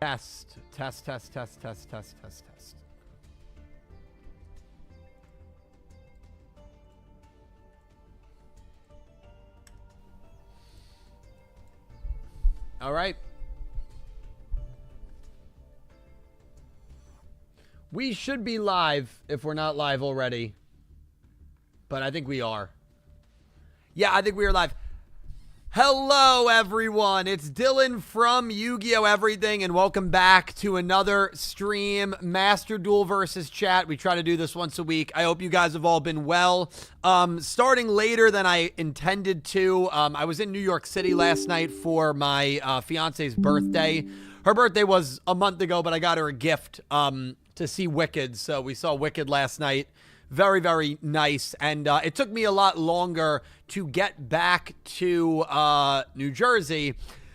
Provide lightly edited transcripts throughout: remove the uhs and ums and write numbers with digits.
Test, test, test, test, test, test, test, test. All right. We should be live if we're not live already. But I think we are. Yeah, I think we are live. Hello, everyone. It's Dylan from Yugioh Everything, and welcome back to another stream, Master Duel versus Chat. We try to do this once a week. I hope you guys have all been well. Starting later than I intended to. I was in New York City last night for my fiance's birthday. Her birthday was a month ago, but I got her a gift to see Wicked. So we saw Wicked last night. Very, very nice. And it took me a lot longer to get back to New Jersey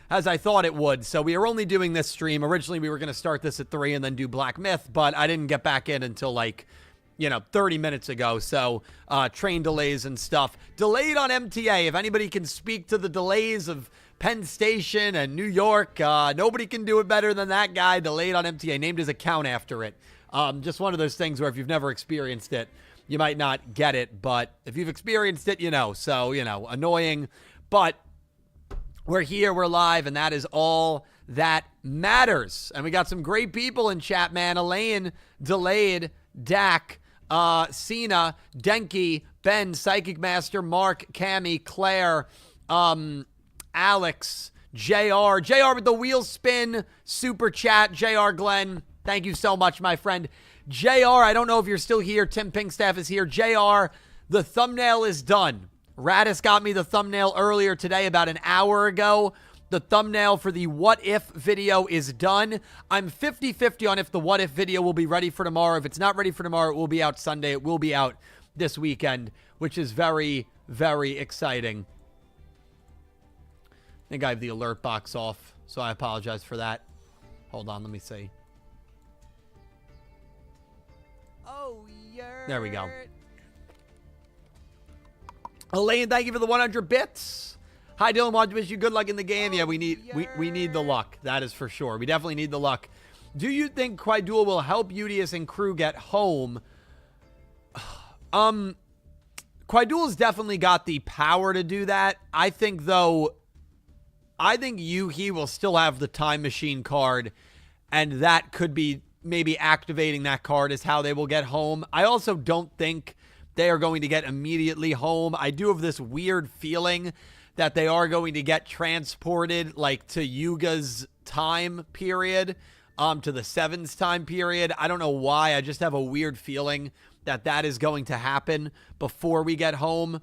as I thought it would. So we are only doing this stream. Originally, we were going to start this at 3 and then do Black Myth, but I didn't get back in until 30 minutes ago. So train delays and stuff. Delayed on MTA. If anybody can speak to the delays of Penn Station and New York, nobody can do it better than that guy. Delayed on MTA. Named his account after it. Just one of those things where if you've never experienced it, you might not get it, but if you've experienced it, you know. So, annoying, but we're here, we're live, and that is all that matters. And we got some great people in chat, man. Elaine, Delayed, Dak, Cena, Denki, Ben, Psychic Master, Mark, Cammy, Claire, Alex, JR with the wheel spin, super chat, JR Glenn. Thank you so much, my friend. JR, I don't know if you're still here. Tim Pinkstaff is here. JR, the thumbnail is done. Radis got me the thumbnail earlier today, about an hour ago. The thumbnail for the What If video is done. I'm 50-50 on if the What If video will be ready for tomorrow. If it's not ready for tomorrow, it will be out Sunday. It will be out this weekend, which is very, very exciting. I think I have the alert box off, so I apologize for that. Hold on, let me see. Oh, yeah. There we go. Elaine, thank you for the 100 bits. Hi, Dylan. Want to wish you good luck in the game. Yeah, we need the luck. That is for sure. We definitely need the luck. Do you think Duel will help Udius and crew get home? Duel's definitely got the power to do that. I think Yugi will still have the time machine card, and that could be maybe activating that card is how they will get home. I also don't think they are going to get immediately home. I do have this weird feeling that they are going to get transported to Yuga's time period, to the Seven's time period. I don't know why. I just have a weird feeling that is going to happen before we get home.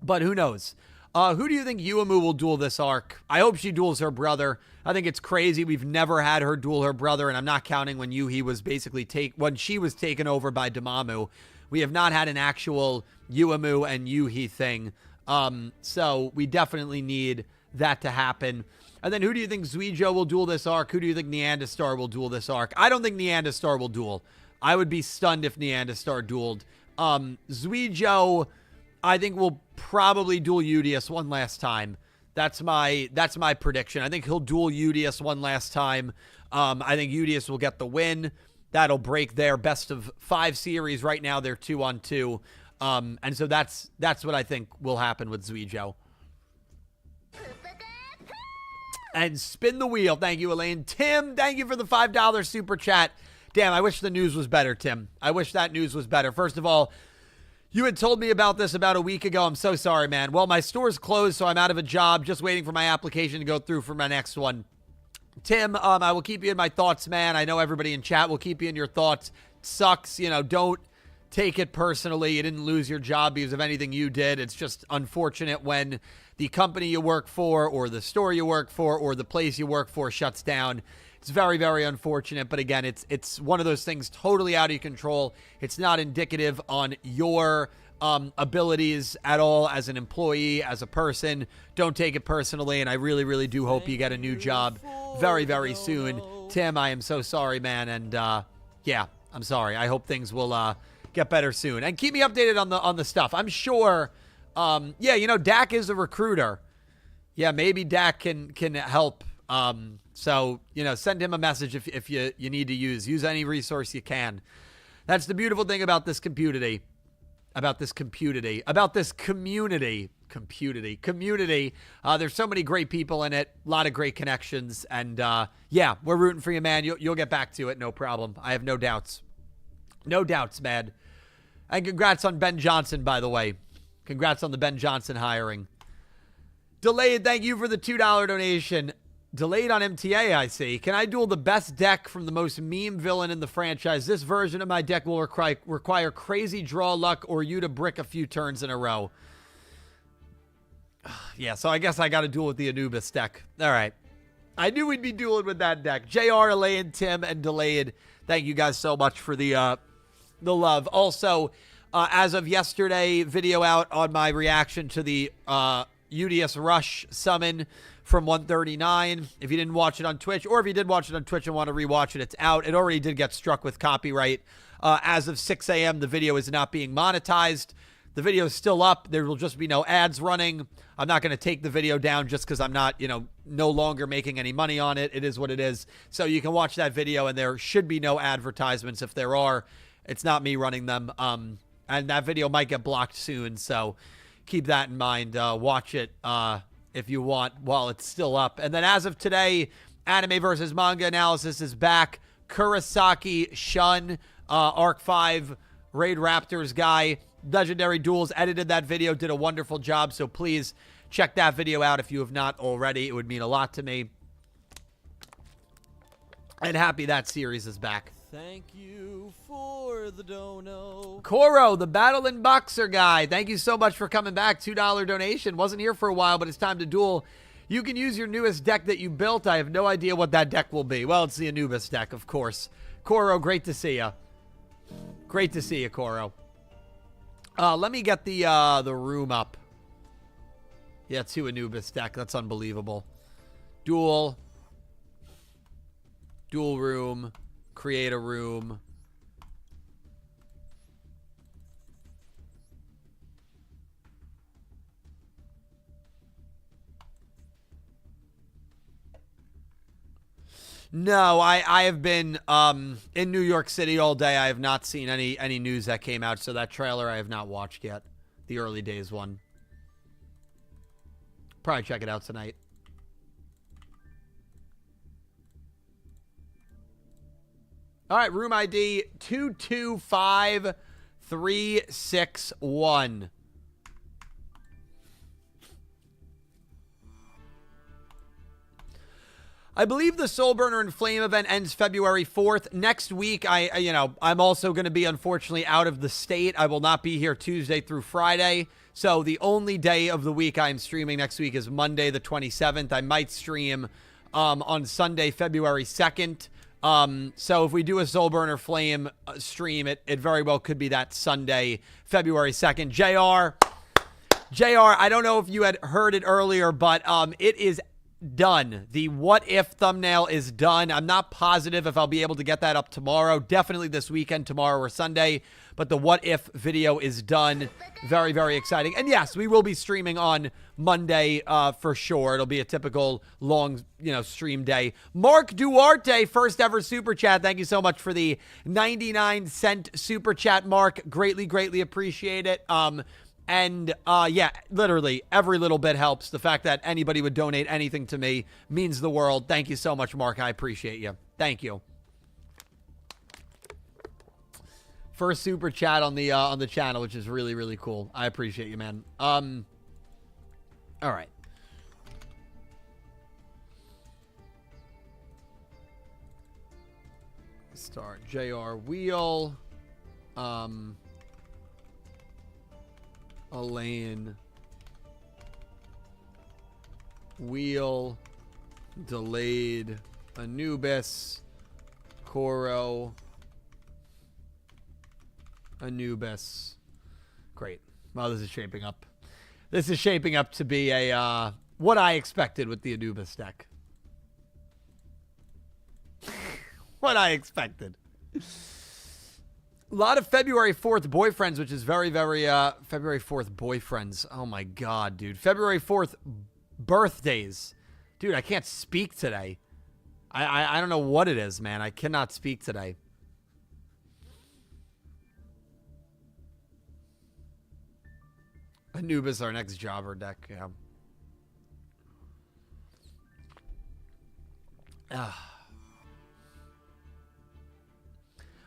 But who knows? Who do you think Yuamu will duel this arc? I hope she duels her brother. I think it's crazy. We've never had her duel her brother, and I'm not counting when Yuhi was basically when she was taken over by Damamu. We have not had an actual Yuamu and Yuhi thing. So we definitely need that to happen. And then who do you think Yugioh will duel this arc? Who do you think Neanderstar will duel this arc? I don't think Neanderstar will duel. I would be stunned if Neanderstar dueled. Yugioh, I think, will probably duel Udius one last time. That's my prediction. I think he'll duel Udius one last time. I think Udius will get the win. That'll break their best of 5 series. Right now, they're 2-on-2. And so that's what I think will happen with Yugioh. And spin the wheel. Thank you, Elaine. Tim, thank you for the $5 super chat. Damn, I wish the news was better, Tim. I wish that news was better. First of all, you had told me about this about a week ago. I'm so sorry, man. Well, my store's closed, so I'm out of a job. Just waiting for my application to go through for my next one. Tim, I will keep you in my thoughts, man. I know everybody in chat will keep you in your thoughts. It sucks, don't take it personally. You didn't lose your job because of anything you did. It's just unfortunate when the company you work for or the store you work for or the place you work for shuts down. It's very, very unfortunate, but again, it's one of those things totally out of your control. It's not indicative on your abilities at all as an employee, as a person. Don't take it personally, and I really, really do hope you get a new job very, very soon. Tim, I am so sorry, man, and yeah, I'm sorry. I hope things will get better soon. And keep me updated on the stuff. I'm sure, yeah, Dak is a recruiter. Yeah, maybe Dak can help So, send him a message if you need to use any resource you can. That's the beautiful thing about this community. There's so many great people in it, a lot of great connections, and yeah, we're rooting for you, man. You'll get back to it, no problem. I have no doubts. No doubts, man. And congrats on Ben Johnson, by the way. Congrats on the Ben Johnson hiring. Delayed, thank you for the $2 donation. Delayed on MTA, I see. Can I duel the best deck from the most meme villain in the franchise? This version of my deck will require crazy draw luck or you to brick a few turns in a row. Yeah, so I guess I got to duel with the Anubis deck. All right. I knew we'd be dueling with that deck. JR, Elaine, Tim, and Delayed, thank you guys so much for the love. Also, as of yesterday, video out on my reaction to the UDS Rush summon from 139. If you didn't watch it on Twitch, or if you did watch it on Twitch and want to rewatch it, it's out. It already did get struck with copyright. As of 6 a.m., the video is not being monetized. The video is still up. There will just be no ads running. I'm not going to take the video down just because I'm not, no longer making any money on it. It is what it is. So you can watch that video, and there should be no advertisements. If there are, it's not me running them. And that video might get blocked soon, so keep that in mind. Watch it if you want while it's still up. And then as of today, anime versus manga analysis is back. Kurosaki Shun, Arc 5, Raid Raptors guy, Legendary Duels edited that video, did a wonderful job. So please check that video out if you have not already. It would mean a lot to me. And happy that series is back. Thank you for the dono. Koro, the Battle and Boxer guy. Thank you so much for coming back. $2 donation. Wasn't here for a while, but it's time to duel. You can use your newest deck that you built. I have no idea what that deck will be. Well, it's the Anubis deck, of course. Koro, great to see you. Great to see you, Koro. Let me get the room up. Yeah, 2 Anubis deck. That's unbelievable. Duel room. Create a room. No, I have been in New York City all day. I have not seen any news that came out, so that trailer I have not watched yet. The early days one. Probably check it out tonight. All right, room ID 225361. I believe the Soul Burner and Flame event ends February 4th. Next week, I'm also going to be, unfortunately, out of the state. I will not be here Tuesday through Friday. So the only day of the week I'm streaming next week is Monday the 27th. I might stream on Sunday, February 2nd. So if we do a Soul Burner Flame stream, it very well could be that Sunday, February 2nd. JR, I don't know if you had heard it earlier, but it is done. The what if thumbnail is done. I'm not positive if I'll be able to get that up tomorrow. Definitely this weekend, tomorrow or Sunday. But the what if video is done. Very, very exciting. And yes, we will be streaming on Monday for sure. It'll be a typical long, stream day. Mark Duarte, first ever super chat. Thank you so much for the 99-cent super chat, Mark. Greatly, greatly appreciate it. Yeah, literally every little bit helps. The fact that anybody would donate anything to me means the world. Thank you so much, Mark. I appreciate you. Thank you. First super chat on the channel, which is really, really cool. I appreciate you, man. All right. Start JR Wheel. Elaine. Wheel. Delayed. Anubis. Koro. Anubis. Great. Well, this is shaping up. This is shaping up to be a what I expected with the Anubis deck. What I expected. A lot of February 4th boyfriends, which is very, very February 4th boyfriends. Oh my god, dude. February 4th birthdays. Dude, I can't speak today. I don't know what it is, man. I cannot speak today. Anubis, our next jobber deck, yeah.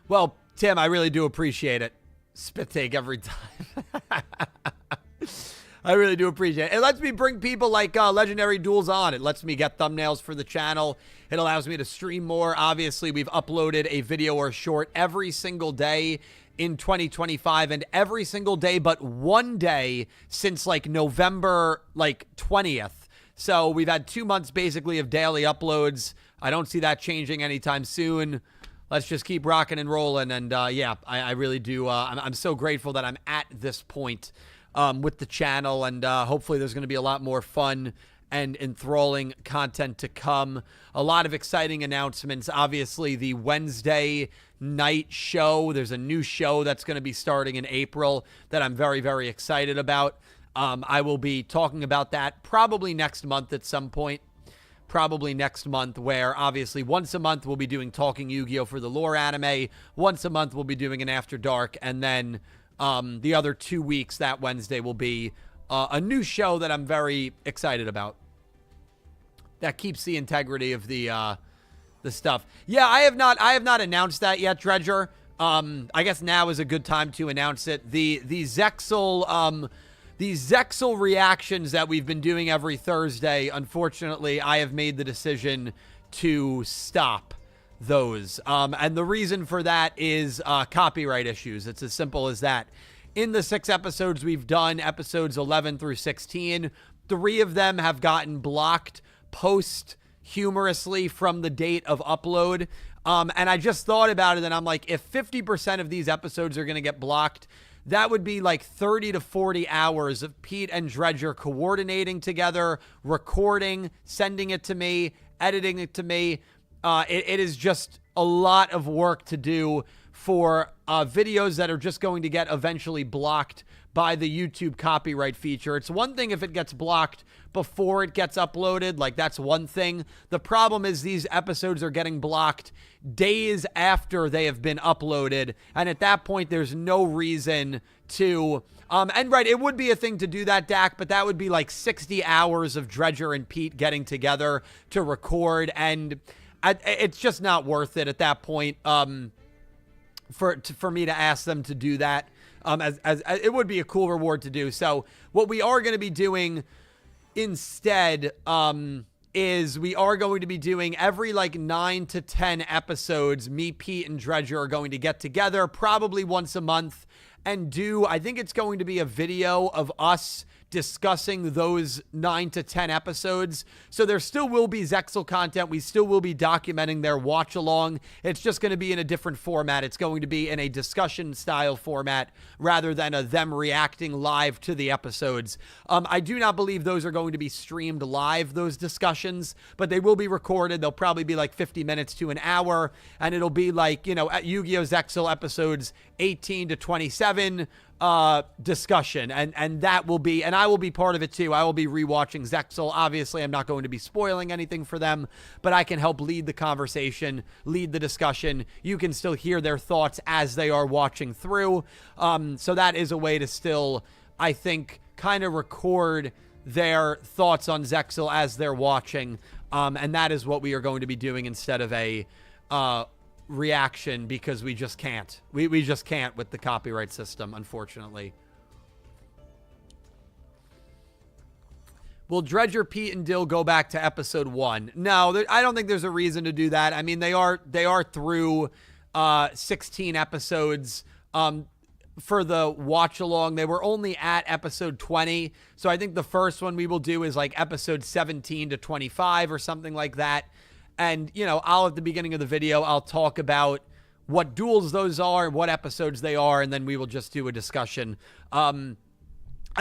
Well, Tim, I really do appreciate it. Spit take every time. I really do appreciate it. It lets me bring people like Legendary Duels on. It lets me get thumbnails for the channel. It allows me to stream more. Obviously, we've uploaded a video or short every single day in 2025 and every single day but one day since like November 20th. So we've had 2 months basically of daily uploads. I don't see that changing anytime soon. Let's just keep rocking and rolling. And yeah, I really do. I'm so grateful that I'm at this point with the channel. And hopefully there's going to be a lot more fun and enthralling content to come. A lot of exciting announcements. Obviously, the Wednesday night show. There's a new show that's going to be starting in April that I'm very, very excited about. I will be talking about that probably next month at some point. Probably next month, where obviously once a month we'll be doing Talking Yu-Gi-Oh! For the lore anime. Once a month we'll be doing an After Dark. And then the other 2 weeks, that Wednesday, will be a new show that I'm very excited about. That keeps the integrity of the stuff. Yeah, I have not announced that yet, Dredger. I guess now is a good time to announce it. The Zexal reactions that we've been doing every Thursday, unfortunately, I have made the decision to stop those. And the reason for that is copyright issues. It's as simple as that. In the 6 episodes we've done, episodes 11 through 16, 3 of them have gotten blocked humorously from the date of upload. And I just thought about it, and I'm like, if 50% of these episodes are going to get blocked, that would be like 30 to 40 hours of Pete and Dredger coordinating together, recording, sending it to me, editing it to me. It is just a lot of work to do for videos that are just going to get eventually blocked by the YouTube copyright feature. It's one thing if it gets blocked before it gets uploaded, like that's one thing. The problem is these episodes are getting blocked days after they have been uploaded, and at that point there's no reason to and right, it would be a thing to do that, Dak, but that would be like 60 hours of Dredger and Pete getting together to record, and it's just not worth it at that point for me to ask them to do that. As it would be a cool reward to do. So what we are going to be doing instead is we are going to be doing every like 9 to 10 episodes. Me, Pete, and Dredger are going to get together probably once a month and do, I think it's going to be a video of us discussing those 9 to 10 episodes. So there still will be Zexal content. We still will be documenting their watch along. It's just going to be in a different format. It's going to be in a discussion style format rather than them reacting live to the episodes. I do not believe those are going to be streamed live, those discussions, but they will be recorded. They'll probably be like 50 minutes to an hour, and it'll be like, you know, at Yu-Gi-Oh! Zexal episodes 18 to 27 discussion, and that will be, and I will be part of it too. I will be rewatching Zexal. Obviously, I'm not going to be spoiling anything for them, but I can help lead the conversation, lead the discussion. You can still hear their thoughts as they are watching through. So that is a way to still, I think, kind of record their thoughts on Zexal as they're watching. And that is what we are going to be doing instead of a reaction, because we just can't. We just can't with the copyright system, unfortunately. Will Dredger, Pete, and Dill go back to episode 1? No, I don't think there's a reason to do that. I mean, they are through 16 episodes for the watch along. They were only at episode 20, so I think the first one we will do is like episode 17 to 25 or something like that. And, you know, at the beginning of the video, I'll talk about what duels those are, what episodes they are, and then we will just do a discussion. I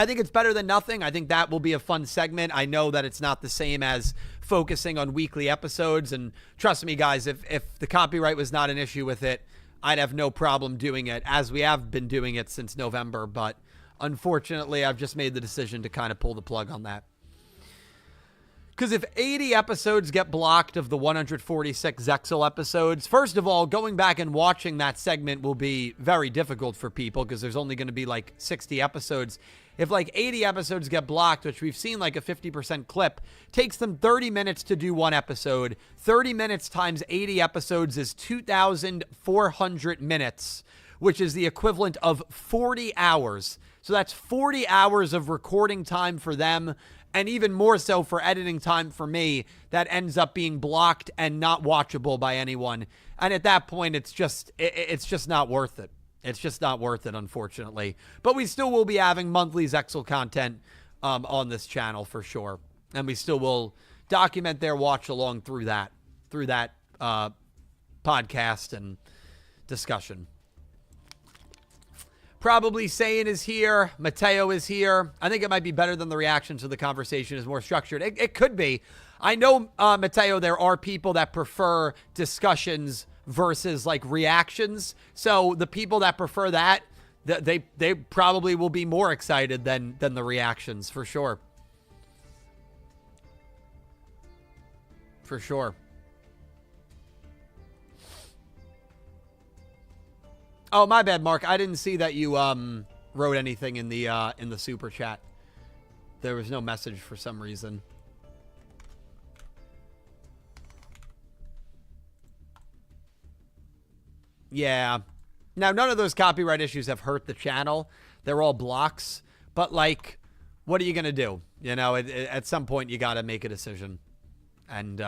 think it's better than nothing. I think that will be a fun segment. I know that it's not the same as focusing on weekly episodes, and trust me, guys, if the copyright was not an issue with it, I'd have no problem doing it, as we have been doing it since November. But unfortunately, I've just made the decision to kind of pull the plug on that. Because if 80 episodes get blocked of the 146 Zexal episodes, first of all, going back and watching that segment will be very difficult for people because there's only going to be like 60 episodes. If like 80 episodes get blocked, which we've seen like a 50% clip, takes them 30 minutes to do one episode. 30 minutes times 80 episodes is 2,400 minutes, which is the equivalent of 40 hours. So that's 40 hours of recording time for them, and even more so for editing time for me, that ends up being blocked and not watchable by anyone. And at that point, it's just not worth it. It's just not worth it, unfortunately. But we still will be having monthly Zexal content on this channel for sure. And we still will document their watch along through that podcast and discussion. Probably Saiyan is here. Mateo is here. I think it might be better than the reaction to the conversation is more structured. It could be. I know, Mateo, there are people that prefer discussions versus like reactions. So the people that prefer that, they probably will be more excited than the reactions for sure. For sure. Oh, my bad, Mark. I didn't see that you wrote anything in the super chat. There was no message for some reason. Yeah. Now, none of those copyright issues have hurt the channel. They're all blocks. But, like, what are you going to do? You know, at some point, you got to make a decision. And,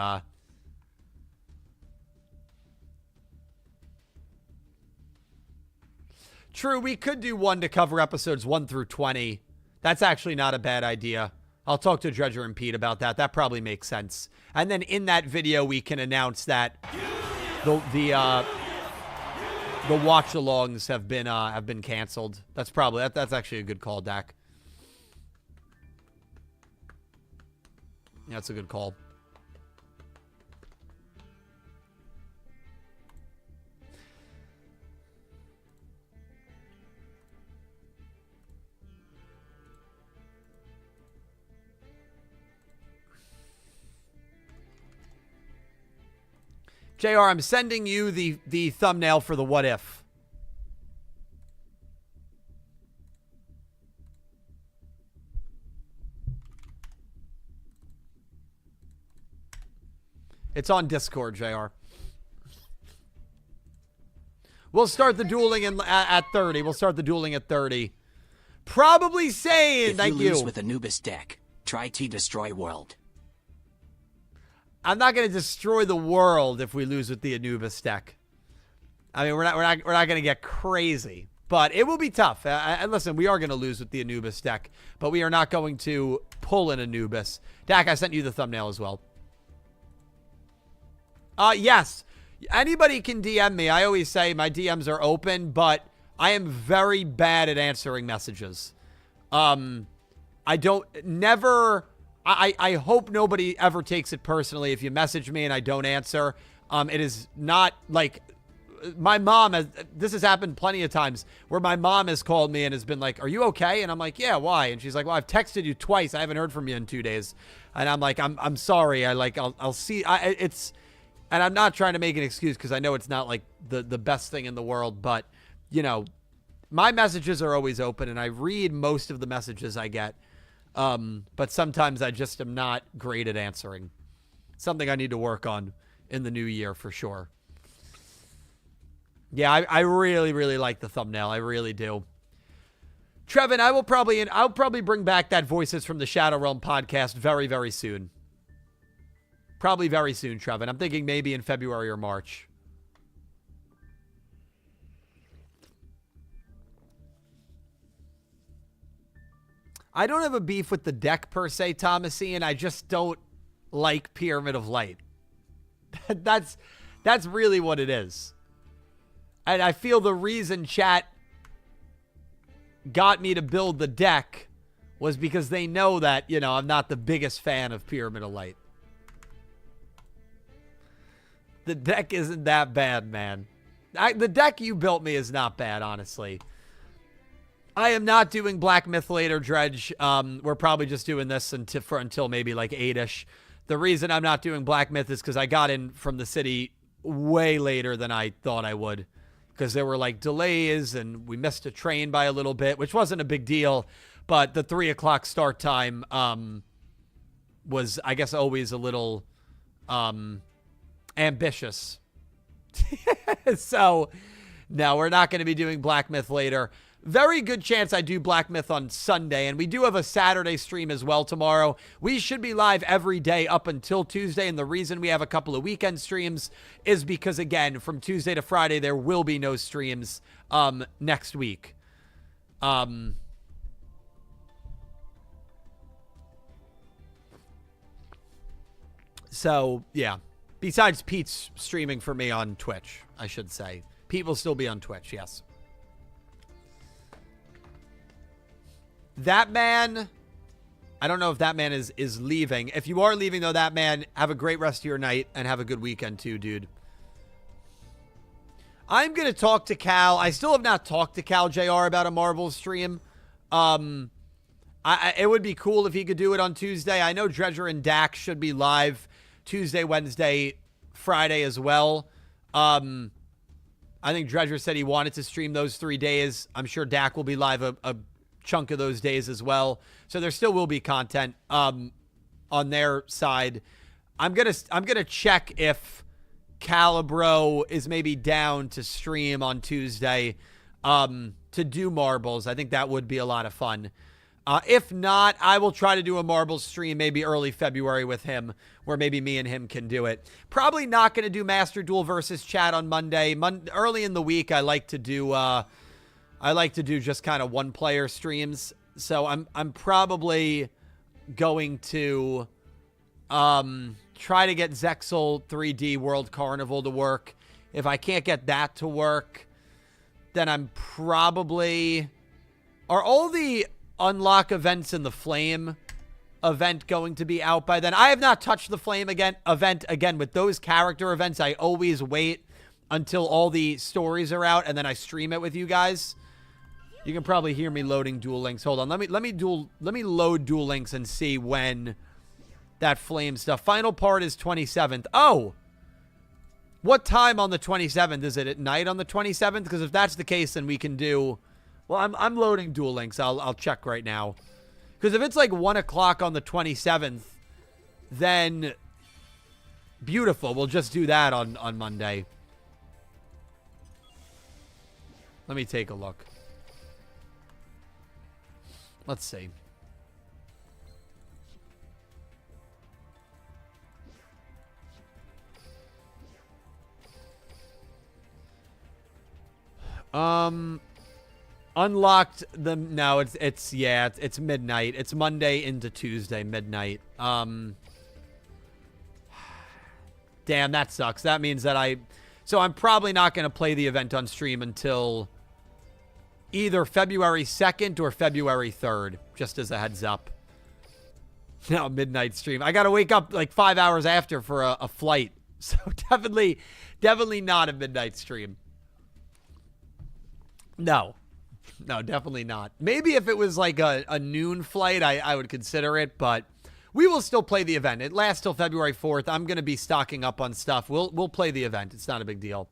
true, we could do one to cover episodes 1 through 20. That's actually not a bad idea. I'll talk to Dredger and Pete about that. That probably makes sense. And then in that video, we can announce that the watch-alongs have been canceled. That's probably that's actually a good call, Dak. That's a good call. JR, I'm sending you the thumbnail for the what if. It's on Discord, JR. We'll start the dueling at 30. We'll start the dueling at 30. Probably saying, thank you. If you lose with Anubis deck, try to destroy world. I'm not going to destroy the world if we lose with the Anubis deck. I mean, we're not going to get crazy, but it will be tough. And listen, we are going to lose with the Anubis deck, but we are not going to pull an Anubis. Dak, I sent you the thumbnail as well. Yes. Anybody can DM me. I always say my DMs are open, but I am very bad at answering messages. I hope nobody ever takes it personally if you message me and I don't answer. It is not like my mom has, this has happened plenty of times where my mom has called me and has been like, are you okay? And I'm like, yeah, why? And she's like, well, I've texted you twice. I haven't heard from you in 2 days. And I'm like, I'm sorry. I'll see. And I'm not trying to make an excuse because I know it's not like the best thing in the world, but you know, my messages are always open and I read most of the messages I get. But sometimes I just am not great at answering. Something I need to work on in the new year for sure. Yeah, I really, really like the thumbnail. I really do. Trevin, I'll probably bring back that Voices from the Shadow Realm podcast very, very soon. Probably very soon, Trevin. I'm thinking maybe in February or March. I don't have a beef with the deck per se, Thomasian. I just don't like Pyramid of Light. That's really what it is. And I feel the reason chat got me to build the deck was because they know that, you know, I'm not the biggest fan of Pyramid of Light. The deck isn't that bad, man. The deck you built me is not bad, honestly. I am not doing Black Myth later, Dredge. We're probably just doing this until maybe like 8-ish. The reason I'm not doing Black Myth is because I got in from the city way later than I thought I would. Because there were like delays and we missed a train by a little bit, which wasn't a big deal. But the 3 o'clock start time was, I guess, always a little ambitious. So, no, we're not going to be doing Black Myth later. Very good chance I do Black Myth on Sunday, and we do have a Saturday stream as well tomorrow. We should be live every day up until Tuesday, and the reason we have a couple of weekend streams is because, again, from Tuesday to Friday, there will be no streams next week. So, yeah. Besides Pete's streaming for me on Twitch, I should say. Pete will still be on Twitch, yes. That man, I don't know if that man is leaving. If you are leaving, though, that man, have a great rest of your night and have a good weekend, too, dude. I'm going to talk to Cal. I still have not talked to Cal JR about a Marvel stream. It would be cool if he could do it on Tuesday. I know Dredger and Dak should be live Tuesday, Wednesday, Friday as well. I think Dredger said he wanted to stream those 3 days. I'm sure Dak will be live a chunk of those days as well. So there still will be content on their side. I'm gonna check if Calibro is maybe down to stream on Tuesday to do Marbles. I think that would be a lot of fun. If not, I will try to do a Marbles stream maybe early February with him, where maybe me and him can do it. Probably not going to do Master Duel versus Chat on Monday. Early in the week, I like to do just kind of one-player streams. So I'm probably going to try to get Zexal 3D World Carnival to work. If I can't get that to work, then I'm probably... Are all the unlock events in the Flame event going to be out by then? I have not touched the Flame event again. With those character events, I always wait until all the stories are out, and then I stream it with you guys. You can probably hear me loading Duel Links. Hold on, let me load Duel Links and see when that Flame stuff. Final part is 27th. Oh, what time on the 27th? Is it at night on the 27th? Because if that's the case, then we can do. Well, I'm loading Duel Links. I'll check right now. Because if it's like 1 o'clock on the 27th, then beautiful. We'll just do that on Monday. Let me take a look. Let's see. Unlocked the no, it's midnight. It's Monday into Tuesday midnight. Damn, that sucks. That means that so I'm probably not going to play the event on stream until either February 2nd or February 3rd, just as a heads up. No, midnight stream. I got to wake up like 5 hours after for a flight. So definitely not a midnight stream. No, definitely not. Maybe if it was like a noon flight, I would consider it, but we will still play the event. It lasts till February 4th. I'm going to be stocking up on stuff. We'll play the event. It's not a big deal.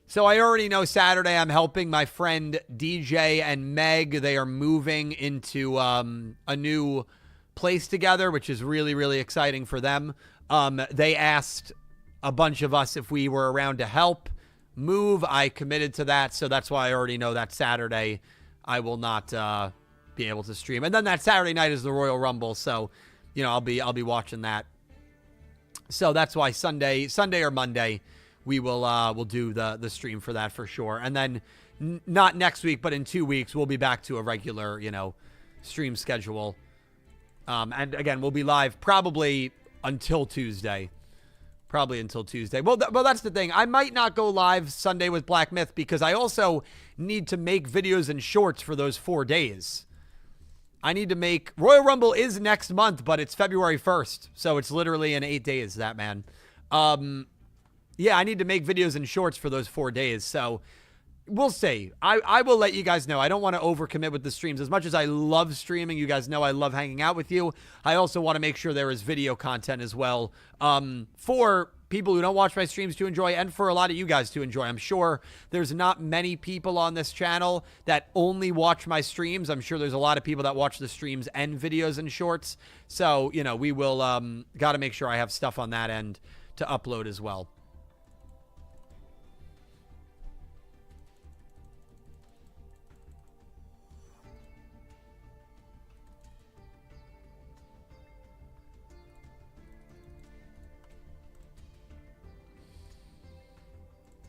So I already know Saturday I'm helping my friend DJ and Meg. They are moving into a new place together, which is really, really exciting for them. They asked a bunch of us if we were around to help move. I committed to that, so that's why I already know that Saturday I will not be able to stream. And then that Saturday night is the Royal Rumble, so I'll be watching that. So that's why Sunday or Monday we'll do the stream for that for sure. And then not next week, but in 2 weeks we'll be back to a regular stream schedule. And again, we'll be live probably until Tuesday. Well, that's the thing. I might not go live Sunday with Black Myth because I also need to make videos and shorts for those 4 days. I need to make... Royal Rumble is next month, but it's February 1st. So it's literally in 8 days, that man. Yeah, I need to make videos and shorts for those 4 days. So we'll see. I will let you guys know. I don't want to overcommit with the streams. As much as I love streaming, you guys know I love hanging out with you. I also want to make sure there is video content as well for people who don't watch my streams to enjoy, and for a lot of you guys to enjoy. I'm sure there's not many people on this channel that only watch my streams. I'm sure there's a lot of people that watch the streams and videos and shorts. So, you know, we will got to make sure I have stuff on that end to upload as well.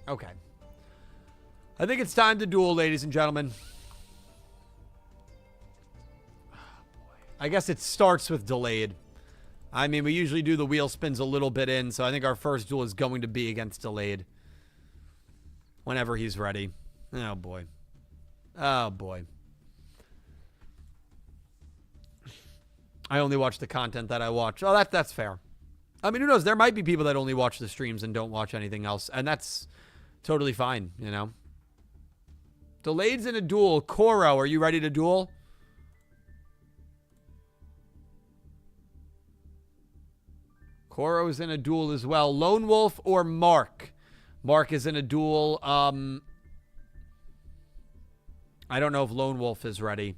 Okay. I think it's time to duel, ladies and gentlemen. Oh, boy. I guess it starts with delayed. I mean, we usually do the wheel spins a little bit in, so I think our first duel is going to be against delayed. Whenever he's ready. Oh, boy. Oh, boy. I only watch the content that I watch. Oh, that's fair. I mean, who knows? There might be people that only watch the streams and don't watch anything else, and that's totally fine, you know. Delayed's in a duel. Koro, are you ready to duel? Koro's in a duel as well. Lone Wolf or Mark? Mark is in a duel. I don't know if Lone Wolf is ready.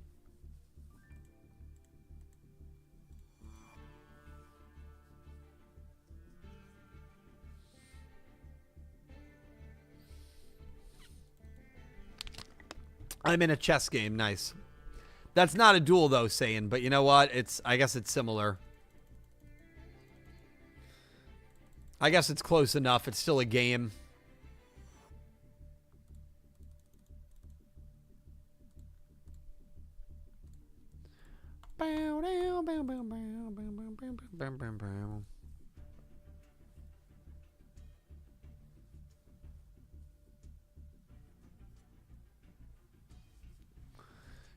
I'm in a chess game. Nice. That's not a duel, though, Saiyan. But you know what? I guess it's similar. I guess it's close enough. It's still a game.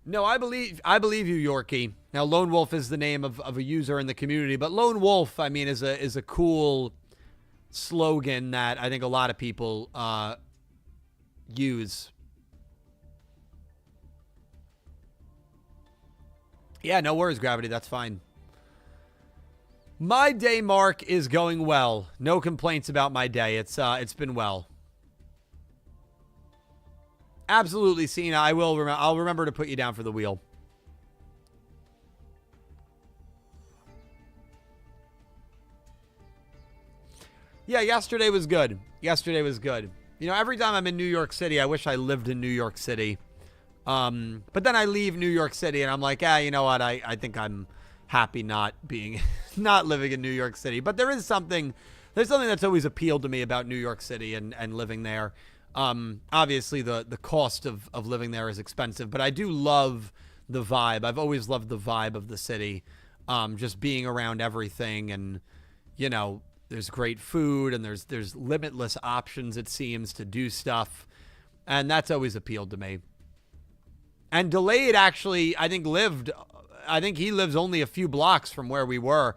No, I believe you, Yorkie. Now, Lone Wolf is the name of a user in the community, but Lone Wolf, I mean, is a cool slogan that I think a lot of people use. Yeah, no worries, Gravity. That's fine. My day, Mark, is going well. No complaints about my day. It's been well. Absolutely, Cena. I'll remember to put you down for the wheel. Yeah, yesterday was good. Yesterday was good. You know, every time I'm in New York City, I wish I lived in New York City. But then I leave New York City and I'm like, you know what? I think I'm happy not living in New York City. But there's something that's always appealed to me about New York City and living there. Obviously the cost of living there is expensive, but I do love the vibe. I've always loved the vibe of the city. Just being around everything, and you know, there's great food and there's limitless options, it seems, to do stuff. And that's always appealed to me. And Delayed actually, I think he lives only a few blocks from where we were,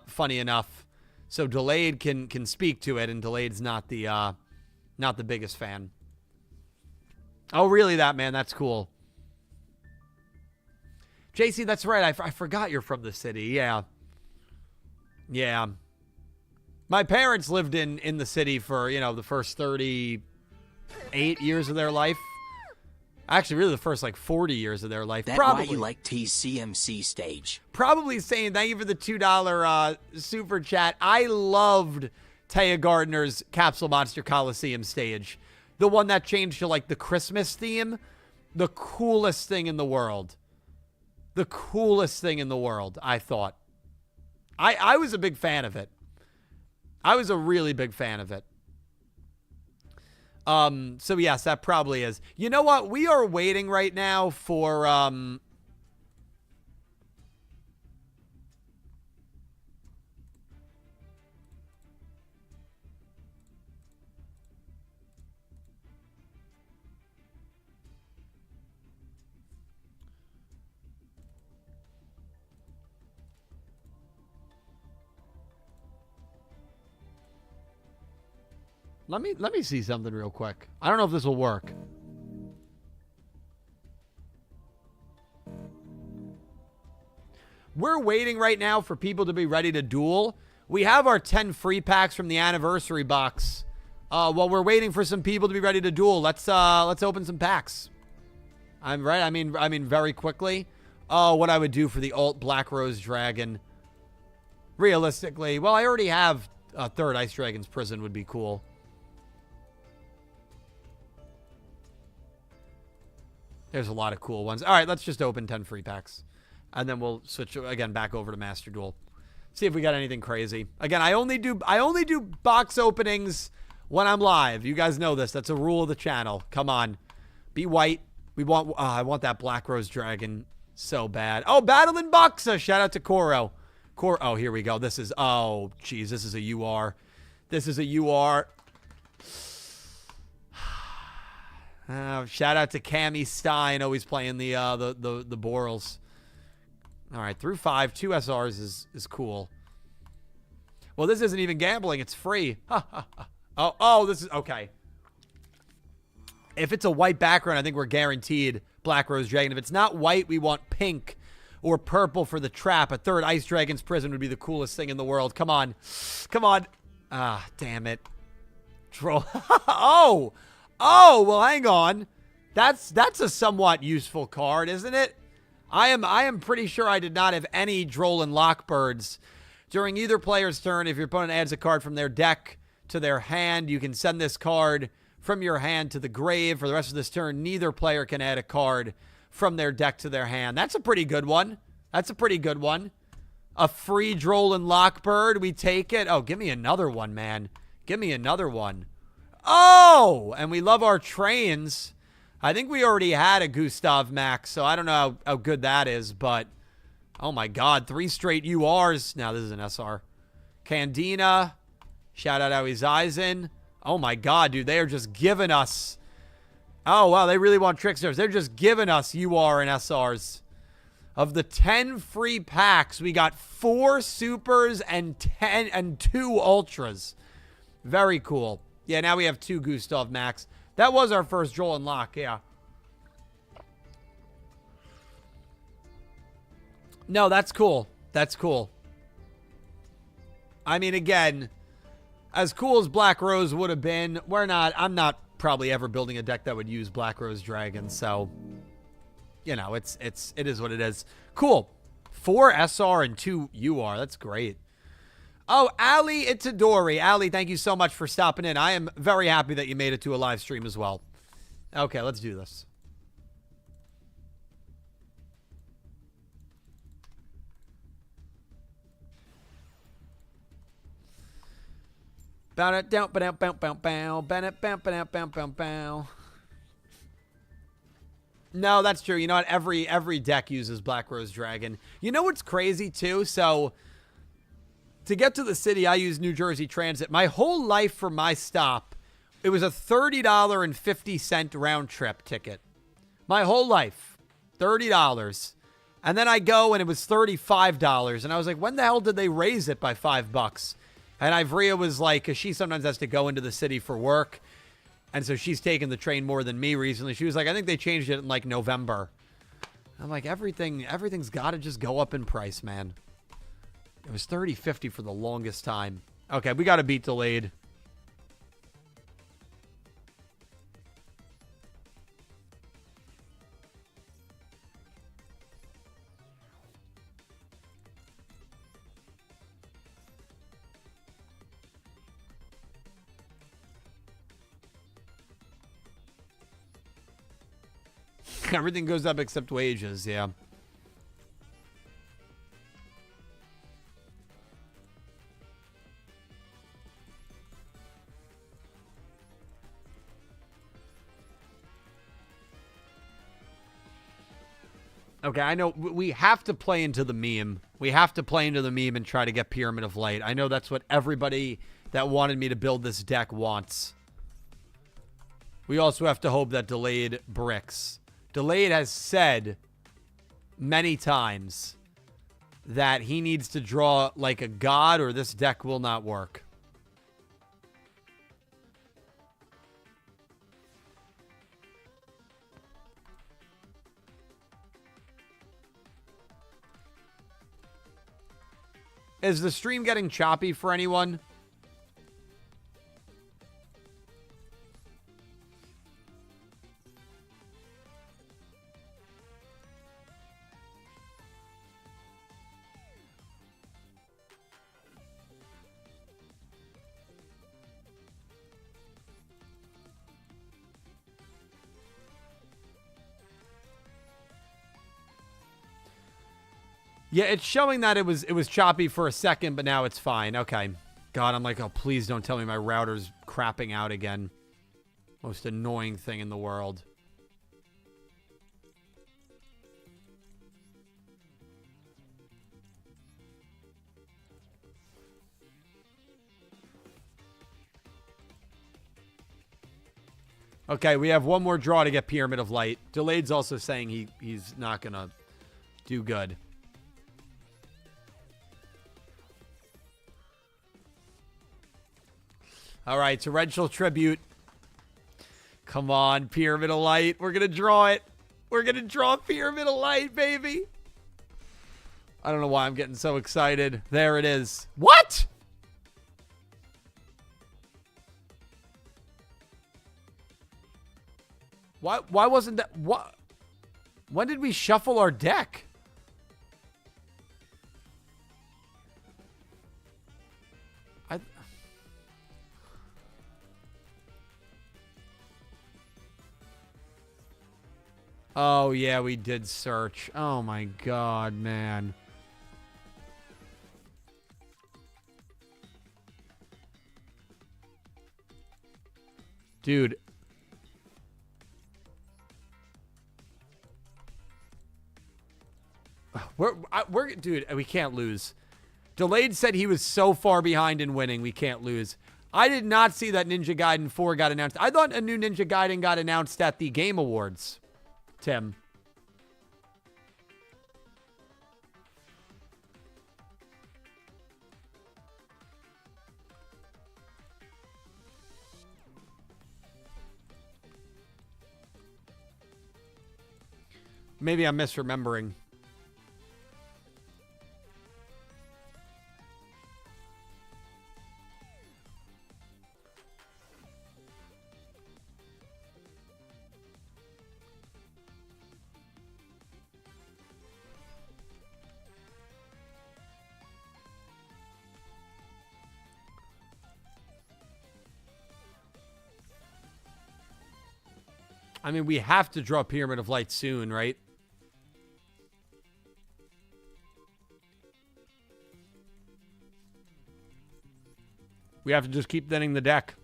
funny enough. So Delayed can speak to it, and Delayed's not the biggest fan. Oh, really, that, man? That's cool. JC, that's right. I forgot you're from the city. Yeah. Yeah. My parents lived in the city for, you know, the first 38 years of their life. Actually, really the first, 40 years of their life. That's probably. Why you like TCMC stage. Probably saying thank you for the $2 super chat. I loved Taya Gardner's Capsule Monster Coliseum stage. The one that changed to, the Christmas theme. The coolest thing in the world. The coolest thing in the world, I thought. I was a big fan of it. I was a really big fan of it. So yes, that probably is. You know what? We are waiting right now for, Let me see something real quick. I don't know if this will work. We're waiting right now for people to be ready to duel. We have our 10 free packs from the anniversary box. While we're waiting for some people to be ready to duel, let's open some packs. I'm right. I mean, very quickly. Oh, what I would do for the alt Black Rose Dragon. Realistically, well, I already have a third Ice Dragon's Prison would be cool. There's a lot of cool ones. All right, let's just open 10 free packs. And then we'll switch again back over to Master Duel. See if we got anything crazy. Again, I only do box openings when I'm live. You guys know this. That's a rule of the channel. Come on. Be white. I want that Black Rose Dragon so bad. Oh, Battling Boxa. Shout out to Koro. Oh, here we go. This is, oh, geez, this is a UR. This is a UR. Shout out to Cammy Stein, always playing the Borals. All right, through 5, 2 SRs is cool. Well, this isn't even gambling. It's free. Oh, this is, okay. If it's a white background, I think we're guaranteed Black Rose Dragon. If it's not white, we want pink or purple for the trap. A third Ice Dragon's Prison would be the coolest thing in the world. Come on. Come on. Ah, damn it. Troll. Oh, well, hang on. That's a somewhat useful card, isn't it? I am pretty sure I did not have any Droll and Lockbirds. During either player's turn, if your opponent adds a card from their deck to their hand, you can send this card from your hand to the grave. For the rest of this turn, neither player can add a card from their deck to their hand. That's a pretty good one. That's a pretty good one. A free Droll and Lockbird. We take it. Oh, give me another one, man. Give me another one. Oh, and we love our trains. I think we already had a Gustav Max, so I don't know how good that is, but oh my God, 3 straight URs. Now this is an SR. Candina. Shout out Howie Eisen. Oh my God, dude, they are just giving us. Oh, wow, they really want Tricksters. They're just giving us UR and SRs. Of the 10 free packs, we got 4 supers and 2 ultras. Very cool. Yeah, now we have 2 Gustav Max. That was our first Joel and Lock, yeah. No, that's cool. That's cool. I mean, again, as cool as Black Rose would have been, I'm not probably ever building a deck that would use Black Rose Dragon, so you know, it is what it is. Cool. 4 SR and 2 UR. That's great. Oh, Ali Itadori. Ali, thank you so much for stopping in. I am very happy that you made it to a live stream as well. Okay, let's do this. No, that's true. You know what? Every deck uses Black Rose Dragon. You know what's crazy too? So to get to the city, I use New Jersey Transit. My whole life for my stop, it was a $30.50 round trip ticket. My whole life, $30. And then I go and it was $35. And I was like, when the hell did they raise it by $5? And Ivrea was like, because she sometimes has to go into the city for work. And so she's taken the train more than me recently. She was like, I think they changed it in like November. I'm like, everything's got to just go up in price, man. It was $30.50 for the longest time. Okay, we got to beat delayed. Everything goes up except wages, yeah. Okay, I know we have to play into the meme. We have to play into the meme and try to get Pyramid of Light. I know that's what everybody that wanted me to build this deck wants. We also have to hope that Delayed bricks. Delayed has said many times that he needs to draw like a god or this deck will not work. Is the stream getting choppy for anyone? Yeah, it's showing that it was choppy for a second, but now it's fine. Okay. God, I'm like, oh, please don't tell me my router's crapping out again. Most annoying thing in the world. Okay, we have one more draw to get Pyramid of Light. Delayed's also saying he's not going to do good. All right, Torrential Tribute. Come on, Pyramid of Light. We're going to draw it. We're going to draw Pyramid of Light, baby. I don't know why I'm getting so excited. There it is. What? Why wasn't that? What? When did we shuffle our deck? Oh, yeah, we did search. Oh, my God, man. Dude. Dude, we can't lose. Delayed said he was so far behind in winning, we can't lose. I did not see that Ninja Gaiden 4 got announced. I thought a new Ninja Gaiden got announced at the Game Awards. Tim. Maybe I'm misremembering. I mean, we have to draw Pyramid of Light soon, right? We have to just keep thinning the deck.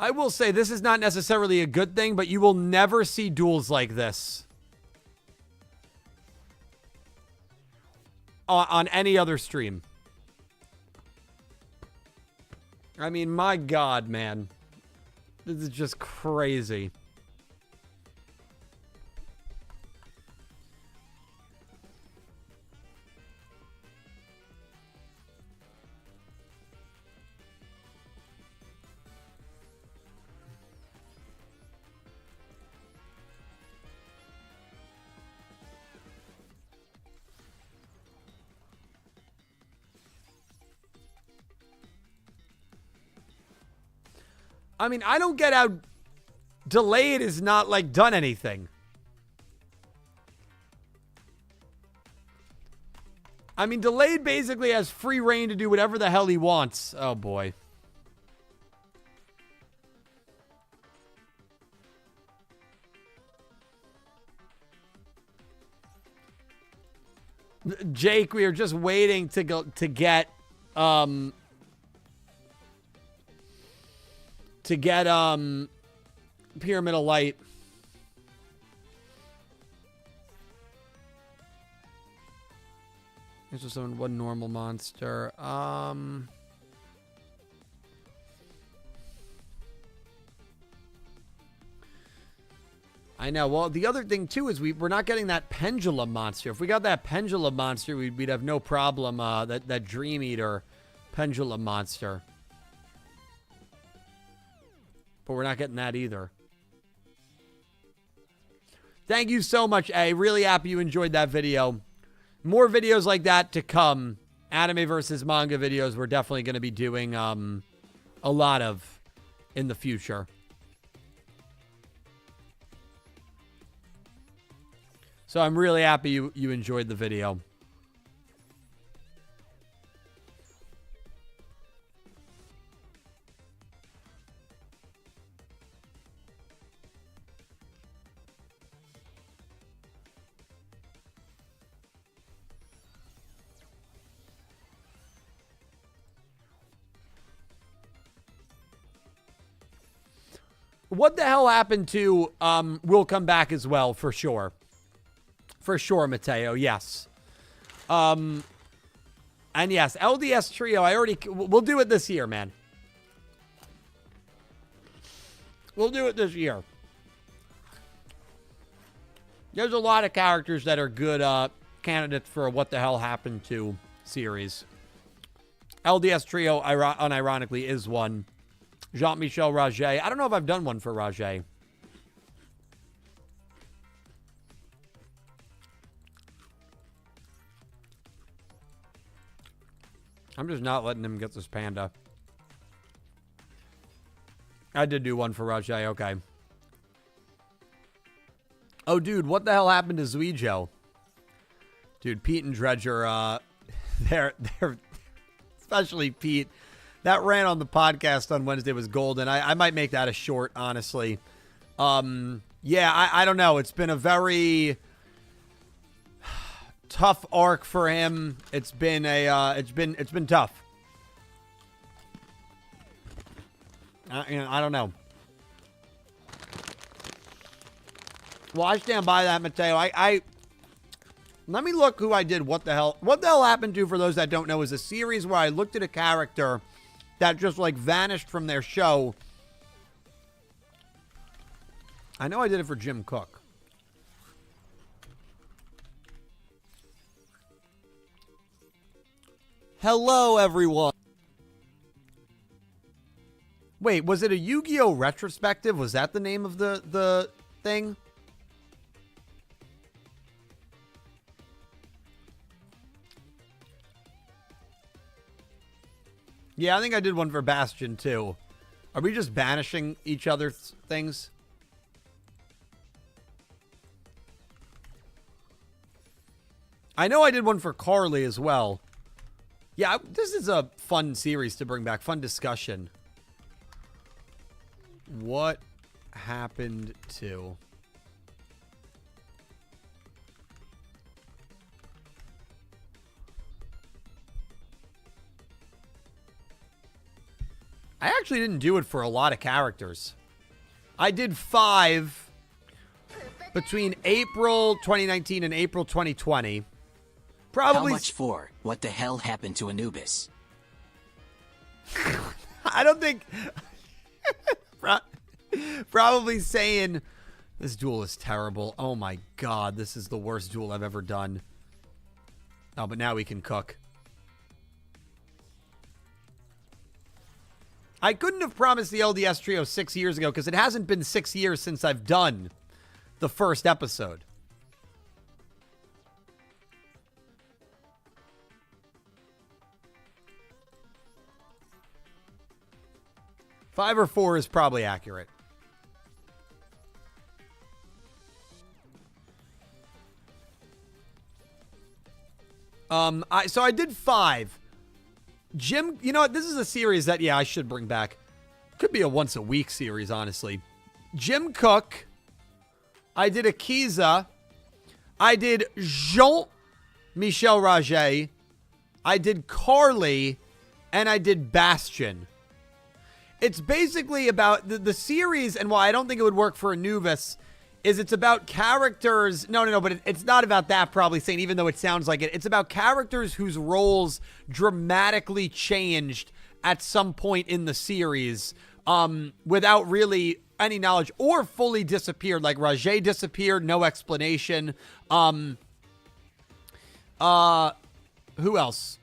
I will say this is not necessarily a good thing, but you will never see duels like this on any other stream. I mean, my God, man. This is just crazy. I mean, I don't get how Delayed is not, like, done anything. I mean, Delayed basically has free reign to do whatever the hell he wants. Oh, boy. Jake, we are just waiting to get Pyramid of Light. There's just one normal monster. I know. Well, the other thing, too, is we're not getting that pendulum monster. If we got that pendulum monster, we'd have no problem, that Dream Eater pendulum monster. But we're not getting that either. Thank you so much, A. Really happy you enjoyed that video. More videos like that to come. Anime versus manga videos we're definitely going to be doing a lot of in the future. So I'm really happy you enjoyed the video. What the hell happened to will come back as well, for sure. For sure, Mateo, yes. And yes, LDS Trio, we'll do it this year, man. We'll do it this year. There's a lot of characters that are good candidates for a What the Hell Happened to series. LDS Trio, unironically, is one. Jean-Michel Raget. I don't know if I've done one for Raget. I'm just not letting him get this panda. I did do one for Raget, okay. Oh, dude, what the hell happened to Yugioh? Dude, Pete and Dredger, they're especially Pete. That ran on the podcast on Wednesday was golden. I might make that a short, honestly. Yeah, I don't know. It's been a very tough arc for him. It's been it's been tough. I don't know. Well, I stand by that, Mateo. Let me look who I did. What the hell happened to, for those that don't know, is a series where I looked at a character that just, like, vanished from their show. I know I did it for Jim Cook. Hello, everyone. Wait, was it a Yu-Gi-Oh! Retrospective? Was that the name of the thing? Yeah, I think I did one for Bastion, too. Are we just banishing each other's things? I know I did one for Carly as well. Yeah, this is a fun series to bring back. Fun discussion. What happened to... I actually didn't do it for a lot of characters. I did 5 between April 2019 and April 2020. Probably. How much for What the Hell Happened to Anubis? I don't think... Probably saying, this duel is terrible. Oh my god, this is the worst duel I've ever done. Oh, but now we can cook. I couldn't have promised the LDS Trio 6 years ago because it hasn't been 6 years since I've done the first episode. Five or 4 is probably accurate. So I did 5. Jim, you know what? This is a series that, yeah, I should bring back. Could be a once-a-week series, honestly. Jim Cook. I did Akiza. I did Jean-Michel Raget. I did Carly. And I did Bastion. It's basically about the series, and why I don't think it would work for Anubis, is it's about characters. No, but it's not about that, probably saying, even though it sounds like it. It's about characters whose roles dramatically changed at some point in the series, without really any knowledge or fully disappeared. Like Rajay disappeared, no explanation. Who else?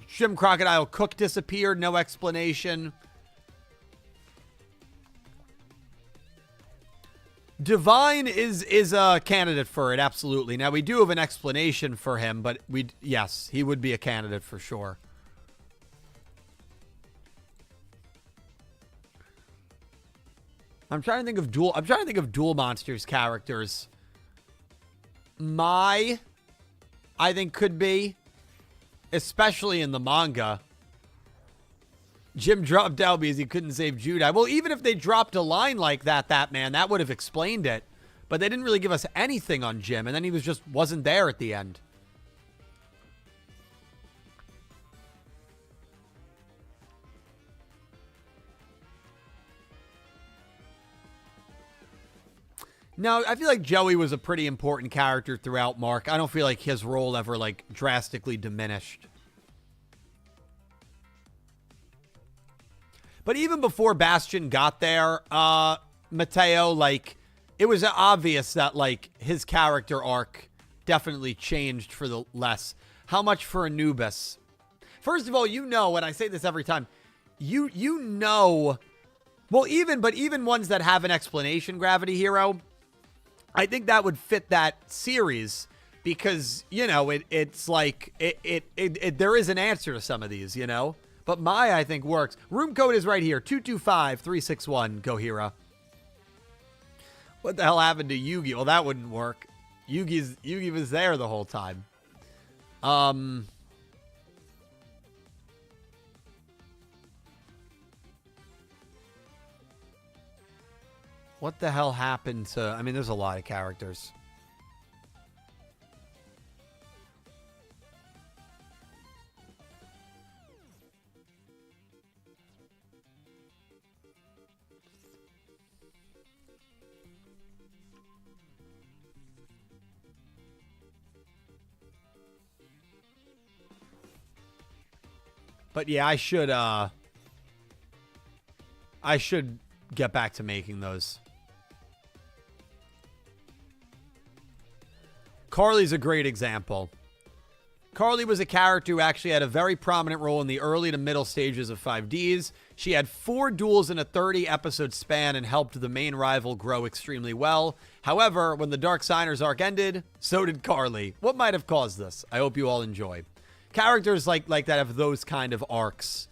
Jim Crocodile Cook disappeared, no explanation. Divine is a candidate for it, absolutely. Now, we do have an explanation for him, but yes, he would be a candidate for sure. I'm trying to think of Duel Monsters characters. I think could be, especially in the manga. Jim dropped out because he couldn't save Judai. Well, even if they dropped a line like that would have explained it. But they didn't really give us anything on Jim, and then he wasn't there at the end. No, I feel like Joey was a pretty important character throughout, Mark. I don't feel like his role ever, like, drastically diminished. But even before Bastion got there, Mateo, like, it was obvious that, like, his character arc definitely changed for the less. How much for Anubis? First of all, you know, and I say this every time, you know, well, even ones that have an explanation, Gravity Hero, I think that would fit that series because, you know, it's like, there is an answer to some of these, you know? But I think, works. Room code is right here. 225-361. Go, Hira. What the hell happened to Yugi? Well, that wouldn't work. Yugi was there the whole time. What the hell happened to... I mean, there's a lot of characters. But yeah, I should get back to making those. Carly's a great example. Carly was a character who actually had a very prominent role in the early to middle stages of 5Ds. She had 4 duels in a 30-episode span and helped the main rival grow extremely well. However, when the Dark Signers arc ended, so did Carly. What might have caused this? I hope you all enjoy. Characters like that have those kind of arcs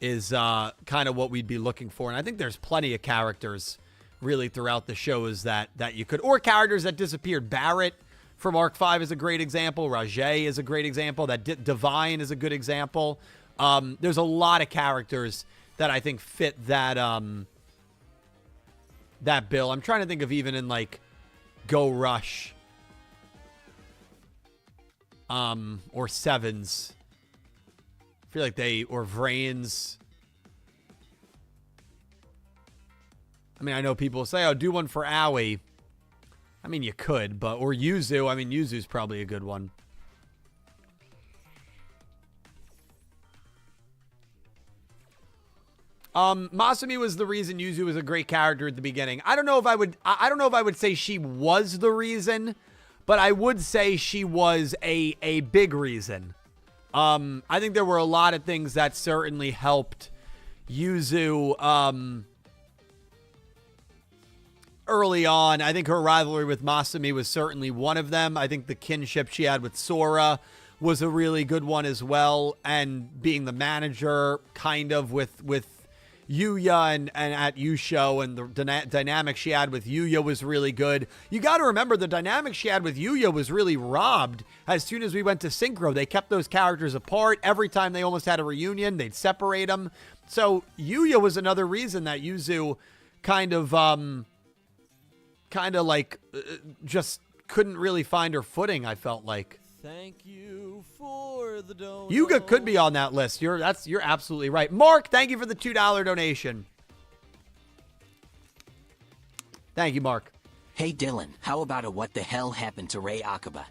is kind of what we'd be looking for. And I think there's plenty of characters really throughout the shows that you could... Or characters that disappeared. Barrett from Arc 5 is a great example. Rajay is a great example. That Divine is a good example. There's a lot of characters that I think fit that that bill. I'm trying to think of even in like Go Rush or Sevens. I feel like or VRAINS. I mean, I know people say, oh, do one for Owie. I mean, you could, or Yuzu. I mean, Yuzu's probably a good one. Masumi was the reason Yuzu was a great character at the beginning. I don't know if I would say she was the reason, but I would say she was a big reason. I think there were a lot of things that certainly helped Yuzu early on. I think her rivalry with Masumi was certainly one of them. I think the kinship she had with Sora was a really good one as well. And being the manager kind of with Yuya and at Yusho, and the dynamic she had with Yugioh was really good. You got to remember the dynamic she had with Yugioh was really robbed as soon as we went to Synchro. They kept those characters apart. Every time they almost had a reunion, they'd separate them. So Yugioh was another reason that Yuzu kind of just couldn't really find her footing, I felt like. Thank you for the donut. Yuga could be on that list. You're absolutely right. Mark, thank you for the $2 donation. Thank you, Mark. Hey Dylan, how about a what the hell happened to Rei Akaba?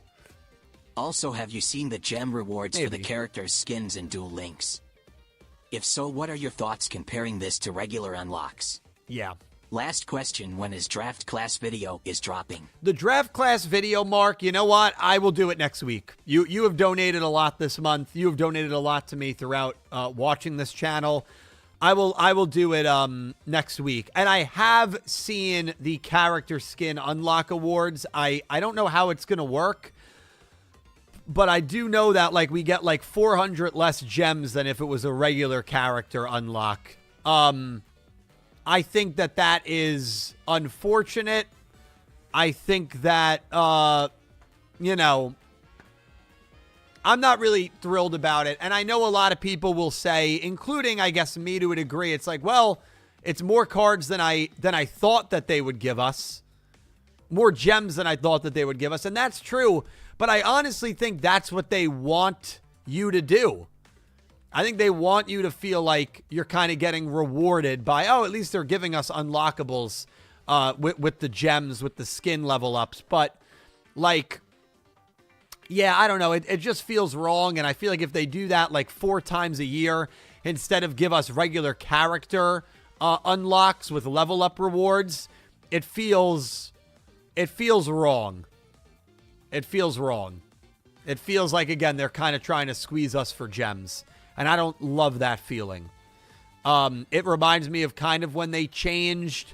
Also, have you seen the gem rewards for the characters' skins in Duel Links? If so, what are your thoughts comparing this to regular unlocks? Yeah. Last question, when is draft class video is dropping? The draft class video, Mark, you know what? I will do it next week. You have donated a lot this month. You have donated a lot to me throughout watching this channel. I will do it next week. And I have seen the character skin unlock awards. I don't know how it's going to work, but I do know that like we get like 400 less gems than if it was a regular character unlock. I think that is unfortunate. I think that, you know, I'm not really thrilled about it. And I know a lot of people will say, including, I guess, me to a degree, it's like, well, it's more cards than I thought that they would give us. More gems than I thought that they would give us. And that's true. But I honestly think that's what they want you to do. I think they want you to feel like you're kind of getting rewarded by, oh, at least they're giving us unlockables with the gems, with the skin level ups. But, like, yeah, I don't know. It just feels wrong. And I feel like if they do that like 4 times a year instead of give us regular character unlocks with level up rewards, it feels wrong. It feels wrong. It feels like, again, they're kind of trying to squeeze us for gems. And I don't love that feeling. It reminds me of kind of when they changed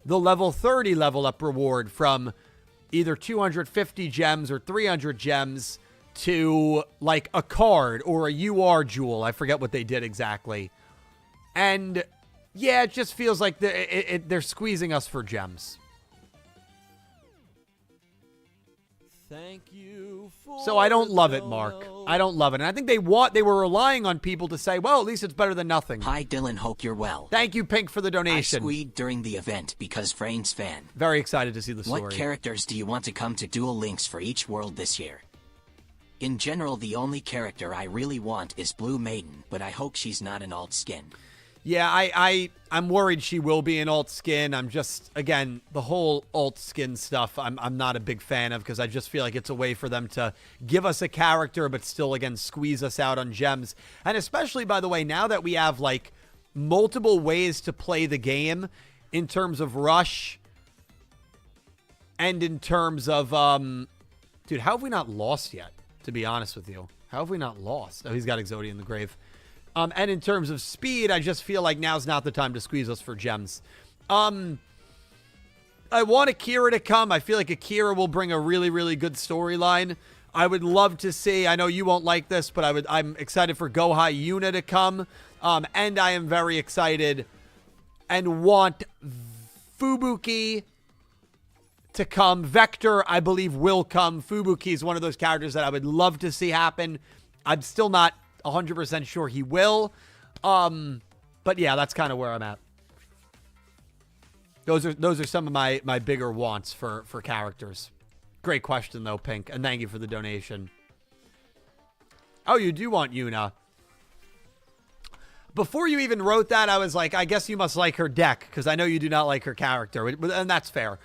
the level 30 level up reward from either 250 gems or 300 gems to like a card or a UR jewel. I forget what they did exactly. And yeah, it just feels like they're squeezing us for gems. Thank you for So I don't love it, Mark. I don't love it. And I think they were relying on people to say, well, at least it's better than nothing. Hi, Dylan. Hope you're well. Thank you, Pink, for the donation. I squeed during the event because VRAINS fan. Very excited to see the story. What characters do you want to come to Duel Links for each world this year? In general, the only character I really want is Blue Maiden, but I hope she's not an alt skin. Yeah, I'm worried she will be an alt skin. I'm just, again, the whole alt skin stuff I'm not a big fan of because I just feel like it's a way for them to give us a character but still, again, squeeze us out on gems. And especially, by the way, now that we have, like, multiple ways to play the game in terms of rush and in terms of, dude, how have we not lost yet, to be honest with you? How have we not lost? Oh, he's got Exodia in the grave. And in terms of speed, I just feel like now's not the time to squeeze us for gems. I want Akira to come. I feel like Akira will bring a really, really good storyline. I would love to see, I know you won't like this, but I'm excited for Gohai Yuna to come. And I am very excited and want Fubuki to come. Vector, I believe, will come. Fubuki is one of those characters that I would love to see happen. I'm still not 100% sure he will. But yeah, that's kind of where I'm at. Those are some of my bigger wants for characters. Great question though, Pink, and thank you for the donation. Oh, you do want Yuna. Before you even wrote that, I was like, I guess you must like her deck because I know you do not like her character, and that's fair.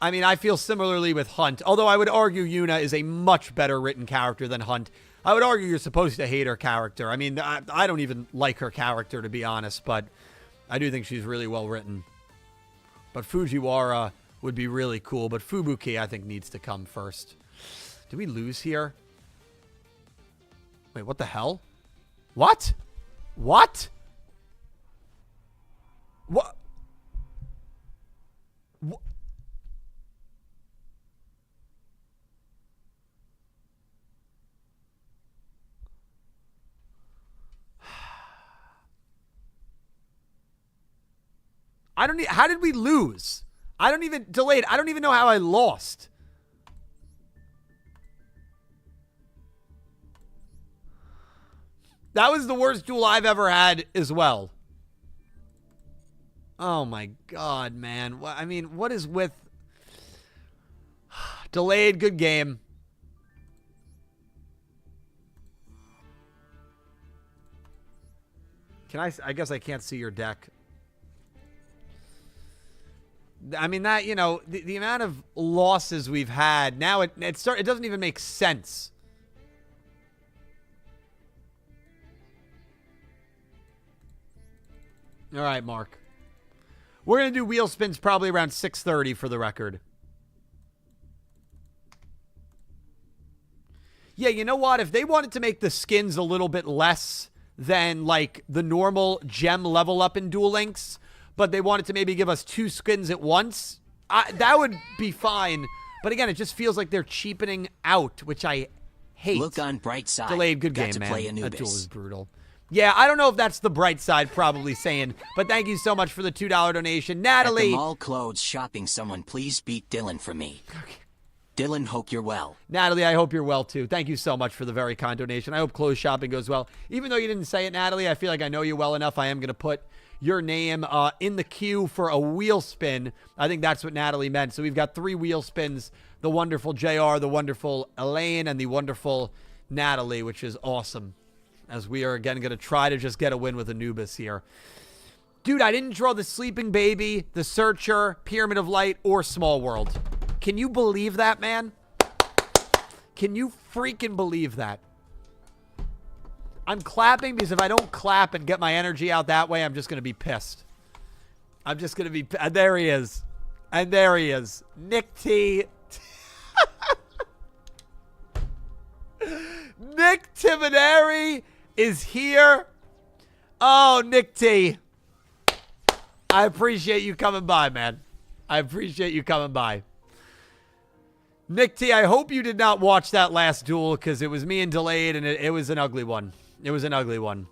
I mean, I feel similarly with Hunt, although I would argue Yuna is a much better written character than Hunt. I would argue you're supposed to hate her character. I mean, I don't even like her character, to be honest, but I do think she's really well written. But Fujiwara would be really cool, but Fubuki, I think, needs to come first. Did we lose here? Wait, what the hell? What? What? What? What? How did we lose? I don't even know how I lost. That was the worst duel I've ever had as well. Oh my God, man. I mean, what is with delayed? Good game. I guess I can't see your deck. I mean, that, you know, the amount of losses we've had now, it doesn't even make sense. All right, Mark. We're going to do wheel spins probably around 6:30 for the record. Yeah, you know what? If they wanted to make the skins a little bit less than, like, the normal gem level up in Duel Links, but they wanted to maybe give us 2 skins at once, that would be fine. But again, it just feels like they're cheapening out, which I hate. Look on bright side. Delayed, good Got game, to man. play That Anubis. Duel is brutal. Yeah, I don't know if that's the bright side probably saying, but thank you so much for the $2 donation. Natalie. At the mall clothes shopping, someone please beat Dylan for me. Okay. Dylan, hope you're well. Natalie, I hope you're well, too. Thank you so much for the very kind donation. I hope clothes shopping goes well. Even though you didn't say it, Natalie, I feel like I know you well enough. I am going to put your name in the queue for a wheel spin. I think that's what Natalie meant. So we've got 3 wheel spins. The wonderful JR, the wonderful Elaine, and the wonderful Natalie, which is awesome. As we are, again, going to try to just get a win with Anubis here. Dude, I didn't draw the Sleeping Baby, the Searcher, Pyramid of Light, or Small World. Can you believe that, man? Can you freaking believe that? I'm clapping because if I don't clap and get my energy out that way, I'm just going to be pissed. I'm just going to be... And there he is. And there he is. Nick T. Nick Timoneri is here. Oh, Nick T. I appreciate you coming by, man. I appreciate you coming by. Nick T, I hope you did not watch that last duel because it was me and Delayed, and it was an ugly one. It was an ugly one.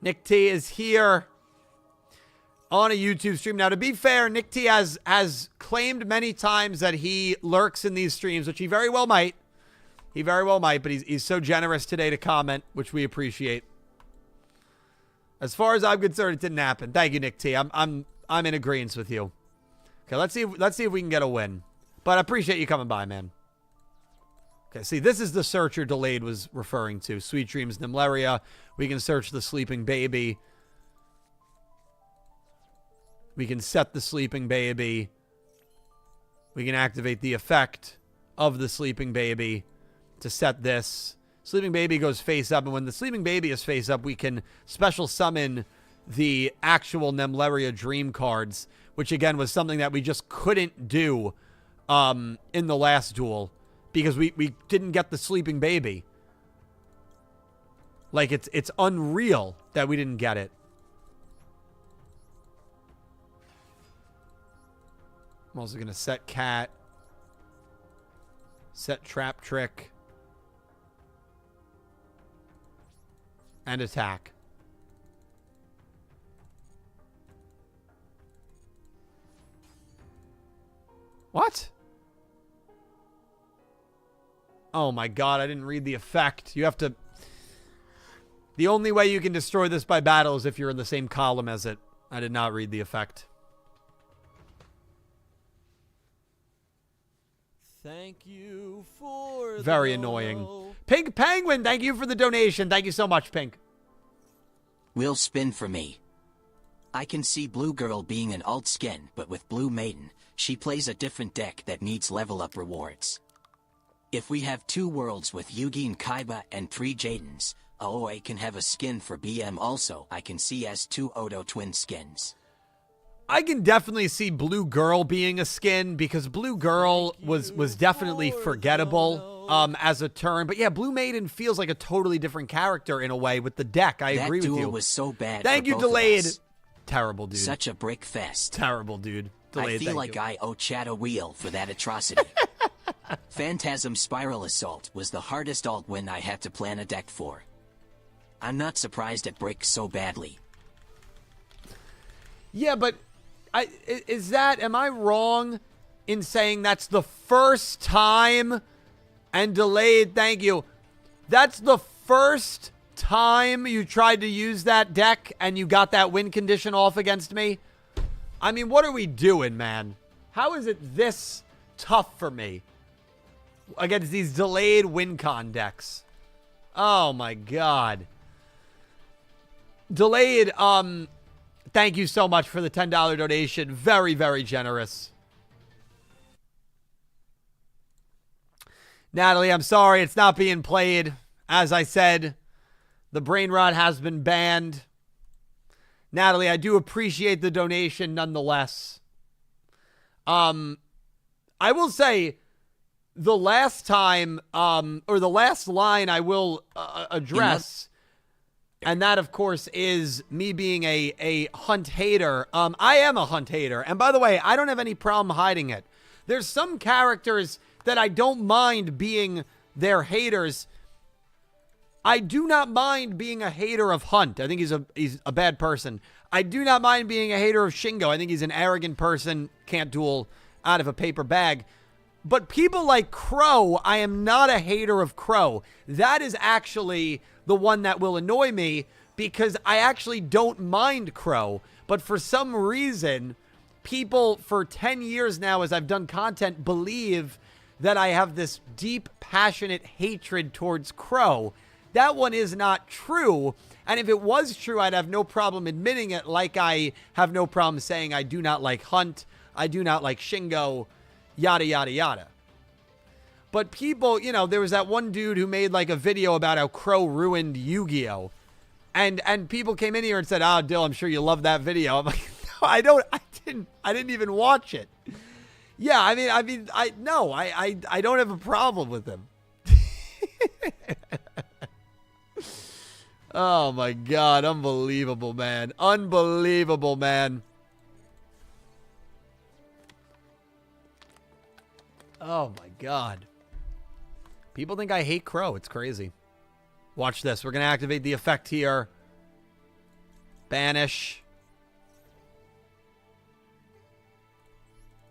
Nick T is here on a YouTube stream. Now, to be fair, Nick T has claimed many times that he lurks in these streams, which he very well might. He very well might, but he's so generous today to comment, which we appreciate. As far as I'm concerned, it didn't happen. Thank you, Nick T. I'm in agreement with you. Okay, let's see if we can get a win. But I appreciate you coming by, man. Okay, see, this is the Searcher Delayed was referring to. Sweet Dreams Nimleria. We can search the Sleeping Baby. We can set the Sleeping Baby. We can activate the effect of the Sleeping Baby to set this. Sleeping Baby goes face up, and when the Sleeping Baby is face up, we can special summon the actual Nimleria Dream cards, which again was something that we just couldn't do in the last duel because we didn't get the Sleeping Baby. Like, it's unreal that we didn't get it. I'm also going to set Cat. Set Trap Trick. And attack. What? Oh my god, I didn't read the effect. You have to... The only way you can destroy this by battle is if you're in the same column as it. I did not read the effect. Thank you for Very the annoying. dono. Pink Penguin, thank you for the donation. Thank you so much, Pink. Will spin for me. I can see Blue Girl being an alt skin, but with Blue Maiden, she plays a different deck that needs level up rewards. If we have 2 worlds with Yugi and Kaiba and 3 Jadens, Aoi can have a skin for BM also. I can see as 2 Odo twin skins. I can definitely see Blue Girl being a skin because Blue Girl was definitely forgettable as a turn. But yeah, Blue Maiden feels like a totally different character in a way with the deck. I agree with you. That duel was so bad. Thank for you, both of Delayed. us. Terrible, dude. Such a brick fest. Terrible, dude. Delayed, I feel thank like you. I owe Chad a wheel for that atrocity. Phantasm Spiral Assault was the hardest alt win I had to plan a deck for. I'm not surprised it breaks so badly. Yeah, but am I wrong in saying that's the first time? And Delayed, thank you. That's the first time you tried to use that deck and you got that win condition off against me? I mean, what are we doing, man? How is it this tough for me against these Delayed win con decks? Oh my god. Delayed, thank you so much for the $10 donation. Very, very generous. Natalie, I'm sorry. It's not being played. As I said, the brain rot has been banned. Natalie, I do appreciate the donation nonetheless. I will say the last time, or the last line I will address, and that, of course, is me being a Hunt hater. I am a Hunt hater. And by the way, I don't have any problem hiding it. There's some characters that I don't mind being their haters. I do not mind being a hater of Hunt. I think he's a bad person. I do not mind being a hater of Shingo. I think he's an arrogant person, can't duel out of a paper bag. But people like Crow, I am not a hater of Crow. That is actually the one that will annoy me because I actually don't mind Crow. But for some reason, people for 10 years now as I've done content believe that I have this deep, passionate hatred towards Crow. That one is not true. And if it was true, I'd have no problem admitting it, like I have no problem saying I do not like Hunt, I do not like Shingo, yada, yada, yada. But people, you know, there was that one dude who made like a video about how Crow ruined Yu-Gi-Oh! And people came in here and said, "Oh, Dill, I'm sure you love that video." I'm like, no, I didn't even watch it. Yeah, I don't have a problem with him. Oh my God, unbelievable, man. Unbelievable, man. Oh my God. People think I hate Crow. It's crazy. Watch this. We're going to activate the effect here. Banish.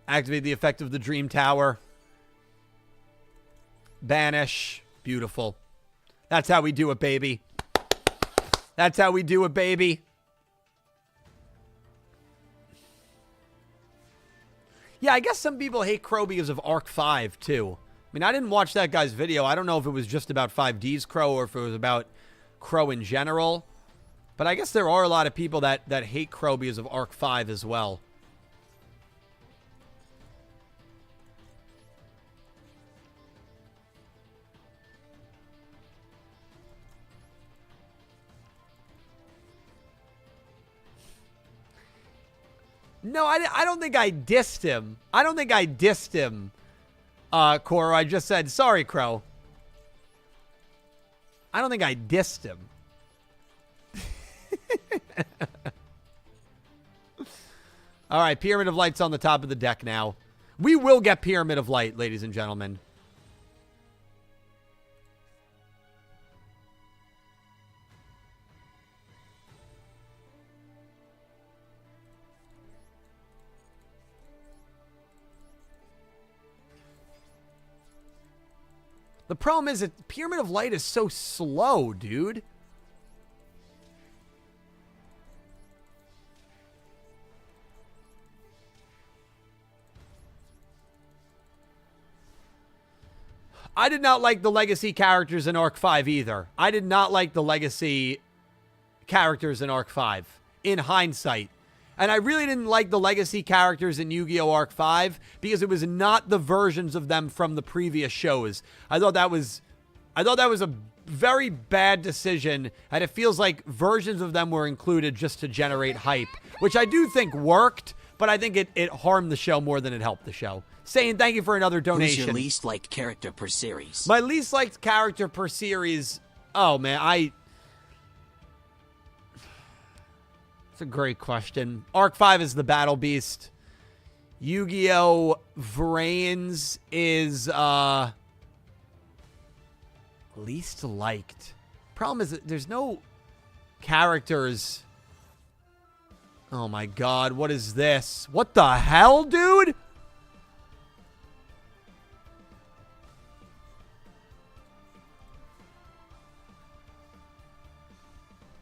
Activate the effect of the Dream Tower. Banish. Beautiful. That's how we do it, baby. That's how we do it, baby. Yeah, I guess some people hate Crow because of Arc 5, too. I mean, I didn't watch that guy's video. I don't know if it was just about 5D's Crow or if it was about Crow in general. But I guess there are a lot of people that hate Crow because of Arc 5 as well. No, I don't think I dissed him. I don't think I dissed him, Coro. I just said, sorry, Crow. I don't think I dissed him. All right, Pyramid of Light's on the top of the deck now. We will get Pyramid of Light, ladies and gentlemen. The problem is that Pyramid of Light is so slow, dude. I did not like the legacy characters in Arc 5 either. I did not like the legacy characters in Arc 5, in hindsight. And I really didn't like the legacy characters in Yu-Gi-Oh! Arc 5 because it was not the versions of them from the previous shows. I thought that was a very bad decision, and it feels like versions of them were included just to generate hype, which I do think worked, but I think it harmed the show more than it helped the show. Sane, thank you for another donation. Who's your least liked character per series? My least liked character per series, oh man, It's a great question. Arc 5 is the Battle Beast. Yu-Gi-Oh! VRAINS is least liked. Problem is that there's no characters. Oh my God, what is this? What the hell, dude?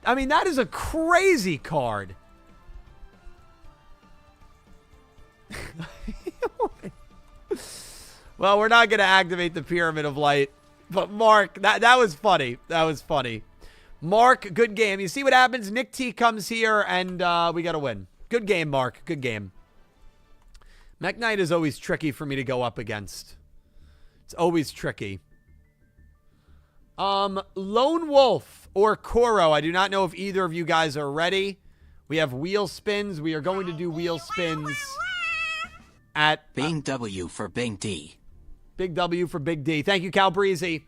I mean, that is a crazy card. Well, we're not going to activate the Pyramid of Light. But Mark, that was funny. That was funny. Mark, good game. You see what happens? Nick T comes here, and we got to win. Good game, Mark. Good game. Mech Knight is always tricky for me to go up against. It's always tricky. Lone Wolf or Koro. I do not know if either of you guys are ready. We have wheel spins. We are going to do wheel spins at... Bing W for Bing D. Big W for Big D. Thank you, Cal Breezy,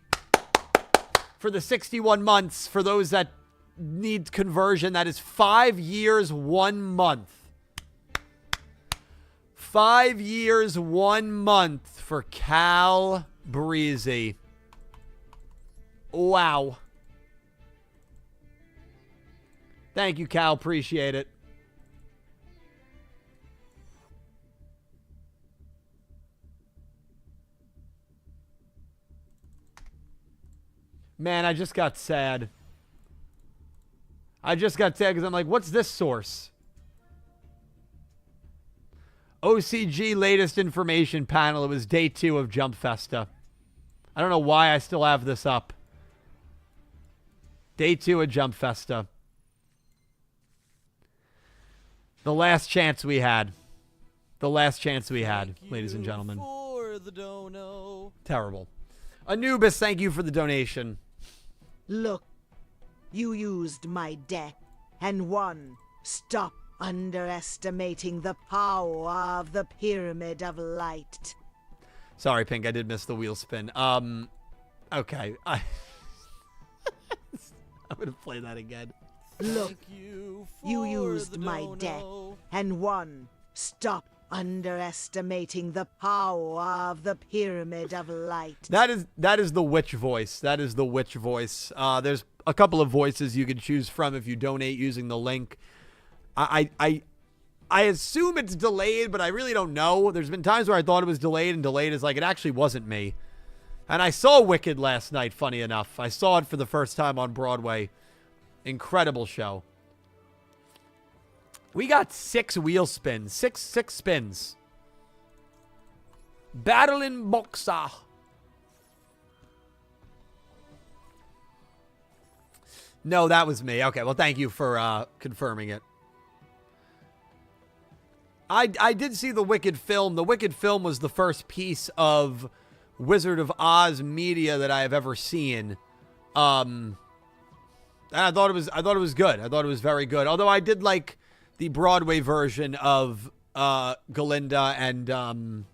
for the 61 months. For those that need conversion, that is 5 years, 1 month. 5 years, 1 month for Cal Breezy. Wow. Thank you, Cal. Appreciate it. Man, I just got sad. I just got sad because I'm like, what's this source? OCG latest information panel. It was day 2 of Jump Festa. I don't know why I still have this up. Day 2 of Jump Festa. The last chance we had. The last chance we had, ladies and gentlemen. For the dono. Terrible. Anubis, thank you for the donation. Look, you used my deck and won. Stop underestimating the power of the Pyramid of Light. Sorry, Pink, I did miss the wheel spin. Okay. I'm going to play that again. Look, You you used my deck and won. Stop underestimating the power of the Pyramid of Light. That is the witch voice. That is the witch voice. There's a couple of voices you can choose from if you donate using the link. I assume it's delayed, but I really don't know. There's been times where I thought it was delayed, and delayed is like, it actually wasn't me. And I saw Wicked last night, funny enough. I saw it for the first time on Broadway. Incredible show. We got 6 wheel spins. Six spins. Battling Boxer. No, that was me. Okay, well, thank you for confirming it. I did see the Wicked film. The Wicked film was the first piece of Wizard of Oz media that I have ever seen. And I thought it was good. I thought it was very good. Although I did like the Broadway version of Galinda and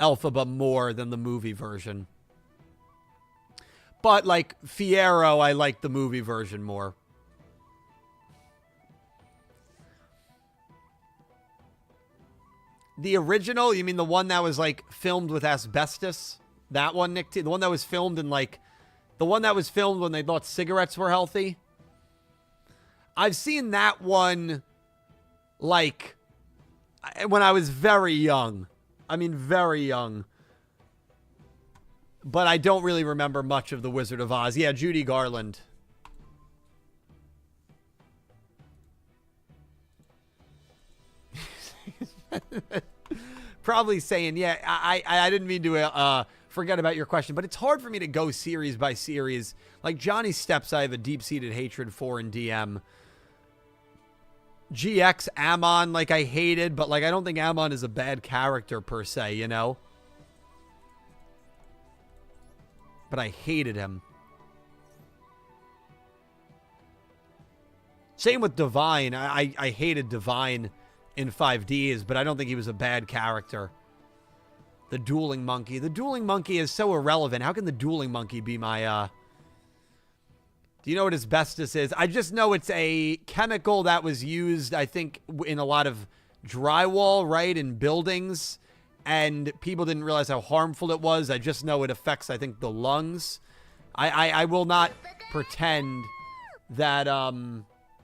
Elphaba more than the movie version. But like Fiyero, I like the movie version more. The original, you mean the one that was like filmed with asbestos? That one, Nick T? The one that was filmed in like... The one that was filmed when they thought cigarettes were healthy? I've seen that one, like, when I was very young. I mean, very young. But I don't really remember much of The Wizard of Oz. Yeah, Judy Garland. Probably saying, yeah, I didn't mean to forget about your question, but it's hard for me to go series by series. Like Johnny Steps, I have a deep-seated hatred for in DM. GX Amon, like, I hated, but like I don't think Amon is a bad character per se, you know? But I hated him. Same with Divine. I hated Divine in 5Ds, but I don't think he was a bad character. The Dueling Monkey. The Dueling Monkey is so irrelevant. How can the Dueling Monkey be my, Do you know what asbestos is? I just know it's a chemical that was used, I think, in a lot of drywall, right, in buildings, and people didn't realize how harmful it was. I just know it affects, I think, the lungs. I will not pretend that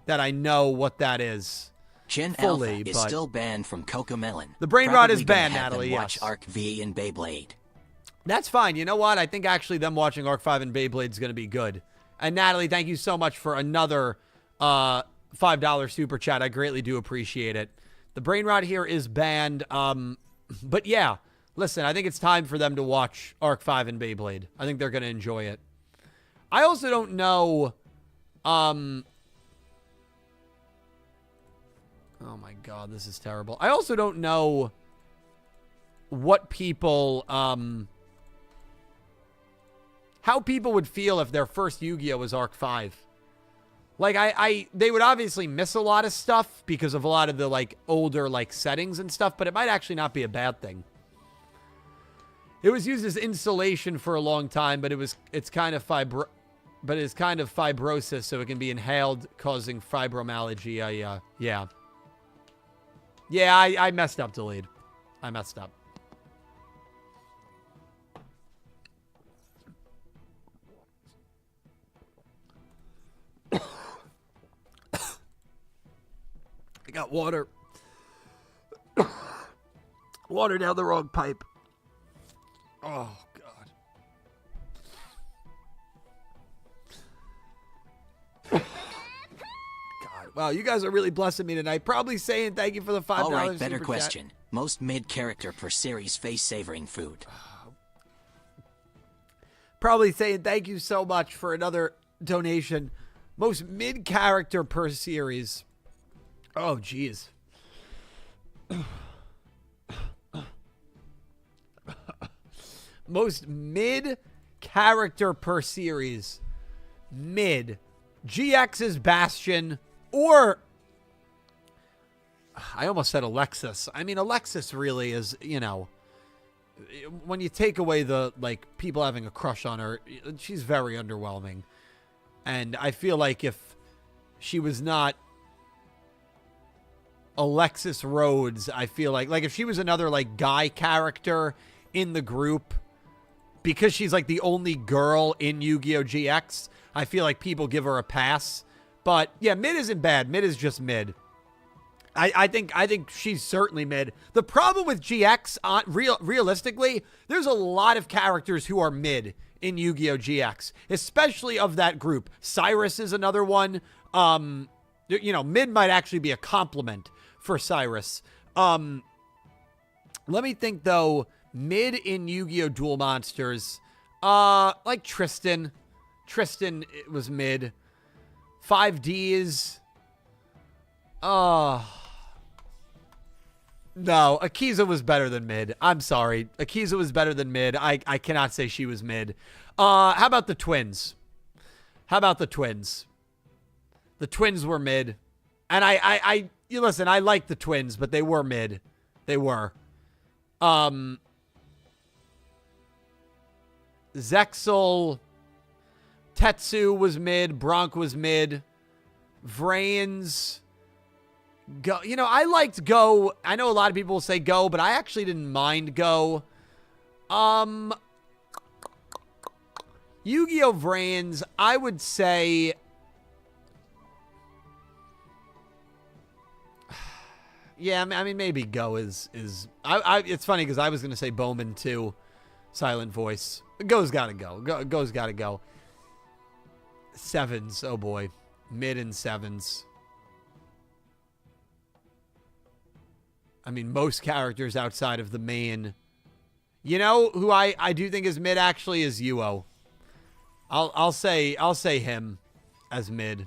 that I know what that is. Gen fully, Alpha is but still banned from Cocomelon. The brain rot is Probably gonna banned, have them Natalie, Watch yes. Arc V and Beyblade. That's fine. You know what? I think actually them watching Arc 5 and Beyblade is going to be good. And Natalie, thank you so much for another $5 super chat. I greatly do appreciate it. The brain rot here is banned. But yeah, listen, I think it's time for them to watch Arc 5 and Beyblade. I think they're going to enjoy it. I also don't know... Oh my god, this is terrible. I also don't know what people, how people would feel if their first Yu-Gi-Oh! Was Arc 5. Like, they would obviously miss a lot of stuff because of a lot of the, like, older, like, settings and stuff, but it might actually not be a bad thing. It was used as insulation for a long time, but it's kind of fibrosis, so it can be inhaled, causing fibromyalgia. Yeah. Yeah, I messed up, Delayed. I messed up. I got water. Water down the wrong pipe. Oh, God. God. Wow, you guys are really blessing me tonight. Probably saying thank you for the $5 All right, better super question. Chat. Most mid-character per series face-savoring food. Probably saying thank you so much for another donation. Most mid-character per series. Oh, jeez. Most mid-character per series. Mid. GX's Bastion. Or... I almost said Alexis. I mean, Alexis really is, you know... When you take away the, like, people having a crush on her, she's very underwhelming. And I feel like if she was not Alexis Roids, I feel like if she was another, like, guy character in the group, because she's, like, the only girl in Yu-Gi-Oh! GX, I feel like people give her a pass. But, yeah, mid isn't bad. Mid is just mid. I think she's certainly mid. The problem with GX, realistically, there's a lot of characters who are mid in Yu-Gi-Oh! GX, especially of that group. Syrus is another one. You know, mid might actually be a compliment for Syrus. Let me think, though. Mid in Yu-Gi-Oh! Duel Monsters. Like Tristan. Tristan was mid. 5Ds. No, Akiza was better than mid. I'm sorry. Akiza was better than mid. I cannot say she was mid. How about the twins? How about the twins? The twins were mid. And you listen, I like the twins, but they were mid. They were. Zexal, Tetsu was mid. Bronk was mid. VRAINS... Go, you know, I liked Go. I know a lot of people will say Go, but I actually didn't mind Go. Yu-Gi-Oh! VRAINS, I would say... Yeah, I mean, maybe Go is... It's funny, because I was going to say Bowman, too. Silent voice. Go's got to go. Go's got to go. Sevens, oh boy. Mid and sevens. I mean, most characters outside of the main. You know who I do think is mid actually is Yugioh. I'll say him as mid.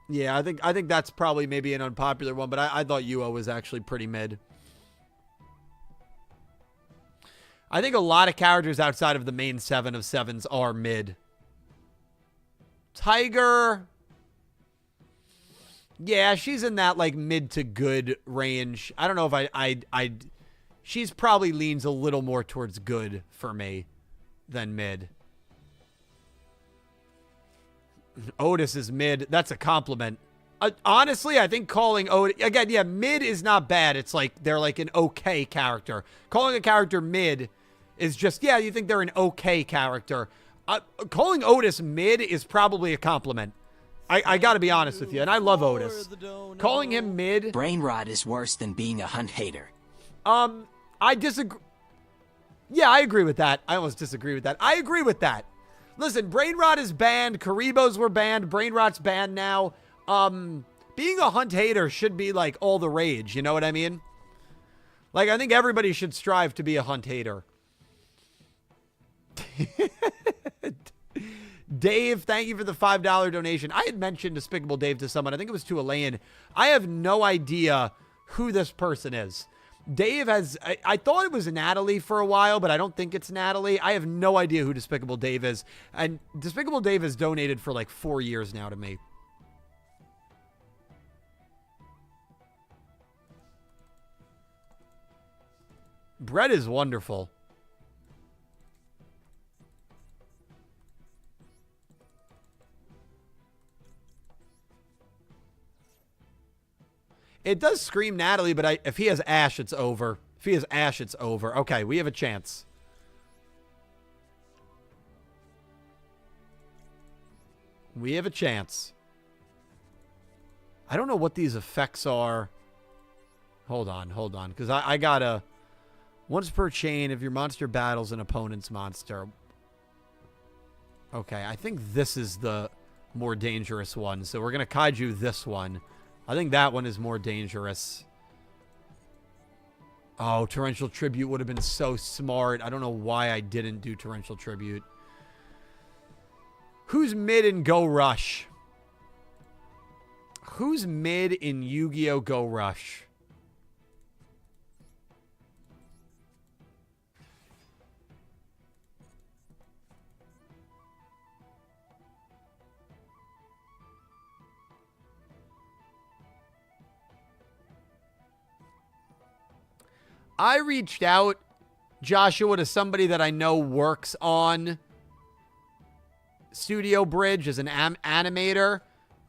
Yeah, I think that's probably maybe an unpopular one, but I thought Yugioh was actually pretty mid. I think a lot of characters outside of the main 7 of 7s are mid. Tiger. Yeah, she's in that, like, mid to good range. I don't know if she's probably leans a little more towards good for me than mid. Otis is mid. That's a compliment. Honestly, I think calling Otis... Again, yeah, mid is not bad. It's like they're like an okay character. Calling a character mid... is just, yeah, you think they're an okay character. Calling Otis mid is probably a compliment. I got to be honest with you, and I love Otis. Calling him mid... Brain rot is worse than being a hunt hater. I disagree. Yeah, I agree with that. I almost disagree with that. I agree with that. Listen, Brain Rot is banned. Karibos were banned. Brain Rot's banned now. Being a hunt hater should be, like, all the rage. You know what I mean? Like, I think everybody should strive to be a hunt hater. Dave, thank you for the $5 donation. I had mentioned Despicable Dave to someone. I think it was to Elaine. I have no idea who this person is. Dave has... I thought it was Natalie for a while, but I don't think it's Natalie. I have no idea who Despicable Dave is. And Despicable Dave has donated for like 4 years now to me. Bread is wonderful. It does scream Natalie, but if he has Ash, it's over. If he has Ash, it's over. Okay, we have a chance. We have a chance. I don't know what these effects are. Hold on, because I gotta... Once per chain, if your monster battles an opponent's monster. Okay, I think this is the more dangerous one. So we're going to kaiju this one. I think that one is more dangerous. Oh, Torrential Tribute would have been so smart. I don't know why I didn't do Torrential Tribute. Who's mid in Go Rush? Who's mid in Yu-Gi-Oh! Go Rush? I reached out, Joshua, to somebody that I know works on Studio Bridge as an animator.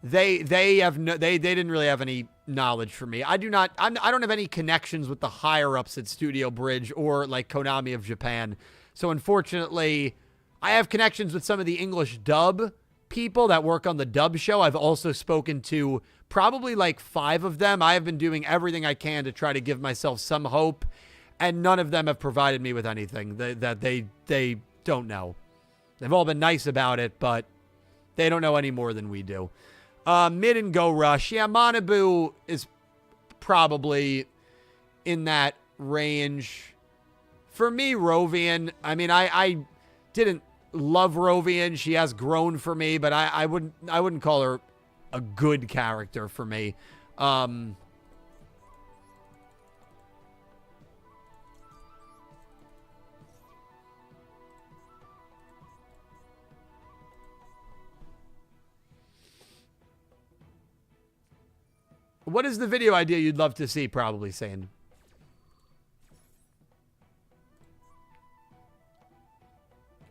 They didn't really have any knowledge for me. I don't have any connections with the higher ups at Studio Bridge or like Konami of Japan. So unfortunately, I have connections with some of the English dub people that work on the dub show. I've also spoken to probably like 5 of them. I have been doing everything I can to try to give myself some hope, and none of them have provided me with anything that they don't know. They've all been nice about it, but they don't know any more than we do. Mid and Go Rush. Yeah, Manabu is probably in that range. For me, Rovian, I mean, I didn't love Rovian. She has grown for me, but I wouldn't call her a good character for me. What is the video idea you'd love to see? Probably saying.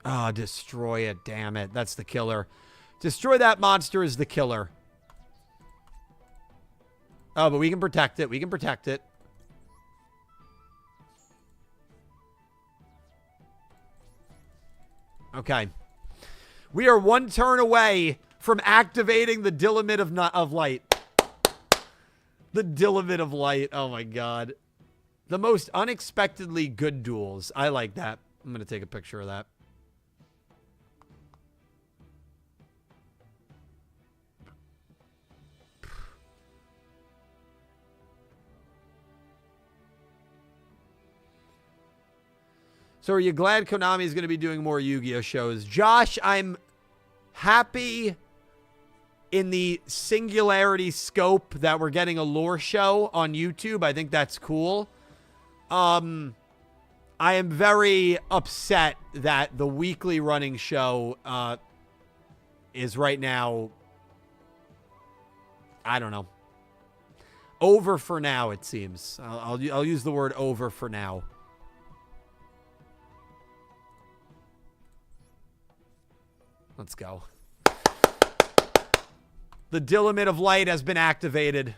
Ah, destroy it. Damn it. That's the killer. Destroy that monster is the killer. Oh, but we can protect it. We can protect it. Okay. We are 1 turn away from activating the Dilimit of Light. The Dilimit of Light. Oh, my God. The most unexpectedly good duels. I like that. I'm going to take a picture of that. So are you glad Konami is going to be doing more Yu-Gi-Oh shows? Josh, I'm happy in the singularity scope that we're getting a lore show on YouTube. I think that's cool. I am very upset that the weekly running show is right now, I don't know, over for now, it seems. I'll use the word over for now. Let's go. The Dilimit of Light has been activated.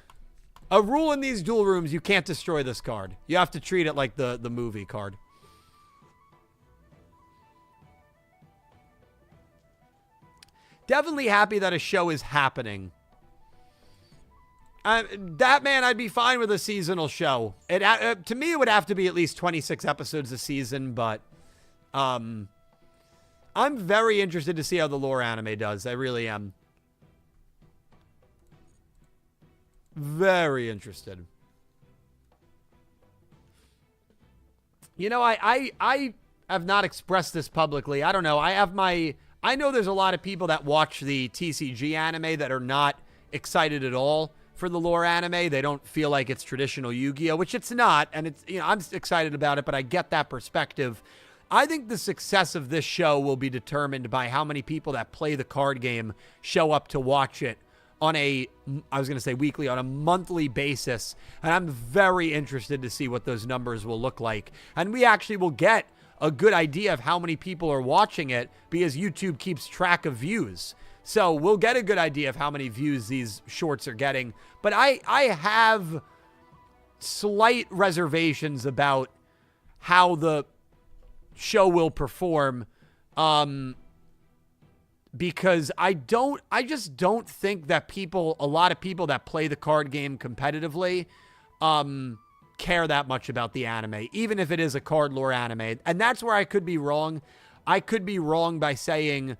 A rule in these duel rooms, you can't destroy this card. You have to treat it like the movie card. Definitely happy that a show is happening. That, man, I'd be fine with a seasonal show. To me, it would have to be at least 26 episodes a season, but I'm very interested to see how the lore anime does. I really am. Very interested. You know, I have not expressed this publicly. I don't know. I know there's a lot of people that watch the TCG anime that are not excited at all for the lore anime. They don't feel like it's traditional Yu-Gi-Oh, which it's not. And it's, you know, I'm excited about it, but I get that perspective. I think the success of this show will be determined by how many people that play the card game show up to watch it on a, I was going to say weekly, on a monthly basis. And I'm very interested to see what those numbers will look like. And we actually will get a good idea of how many people are watching it because YouTube keeps track of views. So we'll get a good idea of how many views these shorts are getting. But I have slight reservations about how the show will perform, because I just don't think that a lot of people that play the card game competitively, care that much about the anime, even if it is a card lore anime. And that's where I could be wrong. I could be wrong by saying,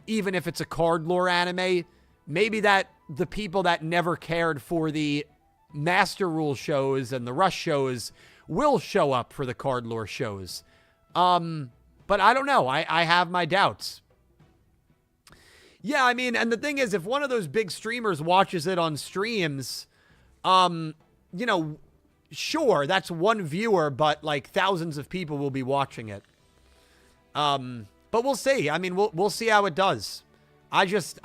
even if it's a card lore anime, maybe that the people that never cared for the Master Rule shows and the Rush shows will show up for the card lore shows. But I don't know. I have my doubts. Yeah, I mean, and the thing is, if one of those big streamers watches it on streams, you know, sure, that's one viewer, but like thousands of people will be watching it. But we'll see. I mean, we'll see how it does. I just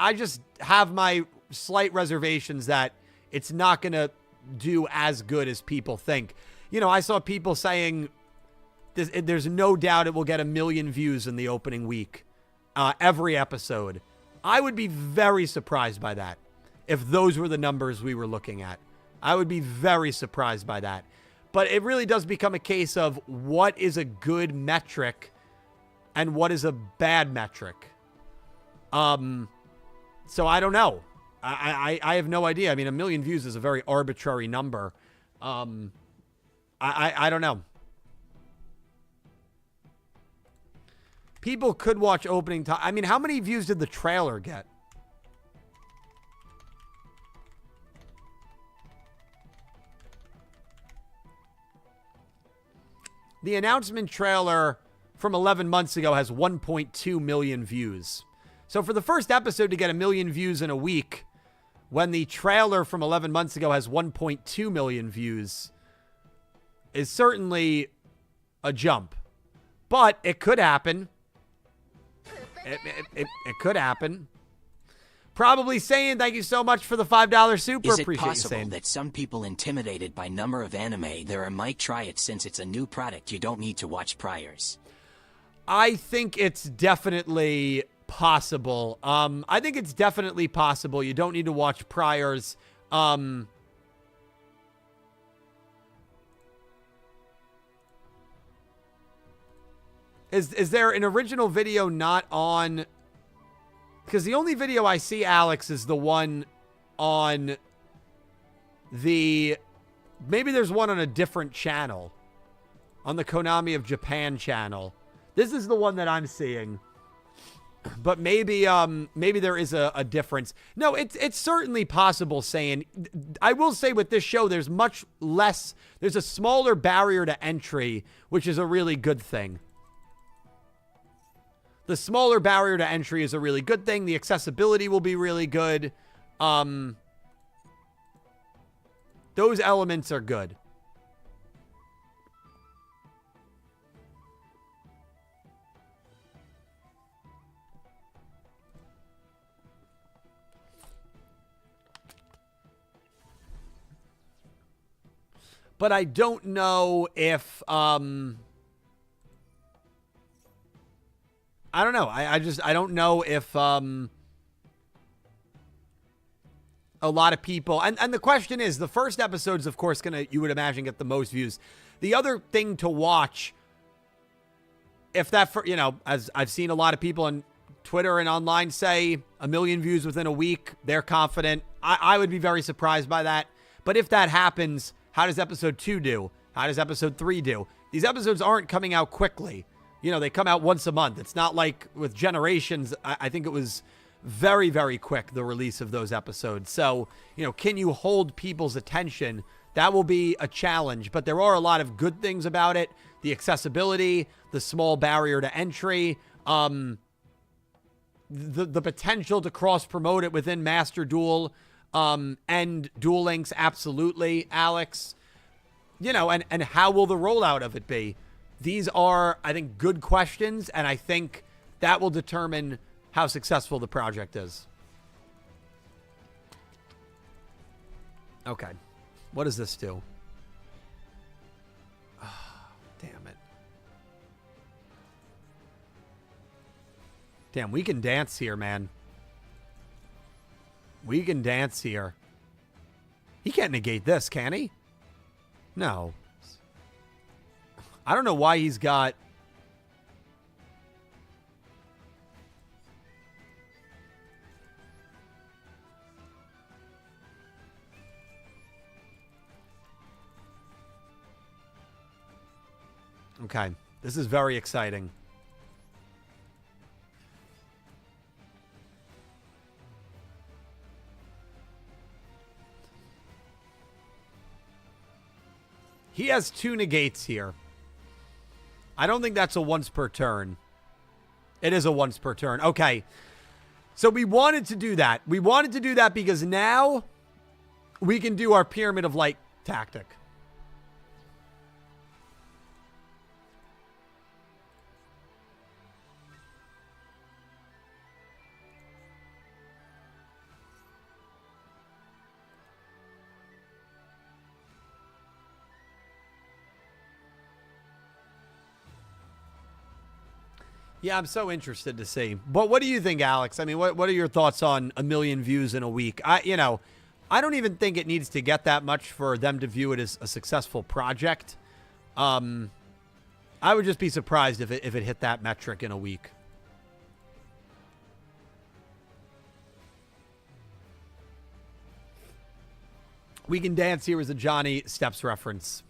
have my slight reservations that it's not going to do as good as people think. You know, I saw people saying there's no doubt it will get 1 million views in the opening week, every episode. I would be very surprised by that if those were the numbers we were looking at. I would be very surprised by that. But it really does become a case of what is a good metric and what is a bad metric. So I don't know. I have no idea. I mean, 1 million views is a very arbitrary number. I don't know. People could watch opening time. I mean, how many views did the trailer get? The announcement trailer from 11 months ago has 1.2 million views. So for the first episode to get 1 million views in a week, when the trailer from 11 months ago has 1.2 million views, is certainly a jump. But it could happen. It could happen. Probably saying thank you so much for the $5 super. Is it Appreciate possible you saying that some people intimidated by number of anime there might try it since it's a new product you don't need to watch priors? I think it's definitely possible. I think it's definitely possible. You don't need to watch priors. Is there an original video not on? Because the only video I see, Alex, is the one on the... Maybe there's one on a different channel. On the Konami of Japan channel. This is the one that I'm seeing. But maybe there is a difference. No, it's certainly possible saying... I will say with this show, there's much less... There's a smaller barrier to entry, which is a really good thing. The smaller barrier to entry is a really good thing. The accessibility will be really good. Those elements are good. But I don't know if... I don't know. I don't know if a lot of people... And the question is, the first episode's, of course, you would imagine, get the most views. The other thing to watch, if that, as I've seen a lot of people on Twitter and online say 1 million views within a week, they're confident. I would be very surprised by that. But if that happens, how does episode 2 do? How does episode 3 do? These episodes aren't coming out quickly. They come out once a month. It's not like with Generations. I think it was very, very quick, the release of those episodes. So, can you hold people's attention? That will be a challenge. But there are a lot of good things about it. The accessibility, the small barrier to entry, the potential to cross-promote it within Master Duel. And Duel Links, absolutely, Alex. You know, and how will the rollout of it be? These are, I think, good questions, and I think that will determine how successful the project is. Okay. What does this do? Oh, damn it. Damn, we can dance here, man. We can dance here. He can't negate this, can he? No. I don't know why he's got... Okay. This is very exciting. He has 2 negates here. I don't think that's a once per turn. It is a once per turn. Okay. So we wanted to do that. We wanted to do that because now we can do our Pyramid of Light tactic. Yeah, I'm so interested to see. But what do you think, Alex? I mean, what are your thoughts on 1 million views in a week? I don't even think it needs to get that much for them to view it as a successful project. I would just be surprised if it hit that metric in a week. We Can Dance here is a Johnny Steps reference.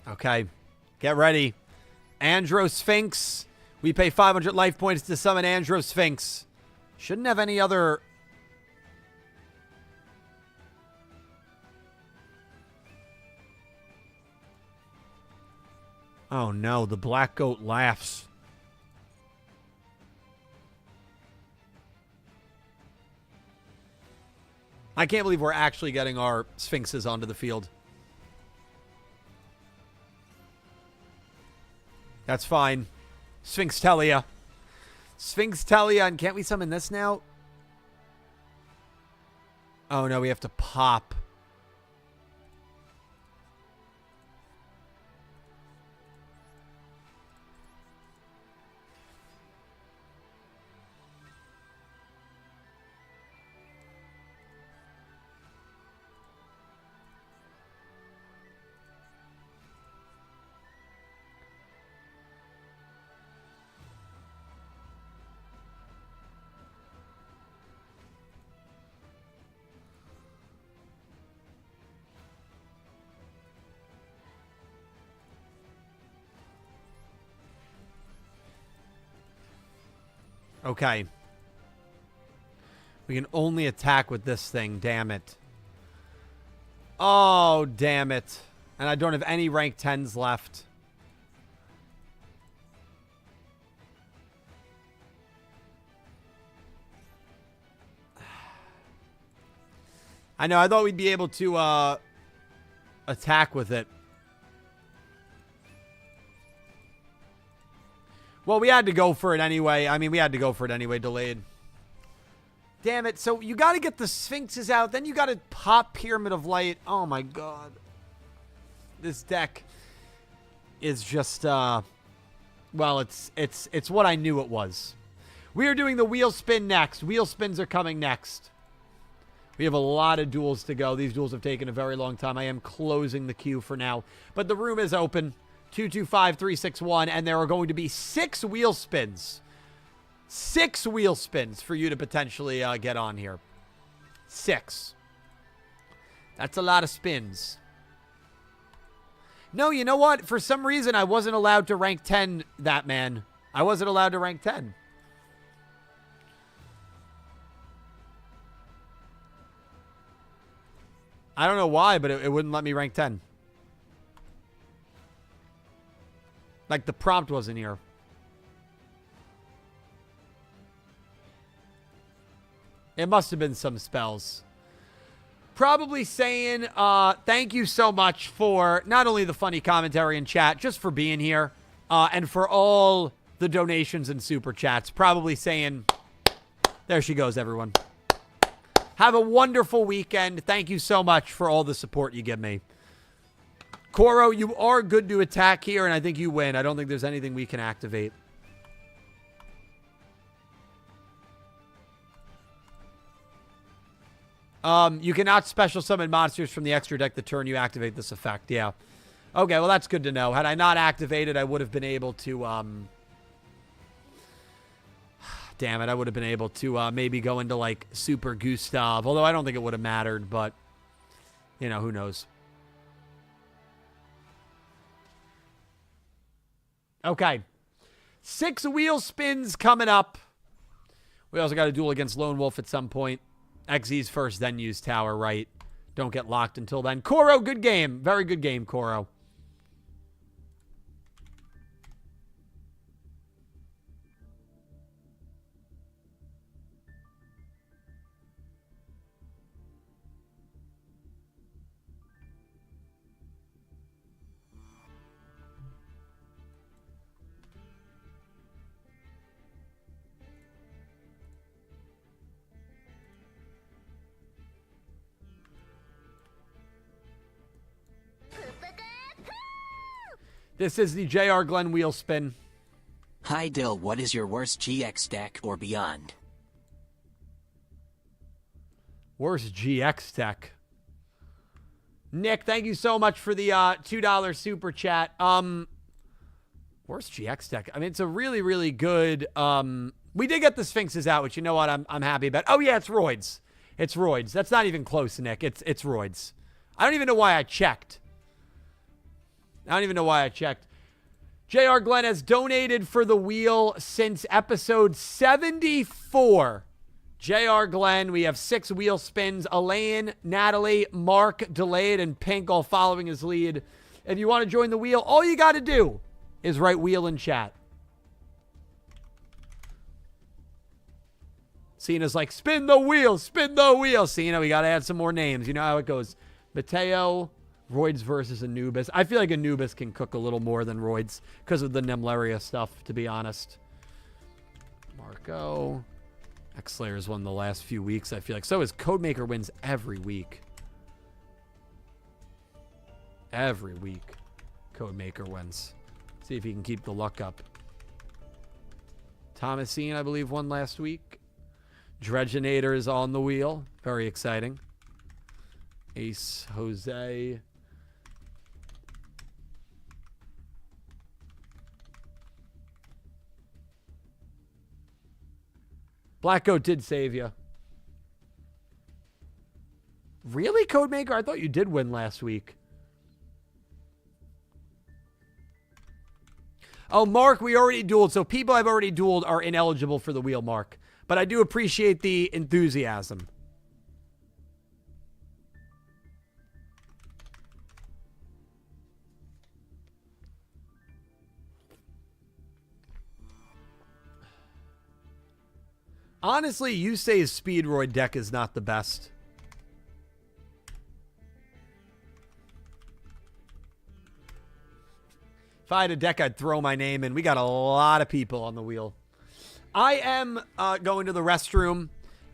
Okay, get ready. Andro Sphinx. We pay 500 life points to summon Andro Sphinx. Shouldn't have any other... Oh no, the black goat laughs. I can't believe we're actually getting our Sphinxes onto the field. That's fine. Sphinxtelia. Sphinxtelia, and can't we summon this now? Oh no, we have to pop. Okay. We can only attack with this thing, damn it. Oh, damn it. And I don't have any rank 10s left. I know, I thought we'd be able to attack with it. Well, we had to go for it anyway. I mean, we had to go for it anyway, delayed. Damn it. So you got to get the Sphinxes out. Then you got to pop Pyramid of Light. Oh, my God. This deck is just, well, it's what I knew it was. We are doing the wheel spin next. Wheel spins are coming next. We have a lot of duels to go. These duels have taken a very long time. I am closing the queue for now. But the room is open. 225-361, and there are going to be 6 wheel spins. 6 wheel spins for you to potentially get on here. 6. That's a lot of spins. No, you know what? For some reason, I wasn't allowed to rank 10 that, man. I wasn't allowed to rank 10. I don't know why, but it wouldn't let me rank 10. Like, the prompt wasn't here. It must have been some spells. Probably saying thank you so much for not only the funny commentary in chat, just for being here, and for all the donations and super chats. Probably saying, there she goes, everyone. Have a wonderful weekend. Thank you so much for all the support you give me. Koro, you are good to attack here, and I think you win. I don't think there's anything we can activate. You cannot special summon monsters from the extra deck the turn you activate this effect. Yeah. Okay, well, that's good to know. Had I not activated, I would have been able to, damn it, I would have been able to maybe go into, like, Super Gustav. Although I don't think it would have mattered, but, you know, who knows. Okay. 6 wheel spins coming up. We also got a duel against Lone Wolf at some point. XZ's first, then use tower, right? Don't get locked until then. Koro, good game. Very good game, Koro. This is the JR Glenn wheel spin. Hi Dill, what is your worst GX deck or beyond? Worst GX deck. Nick, thank you so much for the $2 super chat. Worst GX deck. I mean, it's a really, really good. We did get the Sphinxes out, which you know what I'm happy about. Oh yeah, it's Roids. It's Roids. That's not even close, Nick. It's Roids. I don't even know why I checked. JR Glenn has donated for the wheel since episode 74. JR Glenn, we have 6 wheel spins. Elaine, Natalie, Mark, Delayed, and Pink all following his lead. If you want to join the wheel, all you got to do is write wheel in chat. Cena's like, spin the wheel, spin the wheel. Cena, we got to add some more names. You know how it goes. Mateo, Roids versus Anubis. I feel like Anubis can cook a little more than Roids because of the Nemleria stuff, to be honest. Marco. X-Slayer's won the last few weeks, I feel like. So is Codemaker wins every week. Every week, Codemaker wins. See if he can keep the luck up. Thomasine, I believe, won last week. Dredgenator is on the wheel. Very exciting. Ace Jose. Black Goat did save you. Really, Codemaker? I thought you did win last week. Oh, Mark, we already dueled. So people I've already dueled are ineligible for the wheel, Mark. But I do appreciate the enthusiasm. Honestly, Yusei's Speedroid deck is not the best. If I had a deck, I'd throw my name in. We got a lot of people on the wheel. I am going to the restroom,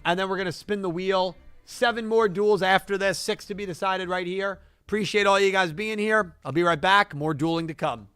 and then we're going to spin the wheel. 7 more duels after this, 6 to be decided right here. Appreciate all you guys being here. I'll be right back. More dueling to come.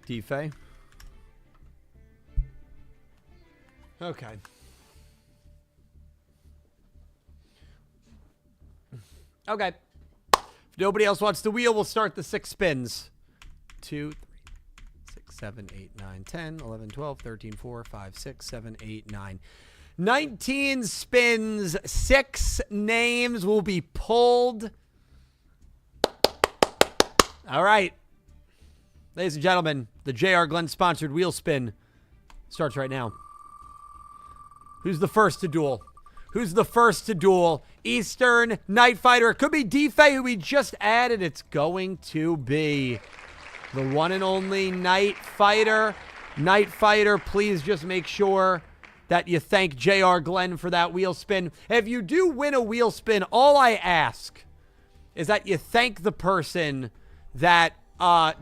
D-Fay. Okay. Okay. If nobody else wants the wheel, we'll start the 6 spins. 2, 3, 6, 7, 8, 9, 10, 11, 12, 13, 4, 5, 6, 7, 8, 9. 19 spins. 6 names will be pulled. All right. Ladies and gentlemen, the J.R. Glenn sponsored wheel spin starts right now. Who's the first to duel? Who's the first to duel? Eastern Night Fighter. It could be D-Fay, who we just added. It's going to be the one and only Night Fighter. Night Fighter, please just make sure that you thank J.R. Glenn for that wheel spin. If you do win a wheel spin, all I ask is that you thank the person that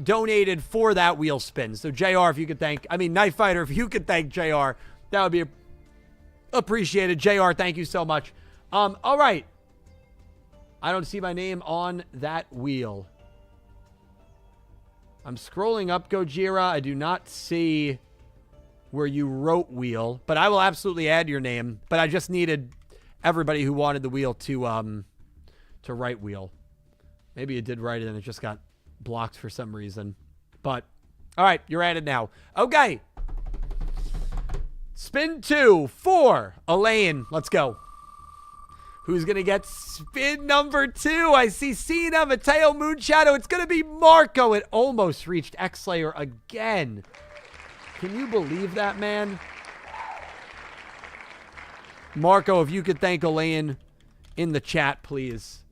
donated for that wheel spin. So JR, if you could thank, Night Fighter, if you could thank JR, that would be appreciated. JR, thank you so much. All right. I don't see my name on that wheel. I'm scrolling up, Gojira. I do not see where you wrote wheel, but I will absolutely add your name. But I just needed everybody who wanted the wheel to write wheel. Maybe you did write it and it just got blocked for some reason. But, all right, you're added now. Okay. Spin 2 for Elaine. Let's go. Who's going to get spin number 2? I see Cena, Mateo, Moonshadow. It's going to be Marco. It almost reached X-Slayer again. Can you believe that, man? Marco, if you could thank Elaine in the chat, please.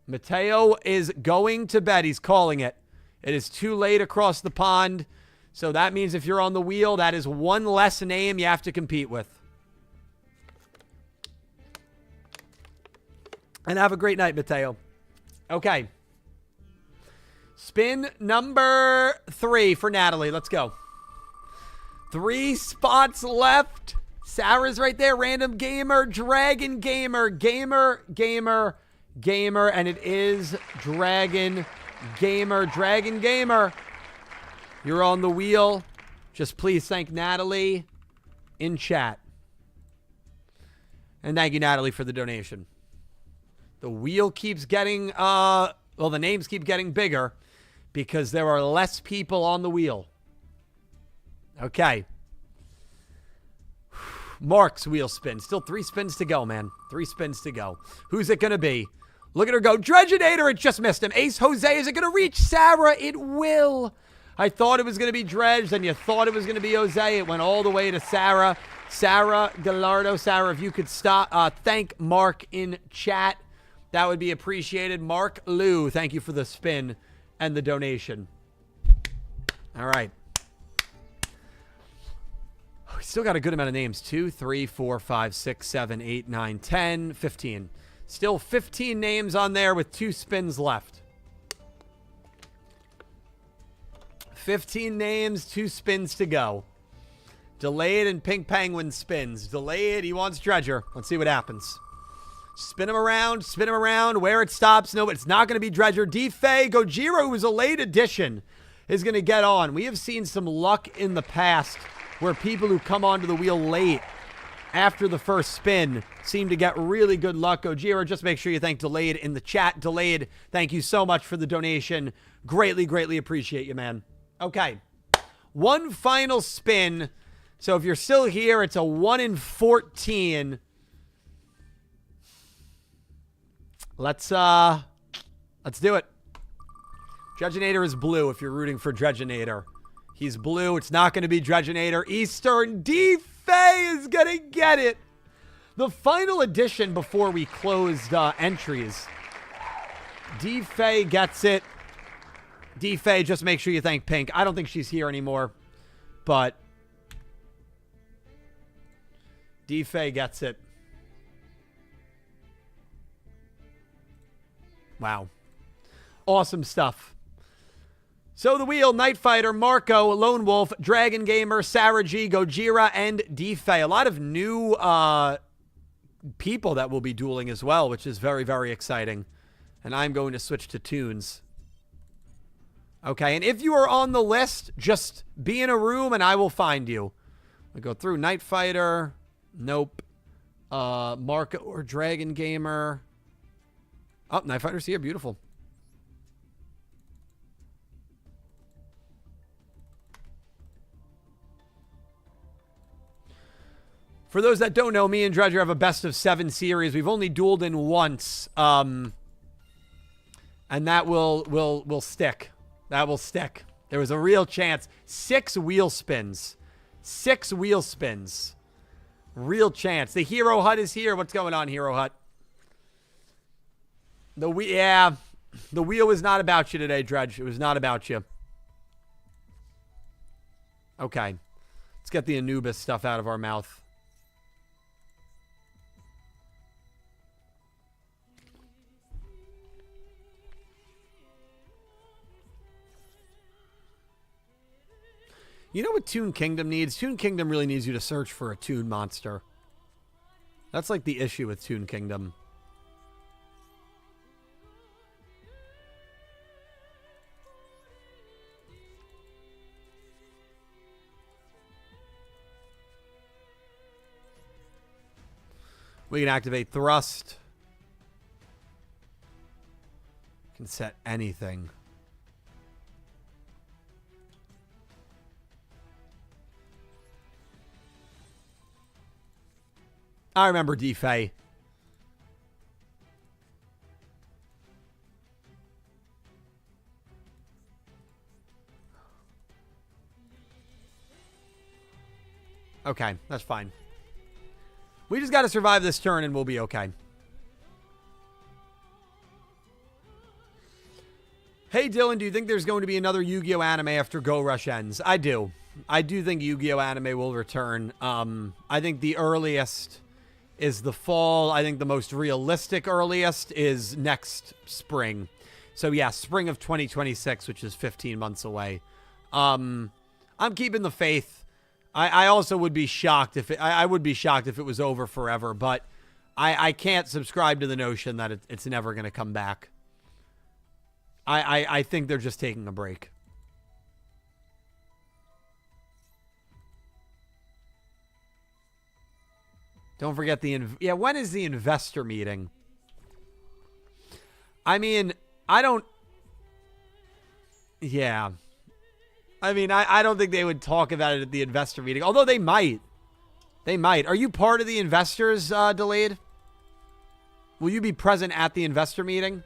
Mateo is going to bed. He's calling it. It is too late across the pond. So that means if you're on the wheel, that is one less name you have to compete with. And have a great night, Mateo. Okay. Spin number 3 for Natalie. Let's go. 3 spots left. Sarah's right there. Random Gamer, Dragon Gamer, Gamer, and it is Dragon Gamer. Dragon Gamer, you're on the wheel. Just please thank Natalie in chat. And thank you, Natalie, for the donation. The wheel keeps getting, the names keep getting bigger because there are less people on the wheel. Okay. Mark's wheel spin. Still 3 spins to go, man. 3 spins to go. Who's it going to be? Look at her go. Dredgenator, it just missed him. Ace Jose, is it going to reach Sarah? It will. I thought it was going to be Dredge, and you thought it was going to be Jose. It went all the way to Sarah. Sarah Gallardo. Sarah, if you could stop, thank Mark in chat, that would be appreciated. Mark Liu, thank you for the spin and the donation. All right. We still got a good amount of names. 2, 3, 4, 5, 6, 7, 8, 9, 10, 15. Still 15 names on there with 2 spins left. 15 names, 2 spins to go. Delayed and Pink Penguin spins. Delayed, he wants Dredger. Let's see what happens. Spin him around, where it stops. No, it's not going to be Dredger. D-Fay, Gojira, who is a late addition, is going to get on. We have seen some luck in the past where people who come onto the wheel late after the first spin seem to get really good luck. Gojira, just make sure you thank Delayed in the chat. Delayed, thank you so much for the donation. Greatly, greatly appreciate you, man. Okay. One final spin. So if you're still here, it's a 1 in 14. Let's do it. Dredgenator is blue if you're rooting for Dredgenator. He's blue. It's not going to be Dredgenator. Eastern D-Fay is going to get it. The final edition before we closed entries. D-Fay gets it. D-Fay, just make sure you thank Pink. I don't think she's here anymore, but D-Fay gets it. Wow. Awesome stuff. So the wheel, Night Fighter, Marco, Lone Wolf, Dragon Gamer, Sarah G, Gojira, and D-Fay. A lot of new people that will be dueling as well, which is very, very exciting. And I'm going to switch to tunes. Okay, and if you are on the list, just be in a room and I will find you. I go through Night Fighter. Nope. Marco or Dragon Gamer. Oh, Night Fighter's here. Beautiful. For those that don't know, me and Dredger have a best of 7 series. We've only dueled in once. And that will stick. That will stick. There was a real chance. 6 wheel spins. 6 wheel spins. Real chance. The Hero Hut is here. What's going on, Hero Hut? The wheel was not about you today, Dredge. It was not about you. Okay. Let's get the Anubis stuff out of our mouth. You know what Toon Kingdom needs? Toon Kingdom really needs you to search for a Toon monster. That's like the issue with Toon Kingdom. We can activate Thrust. Can set anything. I remember Defay. Okay, that's fine. We just got to survive this turn and we'll be okay. Hey, Dylan, do you think there's going to be another Yu-Gi-Oh anime after Go Rush ends? I do. I do think Yu-Gi-Oh anime will return. I think the earliest is the fall. I think the most realistic earliest is next spring. So yeah, spring of 2026, which is 15 months away. I'm keeping the faith. I also would be shocked if I would be shocked if it was over forever, but I can't subscribe to the notion that it's never going to come back. I think they're just taking a break. Don't forget when is the investor meeting? I mean, I don't think they would talk about it at the investor meeting, although they might. They might. Are you part of the investors, Delayed? Will you be present at the investor meeting?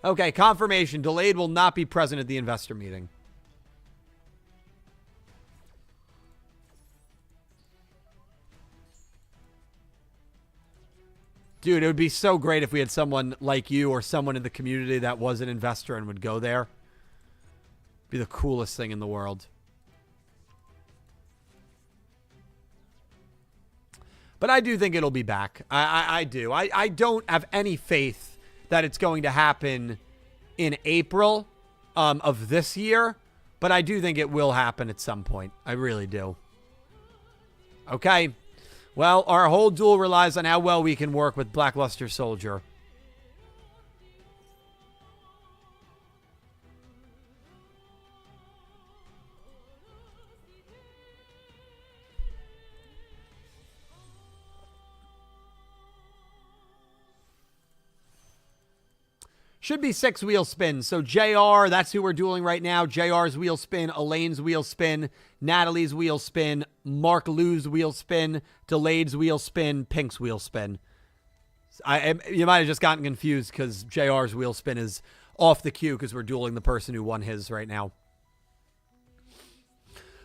Okay, confirmation. Delayed will not be present at the investor meeting. Dude, it would be so great if we had someone like you or someone in the community that was an investor and would go there. It'd be the coolest thing in the world. But I do think it'll be back. I do. I don't have any faith that it's going to happen in April of this year, but I do think it will happen at some point. I really do. Okay. Well, our whole duel relies on how well we can work with Blackluster Soldier. Should be 6 wheel spins. So JR, that's who we're dueling right now. JR's wheel spin, Elaine's wheel spin, Natalie's wheel spin, Mark Lou's wheel spin, Delayed's wheel spin, Pink's wheel spin. You might have just gotten confused because JR's wheel spin is off the queue because we're dueling the person who won his right now.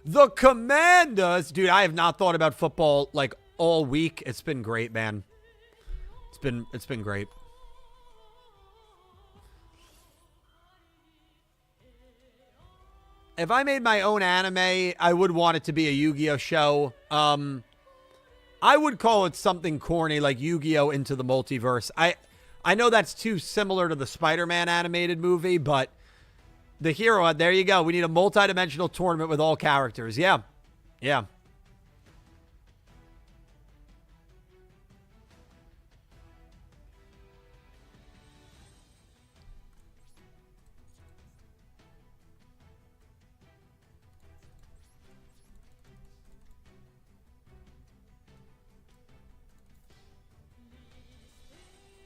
The Commanders. Dude, I have not thought about football like all week. It's been great, man. It's been great. If I made my own anime, I would want it to be a Yu-Gi-Oh show. I would call it something corny like Yu-Gi-Oh Into the Multiverse. I know that's too similar to the Spider-Man animated movie, but the hero, there you go. We need a multi-dimensional tournament with all characters. Yeah. Yeah.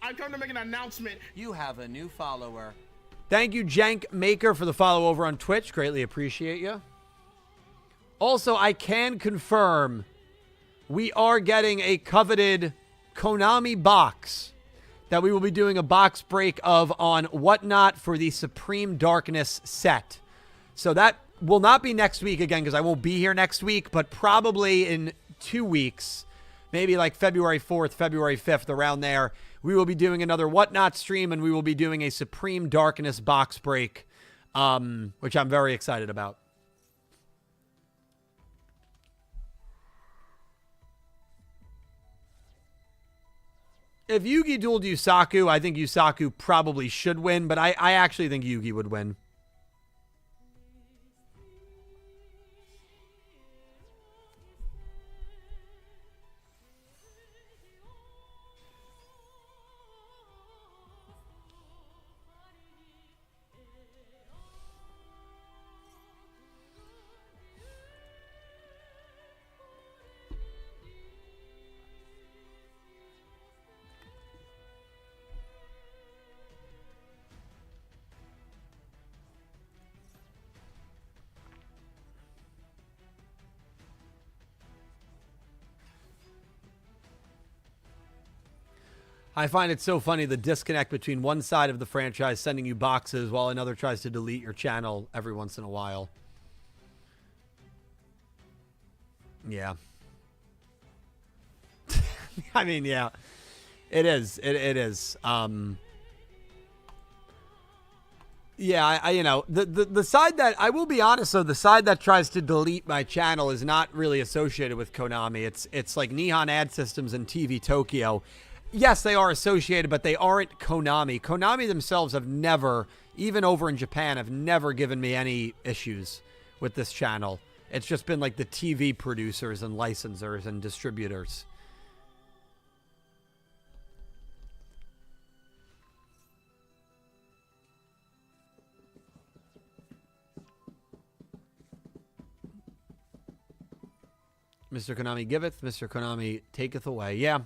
I come to make an announcement. You have a new follower. Thank you, Jank Maker, for the follow over on Twitch. Greatly appreciate you. Also, I can confirm we are getting a coveted Konami box that we will be doing a box break of on Whatnot for the Supreme Darkness set. So that will not be next week again because I won't be here next week, but probably in 2 weeks, maybe like February 4th, February 5th, around there, we will be doing another Whatnot stream and we will be doing a Supreme Darkness box break, which I'm very excited about. If Yugi dueled Yusaku, I think Yusaku probably should win, but I actually think Yugi would win. I find it so funny, the disconnect between one side of the franchise sending you boxes while another tries to delete your channel every once in a while. Yeah. I mean, yeah. It is. It is. Yeah, I you know, the side that, I will be honest though, the side that tries to delete my channel is not really associated with Konami. It's like Nihon Ad Systems and TV Tokyo. Yes, they are associated, but they aren't Konami. Konami themselves have never, even over in Japan, have never given me any issues with this channel. It's just been like the TV producers and licensors and distributors. Mr. Konami giveth, Mr. Konami taketh away. Yeah.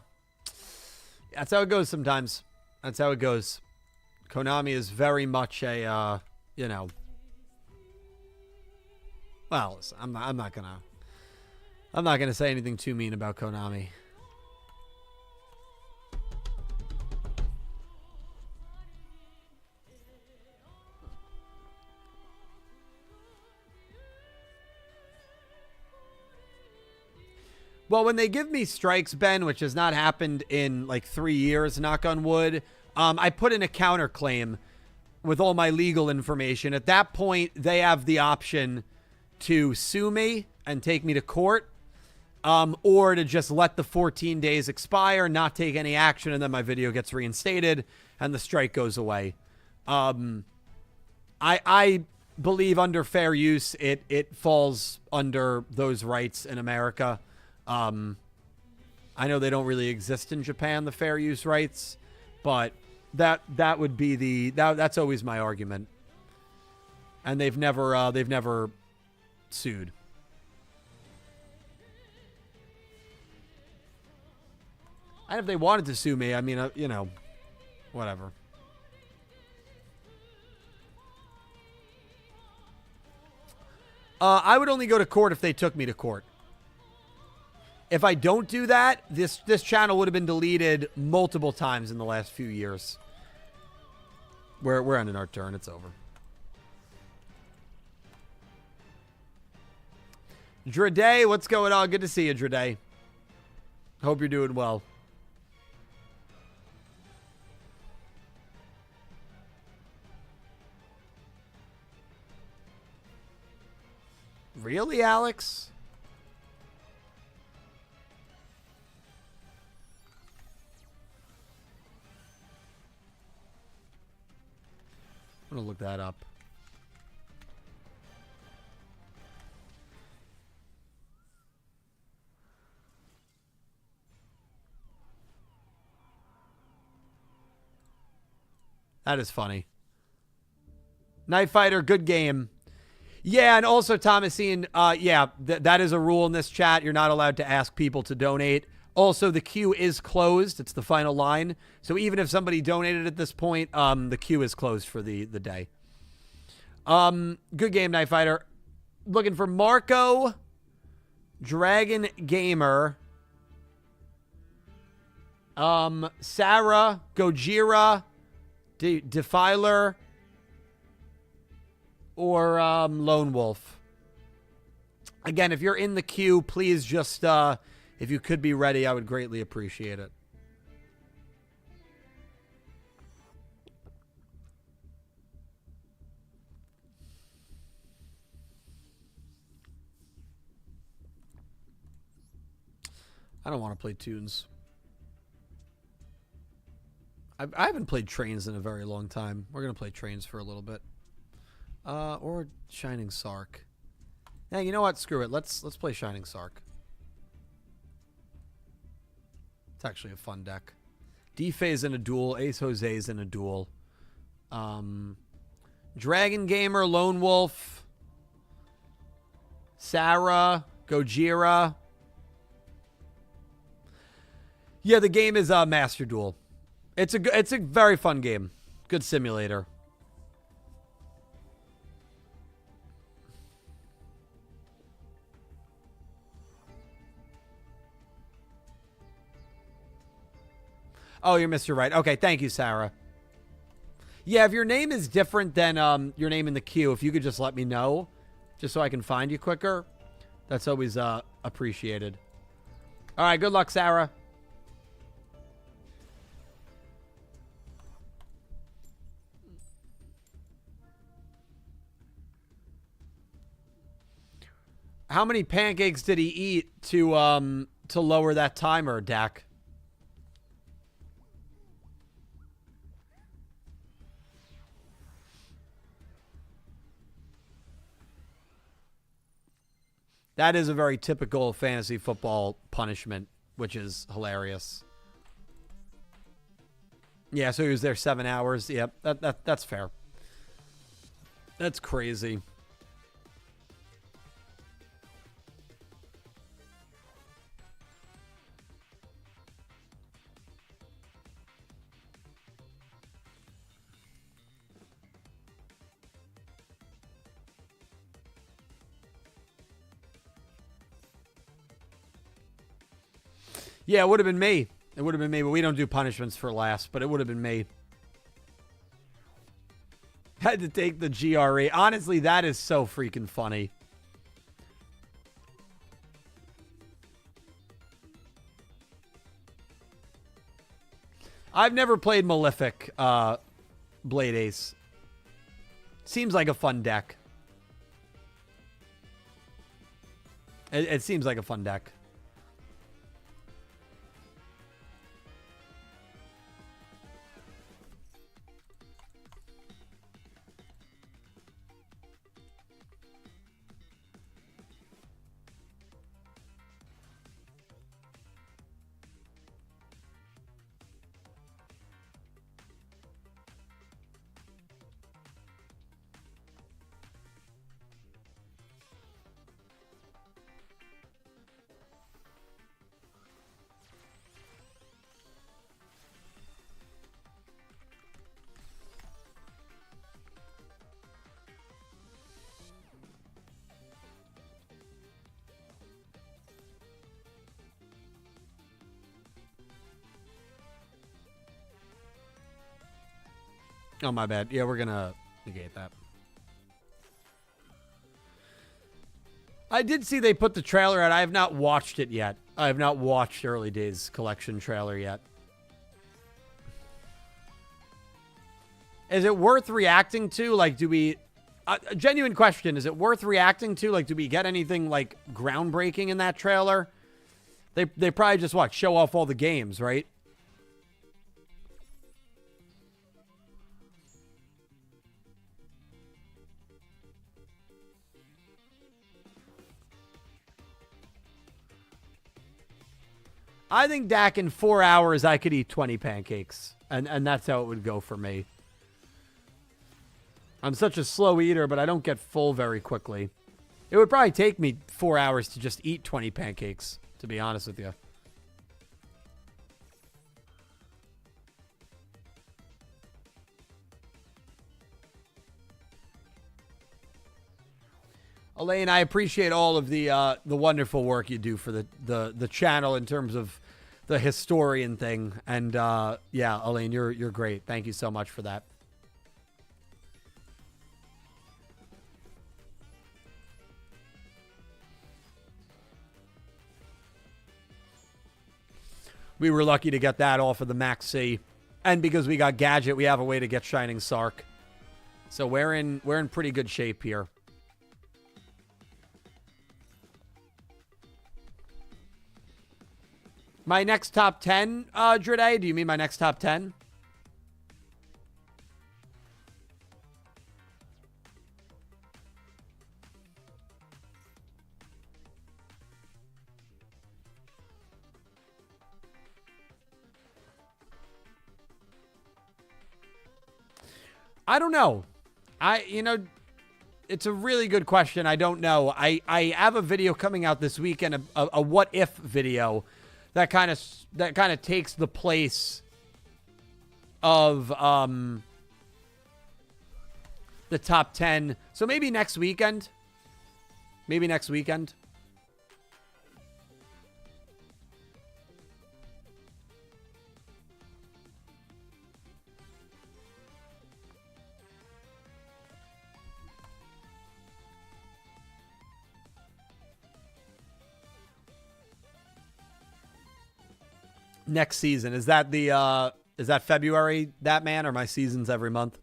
That's how it goes sometimes. That's how it goes. Konami is very much a, you know. Well, listen, I'm not gonna say anything too mean about Konami. Well, when they give me strikes, Ben, which has not happened in like 3 years, knock on wood, I put in a counterclaim with all my legal information. At that point, they have the option to sue me and take me to court, or to just let the 14 days expire, not take any action, and then my video gets reinstated and the strike goes away. I believe under fair use, it falls under those rights in America. I know they don't really exist in Japan, the fair use rights, but that would be that's always my argument. And they've never sued. And if they wanted to sue me, I mean, you know, whatever. I would only go to court if they took me to court. If I don't do that, this channel would have been deleted multiple times in the last few years. We're ending our turn. It's over. Judai, what's going on? Good to see you, Judai. Hope you're doing well. Really, Alex? I'm going to look that up. That is funny. Night Fighter, good game. Yeah, and also, Thomasine, yeah, that is a rule in this chat. You're not allowed to ask people to donate. Also, the queue is closed. It's the final line. So even if somebody donated at this point, the queue is closed for the day. Good game, Night Fighter. Looking for Marco, Dragon Gamer, Sarah, Gojira, Defiler, or Lone Wolf. Again, if you're in the queue, please just, if you could be ready, I would greatly appreciate it. I don't want to play tunes. I haven't played trains in a very long time. We're going to play trains for a little bit. Or Shining Sark. Hey, you know what? Screw it. Let's play Shining Sark. It's actually a fun deck. D-Phase in a duel. Ace Jose's in a duel. Dragon Gamer, Lone Wolf, Sarah, Gojira. Yeah, the game is Master Duel. It's a very fun game. Good simulator. Oh, you're Mr. Right. Okay, thank you, Sarah. Yeah, if your name is different than your name in the queue, if you could just let me know, just so I can find you quicker, that's always appreciated. All right, good luck, Sarah. How many pancakes did he eat to lower that timer, Dak? That is a very typical fantasy football punishment, which is hilarious. Yeah, so he was there 7 hours. Yep, that's fair. That's crazy. Yeah, it would have been me. It would have been me, but we don't do punishments for last, but it would have been me. Had to take the GRE. Honestly, that is so freaking funny. I've never played Malefic Blade Ace. Seems like a fun deck. It seems like a fun deck. Oh, my bad. Yeah, we're going to negate that. I did see they put the trailer out. I have not watched it yet. I have not watched Early Days Collection trailer yet. Is it worth reacting to? Like, do we... a genuine question. Is it worth reacting to? Like, do we get anything, like, groundbreaking in that trailer? They probably just, what, show off all the games, right? I think, Dak, in 4 hours, I could eat 20 pancakes. And that's how it would go for me. I'm such a slow eater, but I don't get full very quickly. It would probably take me 4 hours to just eat 20 pancakes, to be honest with you. Elaine, I appreciate all of the wonderful work you do for the channel in terms of the historian thing. And yeah, Elaine, you're great. Thank you so much for that. We were lucky to get that off of the Max C. And because we got Gadget, we have a way to get Shining Sark. So we're in pretty good shape here. My next top 10, Judai? Do you mean my next top 10? I don't know. It's a really good question. I don't know. I have a video coming out this weekend, a what if video that kind of takes the place of the top 10. So maybe next weekend. Maybe next weekend. Next season. Is that February, that man, or my seasons every month?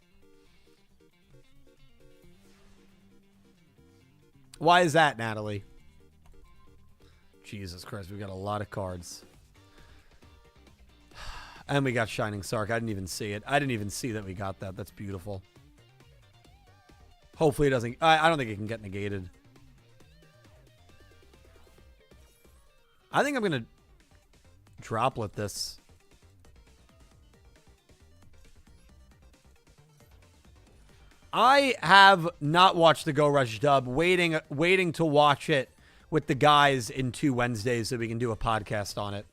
Why is that, Natalie? Jesus Christ, we got a lot of cards. And we got Shining Sark. I didn't even see it. I didn't even see that we got that. That's beautiful. Hopefully it doesn't... I don't think it can get negated. I think I'm going to droplet this. I have not watched the Go Rush dub, waiting to watch it with the guys in 2 Wednesdays so we can do a podcast on it.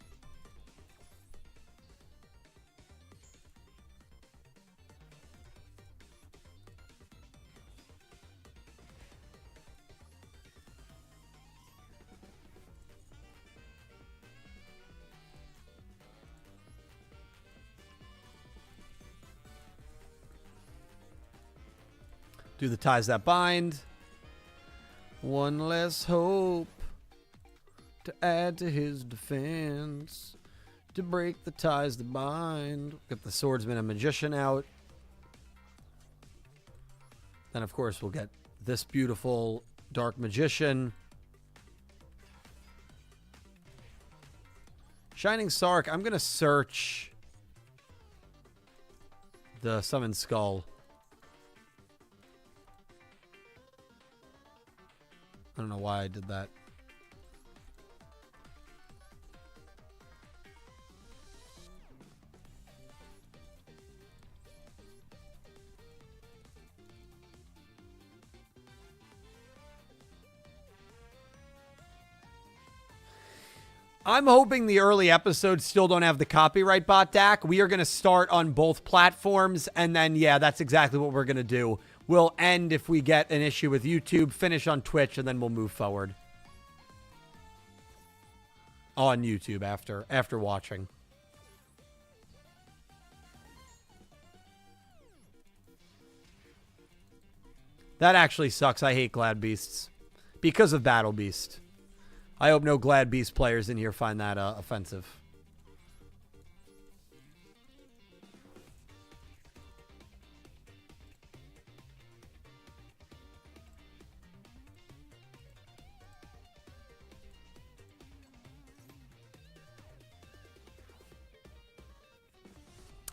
Do the ties that bind. One less hope to add to his defense. To break the ties that bind. Get the Swordsman and Magician out. Then, of course, we'll get this beautiful Dark Magician. Shining Sark. I'm going to search the Summoned Skull. I don't know why I did that. I'm hoping the early episodes still don't have the copyright bot DAC. We are going to start on both platforms, and then, yeah, that's exactly what we're going to do. We'll end if we get an issue with YouTube, finish on Twitch, and then we'll move forward. On YouTube after watching. That actually sucks. I hate Glad Beasts. Because of Battle Beast. I hope no Glad Beast players in here find that offensive.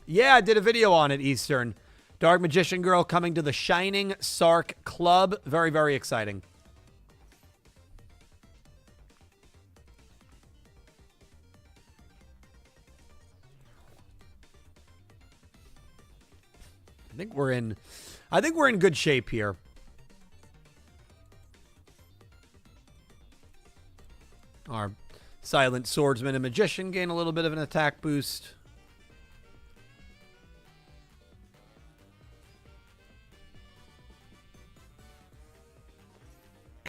Yeah, I did a video on it, Eastern. Dark Magician Girl coming to the Shining Sark Club. Very, very exciting. I think we're in good shape here. Our Silent Swordsman and Magician gain a little bit of an attack boost.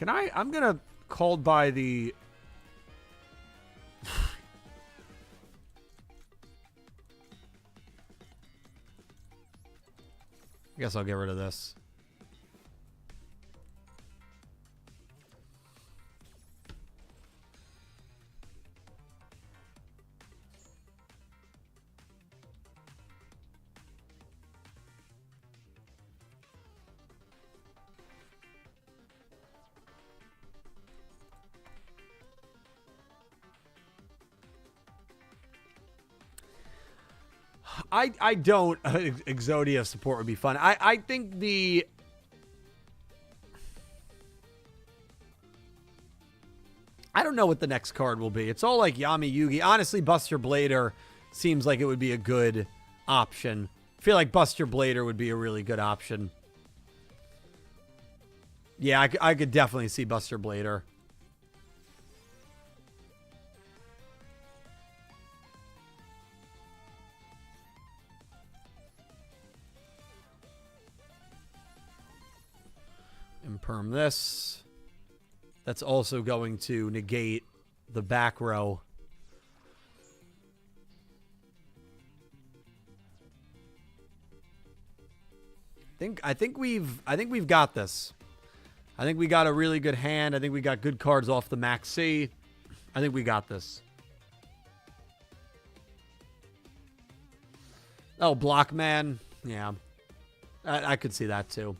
Can I? I'm gonna called by the. I guess I'll get rid of this. I don't. Exodia support would be fun. I think the. I don't know what the next card will be. It's all like Yami Yugi. Honestly, Buster Blader seems like it would be a good option. I feel like Buster Blader would be a really good option. Yeah, I could definitely see Buster Blader. Imperm this. That's also going to negate the back row. I think we've got this. I think we got a really good hand. I think we got good cards off the Max C. I think we got this. Oh, Blockman. Yeah. I could see that too.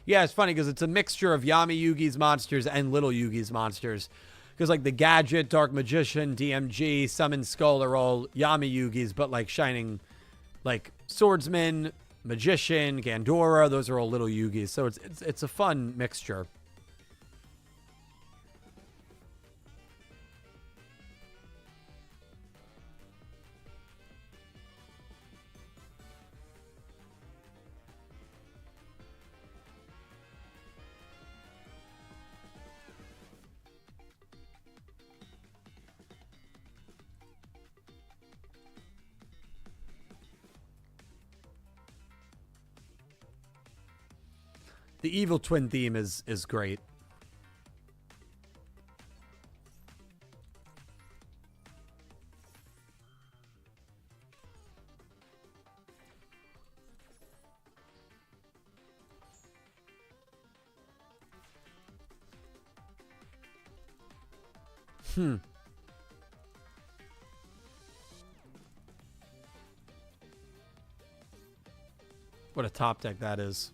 Yeah, it's funny because it's a mixture of Yami Yugi's monsters and Little Yugi's monsters. Because, like, the Gadget, Dark Magician, DMG, Summon Skull are all Yami Yugi's, but, like, Shining, like, Swordsman, Magician, Gandora, those are all Little Yugi's. So it's a fun mixture. The Evil Twin theme is great. What a top deck that is.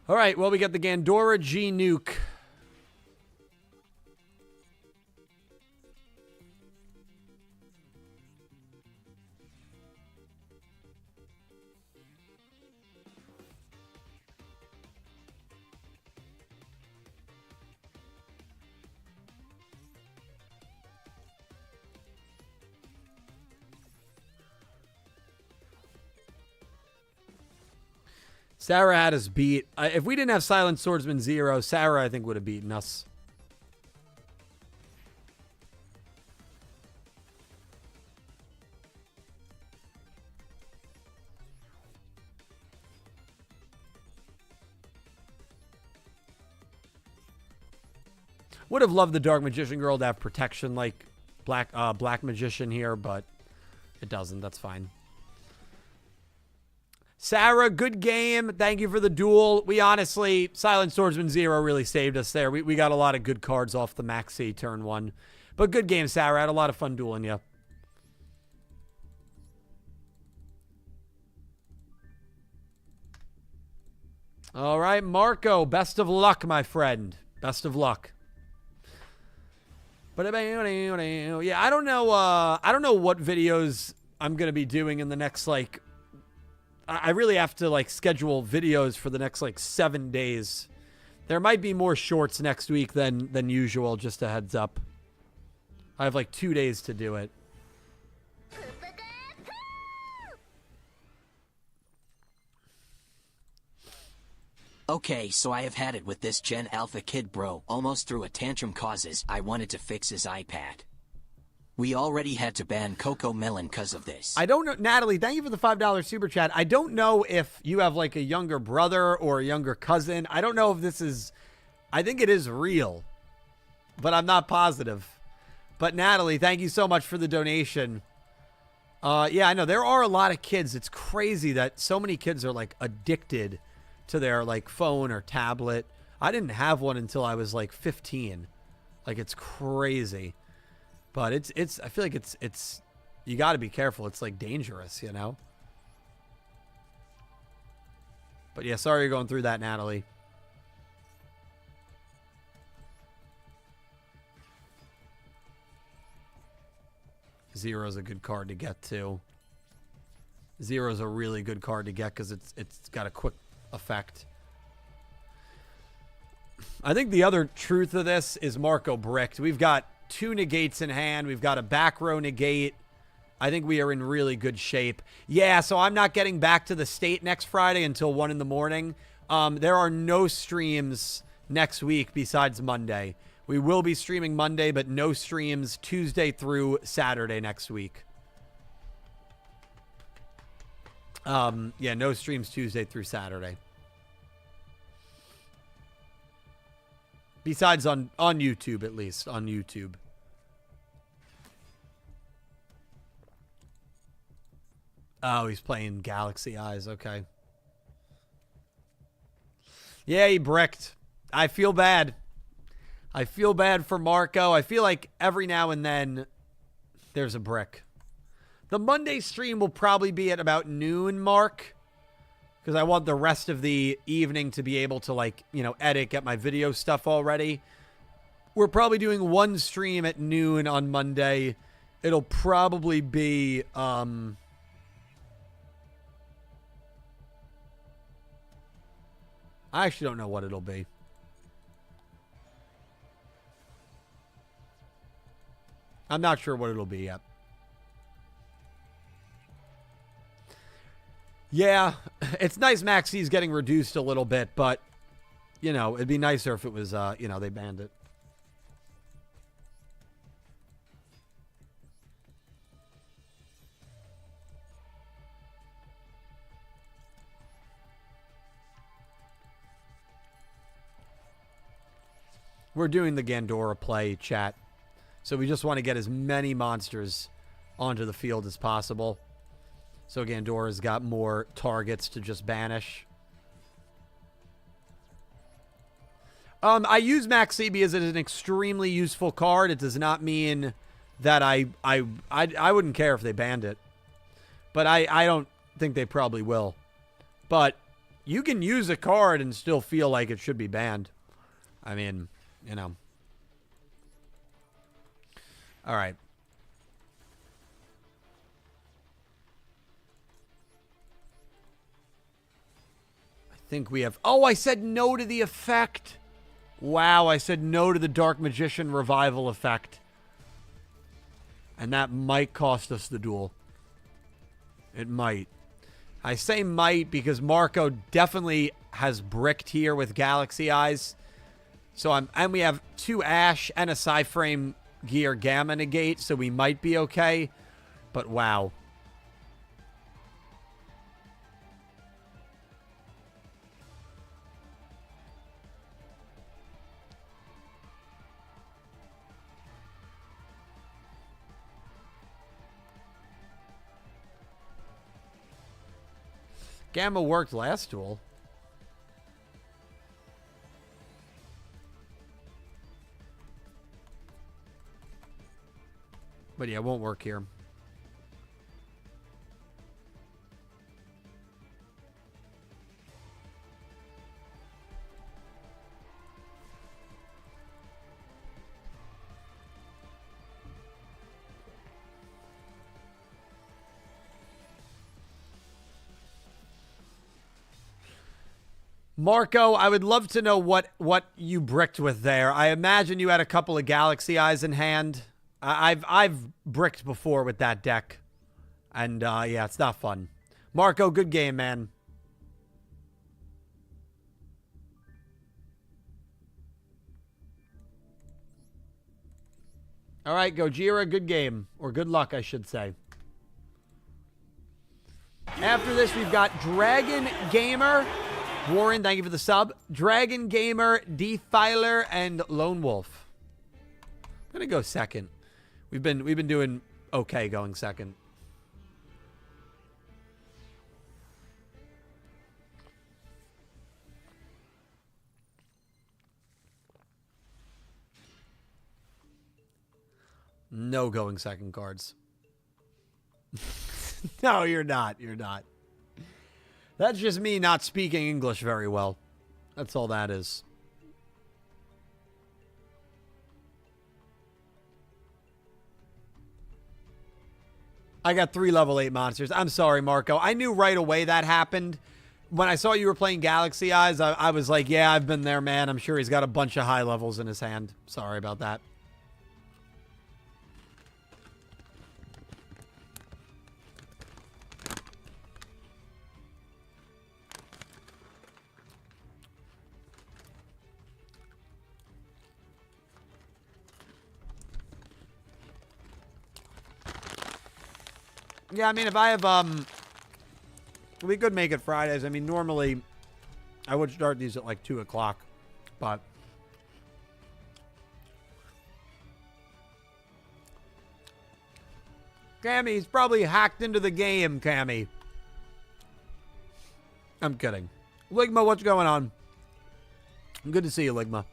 All right, well, we got the Gandora G Nuke. Sarah had us beat. If we didn't have Silent Swordsman 0, Sarah, I think, would have beaten us. Would have loved the Dark Magician girl to have protection like Black Magician here, but it doesn't. That's fine. Sarah, good game. Thank you for the duel. We honestly, Silent Swordsman 0 really saved us there. We got a lot of good cards off the Maxi turn 1. But good game, Sarah. I had a lot of fun dueling you. All right, Marco, best of luck, my friend. Best of luck. But yeah, I don't know what videos I'm going to be doing in the next, like, I really have to like schedule videos for the next like 7 days. There might be more shorts next week than usual, just a heads up. I have like 2 days to do it. Okay, so I have had it with this Gen Alpha kid bro. Almost threw a tantrum causes I wanted to fix his iPad. We already had to ban Coco Melon because of this. I don't know, Natalie, thank you for the $5 super chat. I don't know if you have like a younger brother or a younger cousin. I don't know if this is, I think it is real, but I'm not positive. But Natalie, thank you so much for the donation. Yeah, I know there are a lot of kids. It's crazy that so many kids are like addicted to their like phone or tablet. I didn't have one until I was like 15. Like, it's crazy. But it's I feel like it's you got to be careful. It's like dangerous, you know? But yeah, sorry you're going through that, Natalie. Zero's a good card to get too. Zero's a really good card to get because it's got a quick effect. I think the other truth of this is Marco bricked. We've got 2 negates in hand. We've got a back row negate. I think we are in really good shape. Yeah, so I'm not getting back to the state next Friday until 1 in the morning. There are no streams next week besides Monday. We will be streaming Monday, but no streams Tuesday through Saturday next week. Yeah, no streams Tuesday through Saturday. Besides on YouTube, at least. On YouTube. Oh, he's playing Galaxy Eyes. Okay. Yeah, he bricked. I feel bad. I feel bad for Marco. I feel like every now and then there's a brick. The Monday stream will probably be at about noon mark, because I want the rest of the evening to be able to, like, you know, edit, get my video stuff all ready. We're probably doing 1 stream at noon on Monday. It'll probably be, I actually don't know what it'll be. I'm not sure what it'll be yet. Yeah, it's nice Maxi's getting reduced a little bit, but, you know, it'd be nicer if it was, you know, they banned it. We're doing the Gandora play, chat. So we just want to get as many monsters onto the field as possible. So Gandora's got more targets to just banish. I use Maxi because it is an extremely useful card. It does not mean that I wouldn't care if they banned it. But I don't think they probably will. But you can use a card and still feel like it should be banned. I mean, you know. All right. I think we have... Oh, I said no to the effect. Wow, I said no to the Dark Magician revival effect. And that might cost us the duel. It might. I say might because Marco definitely has bricked here with Galaxy Eyes. So and we have 2 Ash and a Psyframe Gear Gamma negate, so we might be okay. But wow. Gamma worked last duel. But yeah, it won't work here. Marco, I would love to know what you bricked with there. I imagine you had a couple of Galaxy Eyes in hand. I've bricked before with that deck. And, yeah, it's not fun. Marco, good game, man. All right, Gojira, good game. Or good luck, I should say. After this, we've got Dragon Gamer. Warren, thank you for the sub. Dragon Gamer, Defiler, and Lone Wolf. I'm gonna go second. We've been doing okay going second. No going second cards. No, you're not. You're not. That's just me not speaking English very well. That's all that is. I got 3 level 8 monsters. I'm sorry, Marco. I knew right away that happened. When I saw you were playing Galaxy Eyes, I was like, yeah, I've been there, man. I'm sure he's got a bunch of high levels in his hand. Sorry about that. Yeah, I mean, if I have, we could make it Fridays. I mean, normally, I would start these at like 2 o'clock, but. Cammy's probably hacked into the game, Cammy. I'm kidding. Ligma, what's going on? Good to see you, Ligma.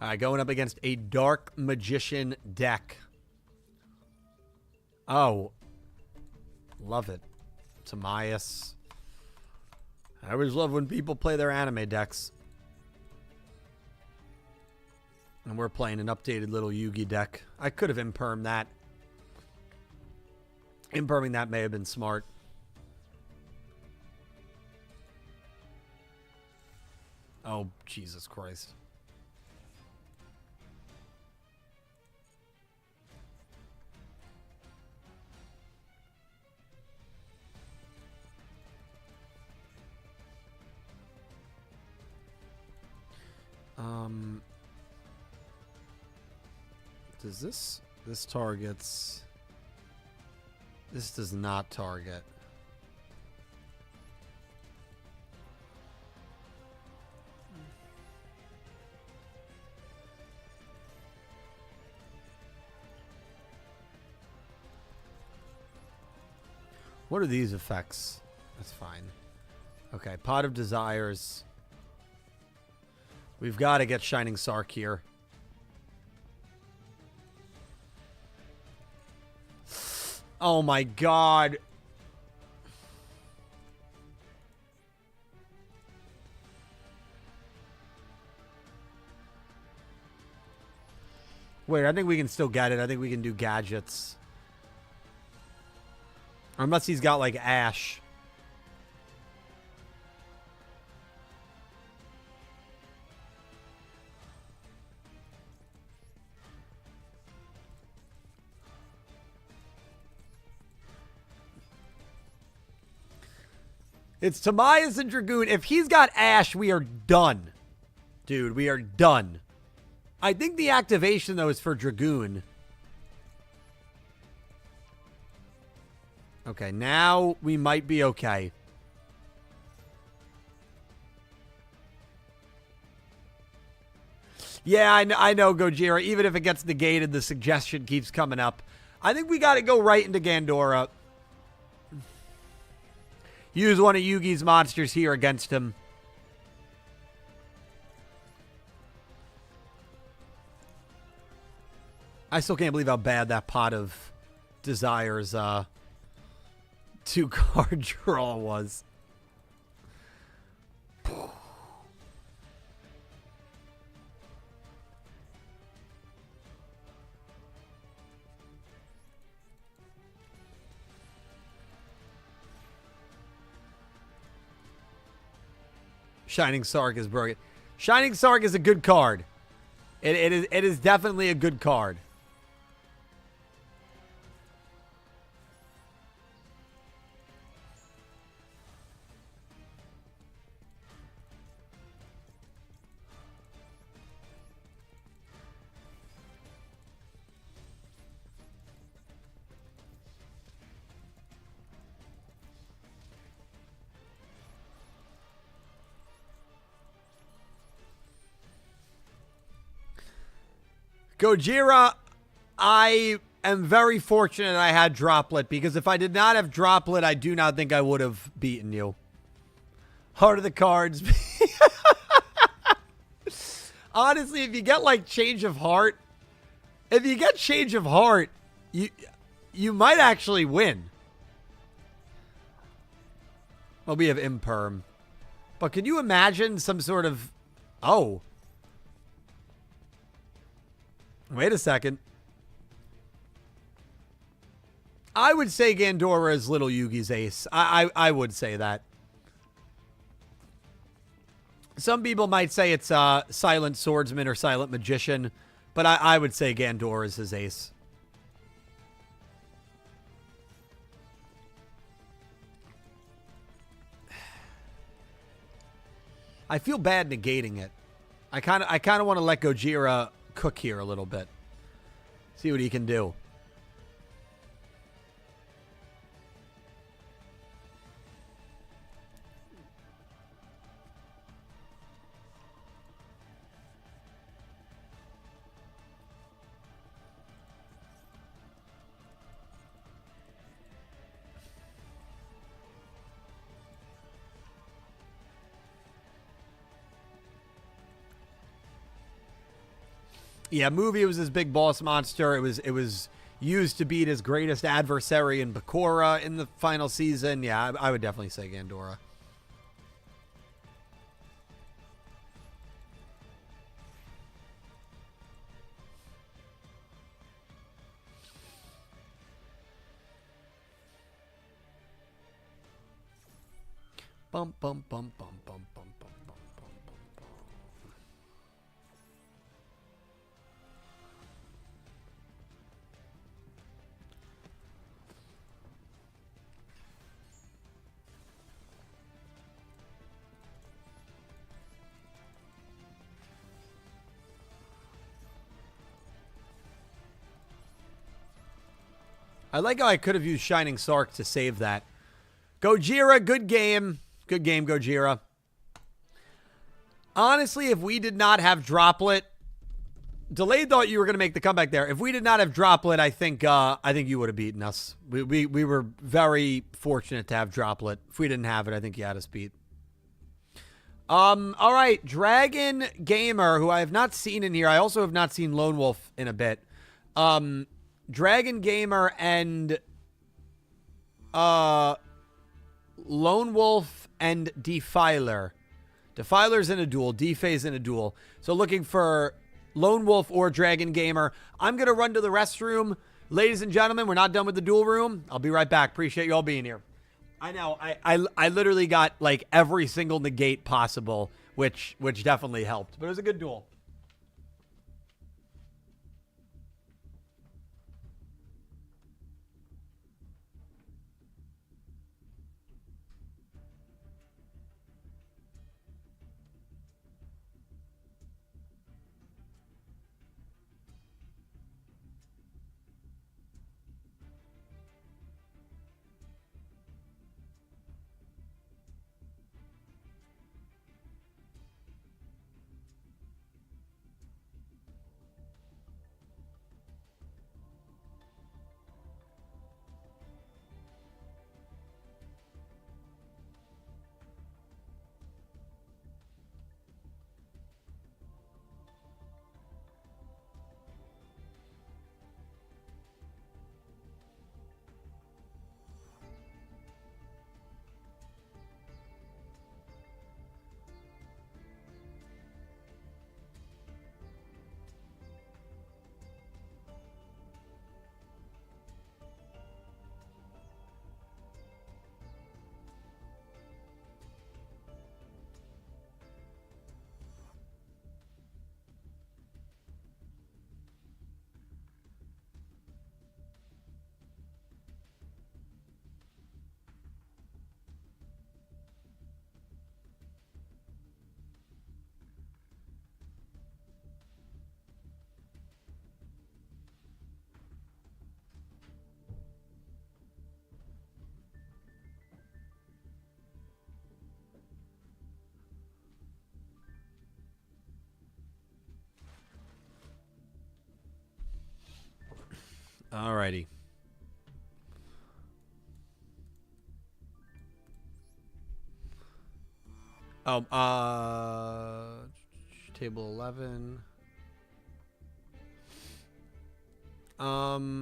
All right, going up against a Dark Magician deck. Oh. Love it. Tamias. I always love when people play their anime decks. And we're playing an updated little Yugi deck. I could have impermed that. Imperming that may have been smart. Oh, Jesus Christ. Does this targets... This does not target. What are these effects? That's fine. Okay, Pot of Desires. We've got to get Shining Sark here. Oh my god. Wait, I think we can still get it. I think we can do gadgets. Unless he's got like Ash. It's Tamias and Dragoon. If he's got Ash, we are done. Dude, we are done. I think the activation, though, is for Dragoon. Okay, now we might be okay. Yeah, I know, Gojira. Even if it gets negated, the suggestion keeps coming up. I think we got to go right into Gandora. Use one of Yugi's monsters here against him. I still can't believe how bad that Pot of Desires 2-card draw was. Shining Sark is broken. Shining Sark is a good card. It is definitely a good card. Gojira, I am very fortunate I had Droplet, because if I did not have Droplet, I do not think I would have beaten you. Heart of the Cards. Honestly, if you get like Change of Heart, you might actually win. Well, we have Imperm. But can you imagine some sort of... Oh. Wait a second. I would say Gandora is Little Yugi's ace. I would say that. Some people might say it's Silent Swordsman or Silent Magician, but I would say Gandora is his ace. I feel bad negating it. I kind of want to let Gojira cook here a little bit. See what he can do. Yeah, movie was his big boss monster. It was used to beat his greatest adversary in Bakura in the final season. Yeah, I would definitely say Gandora. Bum bum bum bum bum bum bum bum bum bum. I like how I could have used Shining Sark to save that. Gojira, good game. Good game, Gojira. Honestly, if we did not have Droplet, Delayed thought you were going to make the comeback there. If we did not have Droplet, I think you would have beaten us. We were very fortunate to have Droplet. If we didn't have it, I think you had us beat. All right, Dragon Gamer, who I have not seen in here. I also have not seen Lone Wolf in a bit. Dragon Gamer and Lone Wolf and Defiler. Defiler's in a duel. Defay's in a duel. So looking for Lone Wolf or Dragon Gamer. I'm going to run to the restroom. Ladies and gentlemen, we're not done with the duel room. I'll be right back. Appreciate you all being here. I know. I literally got like every single negate possible, which definitely helped. But it was a good duel. Alrighty. Oh, table 11. All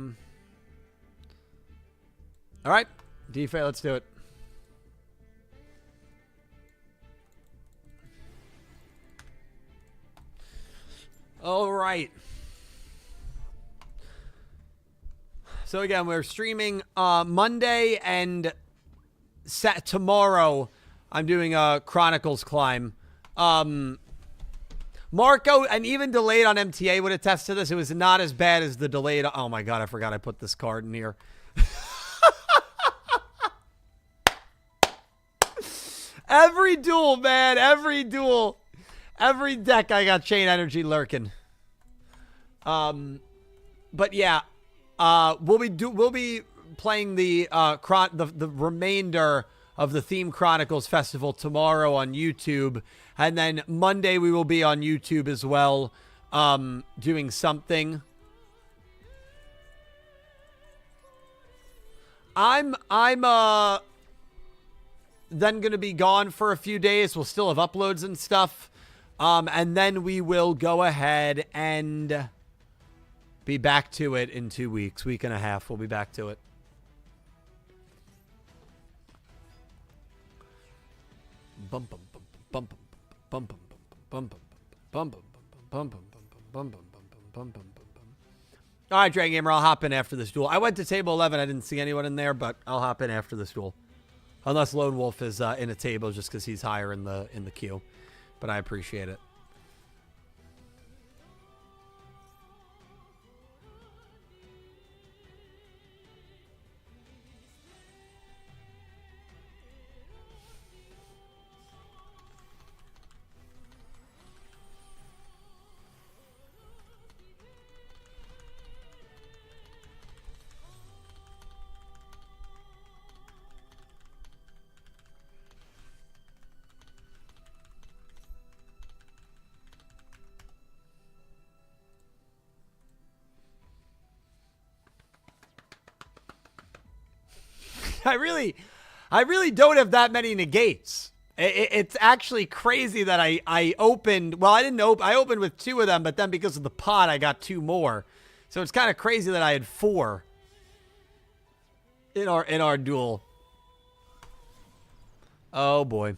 right, DFA, let's do it. All right. So again, we're streaming Monday and tomorrow. I'm doing a Chronicles climb. Marco, and even delayed on MTA would attest to this. It was not as bad as the delayed. Oh my God, I forgot I put this card in here. Every duel, man. Every duel. Every deck I got chain energy lurking. But yeah, we'll be playing the remainder of the Theme Chronicles Festival tomorrow on YouTube, and then Monday we will be on YouTube as well, doing something. I'm then gonna be gone for a few days. We'll still have uploads and stuff, and then we will go ahead and be back to it in 2 weeks, week and a half. We'll be back to it. All right, Dragon Gamer, I'll hop in after this duel. I went to table 11. I didn't see anyone in there, but I'll hop in after this duel. Unless Lone Wolf is in a table just because he's higher in the queue. But I appreciate it. I really don't have that many negates. It's actually crazy that I opened. Well, I didn't open. I opened with 2 of them, but then because of the pot, I got 2 more. So it's kind of crazy that I had 4 in our duel. Oh boy.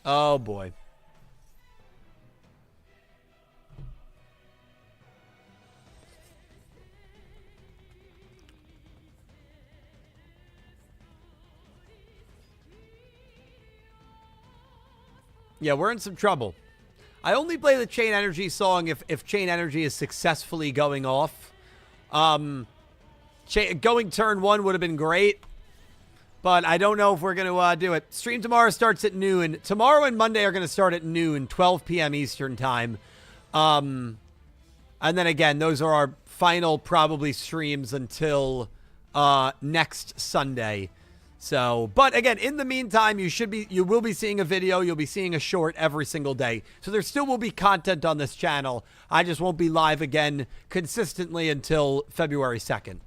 Oh boy. Yeah, we're in some trouble. I only play the Chain Energy song if Chain Energy is successfully going off. Going turn 1 would have been great, but I don't know if we're going to do it. Stream tomorrow starts at noon. Tomorrow and Monday are going to start at noon, 12 p.m. Eastern time. And then again, those are our final probably streams until next Sunday. So, but again, in the meantime, you will be seeing a video. You'll be seeing a short every single day. So there still will be content on this channel. I just won't be live again consistently until February 2nd.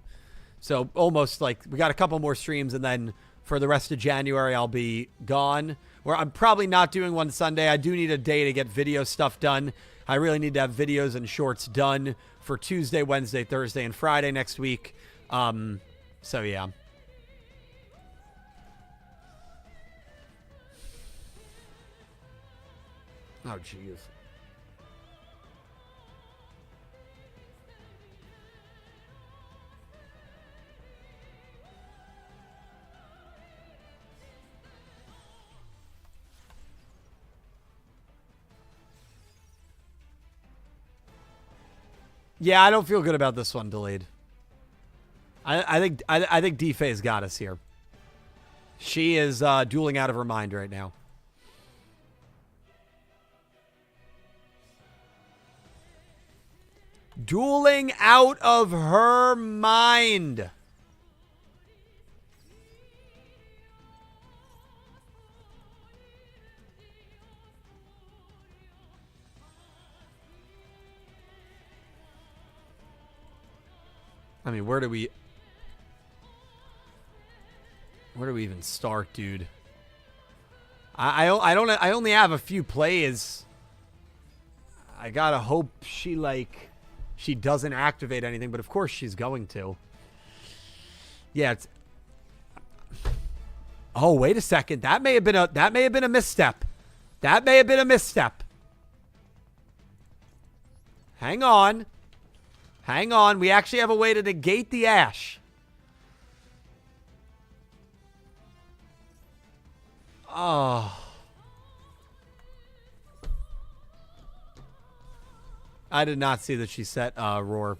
So almost like we got a couple more streams, and then for the rest of January, I'll be gone. Where I'm probably not doing one Sunday. I do need a day to get video stuff done. I really need to have videos and shorts done for Tuesday, Wednesday, Thursday, and Friday next week. So yeah. Oh, jeez. Yeah, I don't feel good about this one delayed. I think D-Faye's got us here. She is dueling out of her mind right now. Dueling out of her mind. I mean, where do we even start, dude? I only have a few plays. I gotta hope she doesn't activate anything, but of course she's going to. Yeah, it's. Oh, wait a second. That may have been a misstep. That may have been a misstep. Hang on. Hang on. We actually have a way to negate the Ash. Oh. I did not see that she set Roar.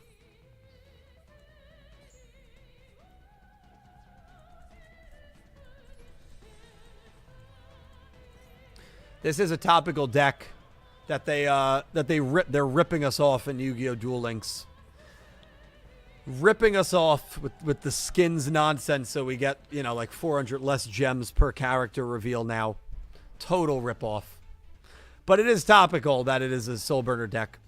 This is a topical deck that they're ripping us off in Yu-Gi-Oh! Duel Links. Ripping us off with the skins nonsense, so we get, you know, like 400 less gems per character reveal now. Total ripoff. But it is topical that it is a soul burner deck.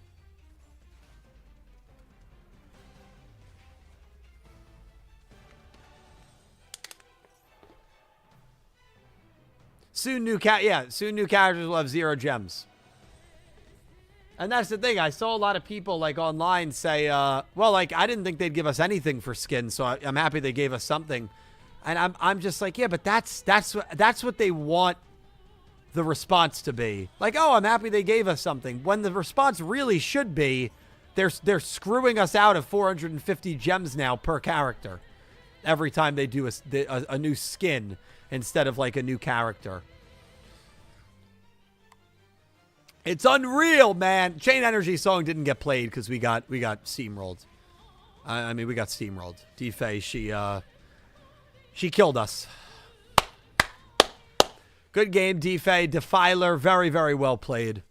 Soon new characters will have 0 gems. And that's the thing. I saw a lot of people like online say, well, like I didn't think they'd give us anything for skins, so I'm happy they gave us something. And I'm just like, yeah, but that's what they want the response to be. Like, oh, I'm happy they gave us something. When the response really should be, they're screwing us out of 450 gems now per character every time they do a new skin instead of like a new character. It's unreal, man. Chain Energy song didn't get played because we got steamrolled. I mean, we got steamrolled. D-Fay, she killed us. Good game, D-Fay. Defiler, very, very well played.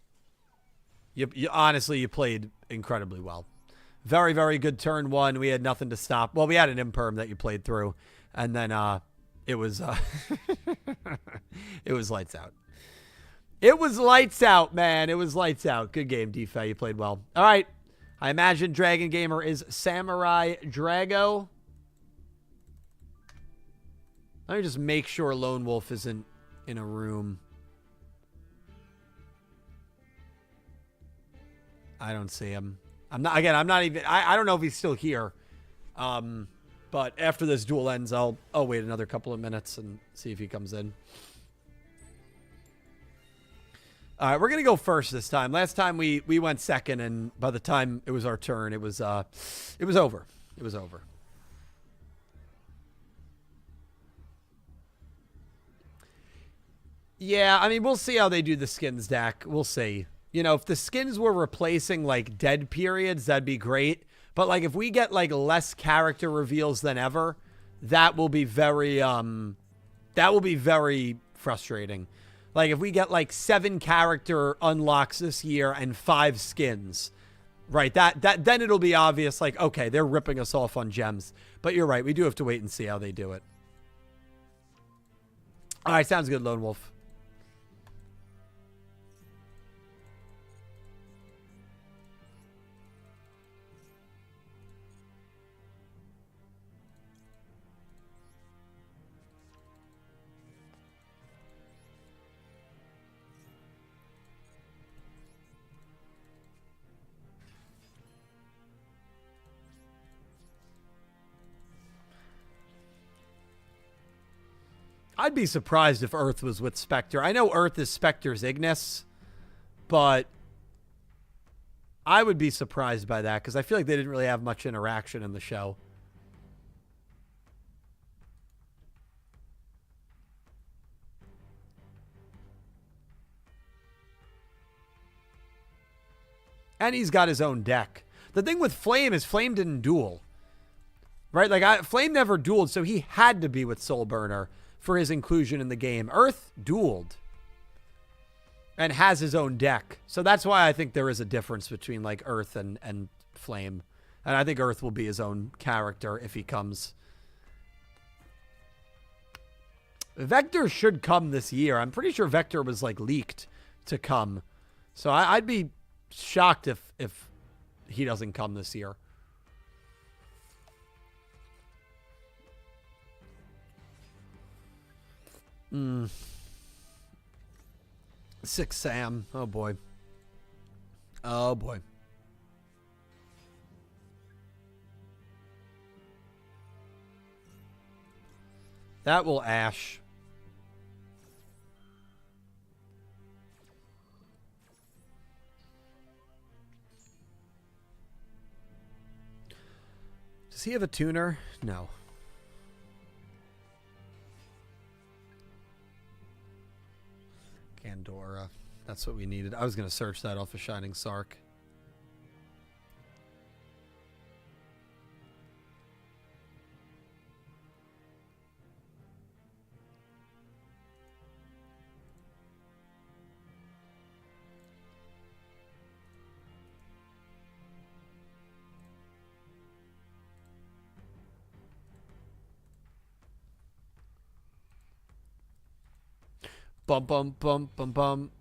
You honestly, you played incredibly well. Very, very good turn one. We had nothing to stop. Well, we had an imperm that you played through, and then it was it was lights out. It was lights out, man. It was lights out. Good game, D-Fay. You played well. All right. I imagine Dragon Gamer is Samurai Drago. Let me just make sure Lone Wolf isn't in a room. I don't see him. I'm not even, I don't know if he's still here. But after this duel ends, I'll wait another couple of minutes and see if he comes in. All right, we're going to go first this time. Last time we went second, and by the time it was our turn, it was over. It was over. Yeah, I mean, we'll see how they do the skins deck. We'll see. You know, if the skins were replacing, like, dead periods, that'd be great. But, like, if we get, like, less character reveals than ever, that will be very frustrating. Like, if we get, like, 7 character unlocks this year and 5 skins, right, then it'll be obvious, like, okay, they're ripping us off on gems. But you're right, we do have to wait and see how they do it. All right, sounds good, Lone Wolf. I'd be surprised if Earth was with Spectre. I know Earth is Spectre's Ignis, but I would be surprised by that because I feel like they didn't really have much interaction in the show. And he's got his own deck. The thing with Flame is Flame didn't duel. Right? Like, Flame never dueled, so he had to be with Soulburner for his inclusion in the game. Earth dueled and has his own deck. So that's why I think there is a difference between, like, Earth and Flame. And I think Earth will be his own character if he comes. Vector should come this year. I'm pretty sure Vector was, like, leaked to come. So I'd be shocked if he doesn't come this year. Six Sam. Oh, boy. Oh, boy. That will Ash. Does he have a tuner? No. Gandora. That's what we needed. I was going to search that off of Shining Sark. Bum, bum, bum, bum, bum.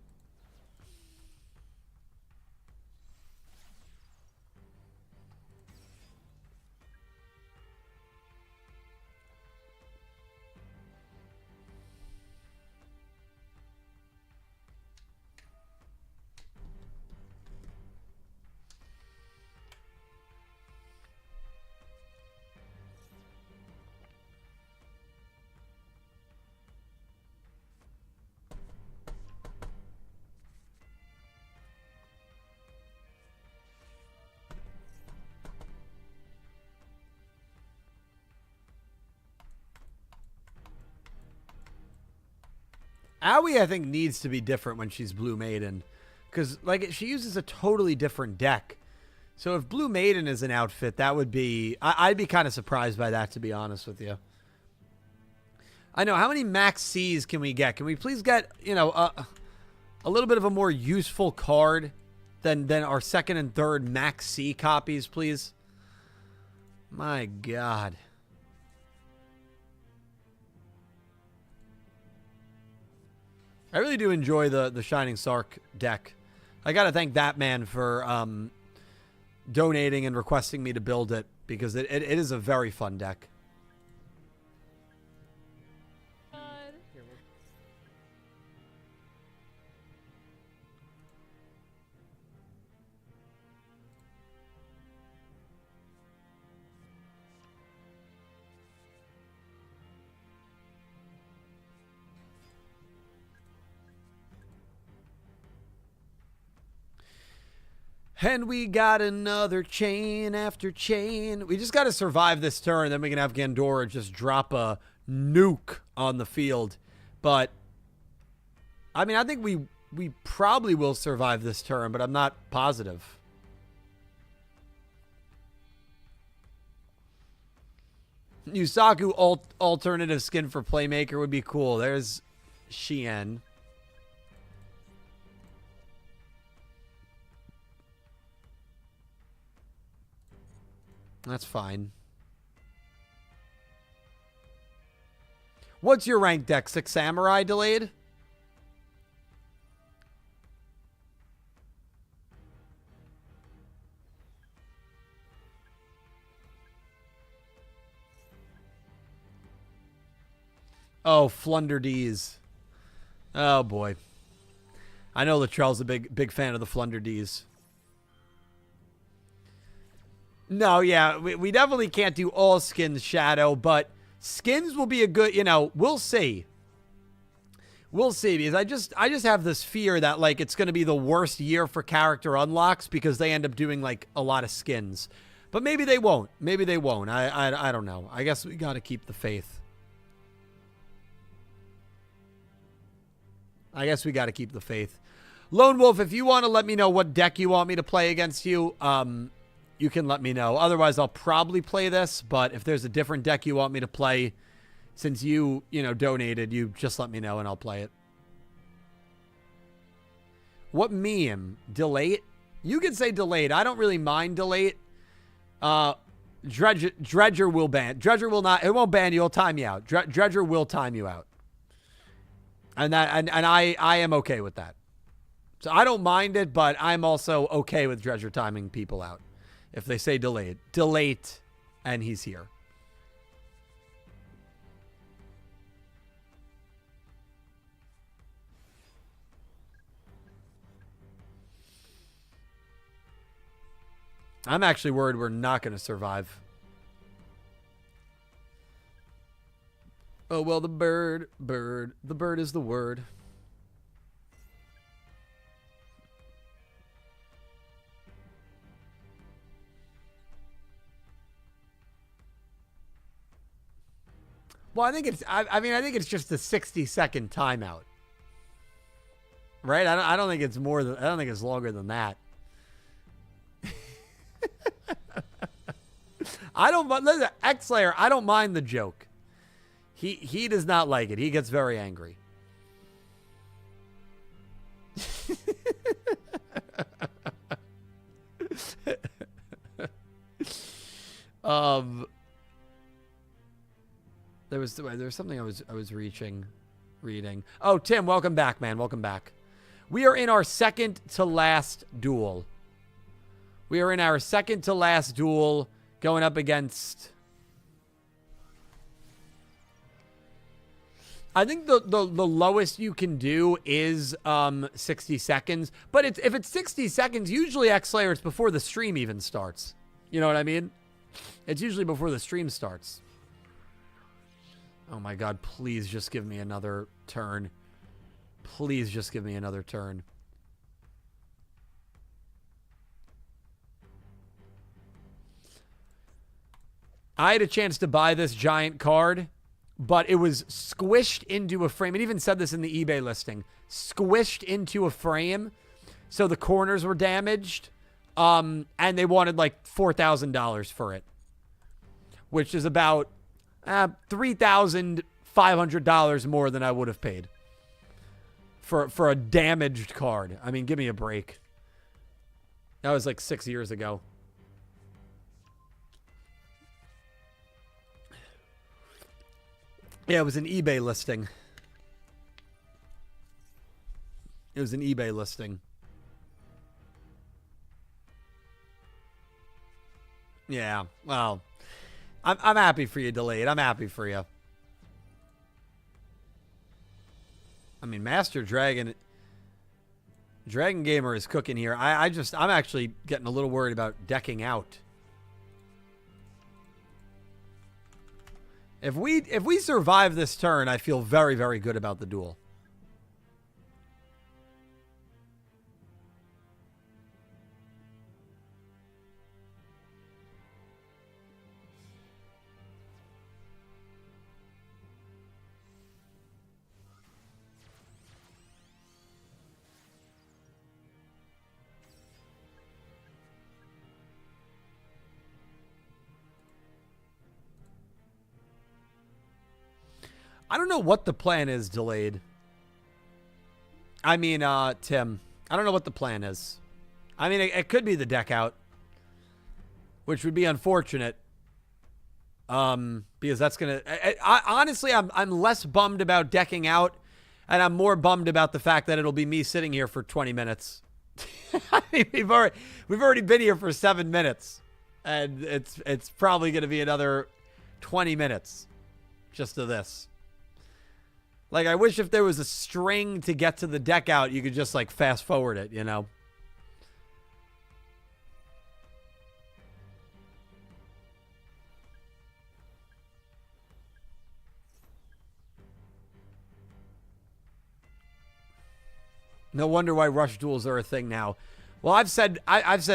Aoi, I think, needs to be different when she's Blue Maiden. Because, like, she uses a totally different deck. So if Blue Maiden is an outfit, that would be... I'd be kind of surprised by that, to be honest with you. I know. How many Max Cs can we get? Can we please get, you know, a little bit of a more useful card than our second and third Max C copies, please? My God. I really do enjoy the Shining Sark deck. I got to thank that man for donating and requesting me to build it, because it is a very fun deck. And we got another chain after chain. We just got to survive this turn. Then we can have Gandora just drop a nuke on the field. But, I mean, I think we probably will survive this turn, but I'm not positive. Yusaku alternative skin for Playmaker would be cool. There's Shien. That's fine. What's your rank deck? 6 Samurai delayed? Oh, Flunder D's. Oh, boy. I know Latrell's a big fan of the Flunder D's. No, yeah, we definitely can't do all skins, Shadow, but skins will be a good, you know, we'll see. We'll see, because I just have this fear that, like, it's going to be the worst year for character unlocks because they end up doing, like, a lot of skins. But maybe they won't. Maybe they won't. I don't know. I guess we got to keep the faith. I guess we got to keep the faith. Lone Wolf, if you want to let me know what deck you want me to play against you, you can let me know. Otherwise, I'll probably play this. But if there's a different deck you want me to play, since you know, donated, you just let me know and I'll play it. What meme? Delayed? You can say delayed. I don't really mind delayed. Dredger will ban. Dredger will not. It won't ban you. It'll time you out. Dredger will time you out. And I am okay with that. So I don't mind it, but I'm also okay with Dredger timing people out. If they say delayed. Delayed, and he's here. I'm actually worried we're not going to survive. Oh, well, the bird is the word. Well, I think it's, I mean, I think it's just a 60-second timeout. Right? I don't think it's more than, I don't think it's longer than that. Listen, X-Slayer, I don't mind the joke. He does not like it. He gets very angry. There was something I was reading. Oh, Tim, welcome back, man. Welcome back. We are in our second to last duel. We are in our second to last duel going up against, I think the lowest you can do is 60 seconds. But if it's 60 seconds, usually X-Slayer, it's before the stream even starts. You know what I mean? It's usually before the stream starts. Oh my god, please just give me another turn. Please just give me another turn. I had a chance to buy this giant card, but it was squished into a frame. It even said this in the eBay listing. Squished into a frame, so the corners were damaged, and they wanted like $4,000 for it, which is about $3,500 more than I would have paid for a damaged card. I mean, give me a break. That was like 6 years ago. Yeah, it was an eBay listing. It was an eBay listing. Yeah, well, I'm happy for you, Delayed. I'm happy for you. I mean, Master Dragon Gamer is cooking here. I'm actually getting a little worried about decking out. If we survive this turn, I feel very, very good about the duel. I don't know what the plan is, Delayed. I mean, Tim. I don't know what the plan is. I mean, it could be the deck out, which would be unfortunate. Because that's gonna. Honestly, I'm less bummed about decking out, and I'm more bummed about the fact that it'll be me sitting here for 20 minutes. I mean, we've already been here for 7 minutes, and it's probably gonna be another 20 minutes just of this. Like, I wish if there was a string to get to the deck out, you could just, like, fast forward it, you know? No wonder why rush duels are a thing now. Well, I've said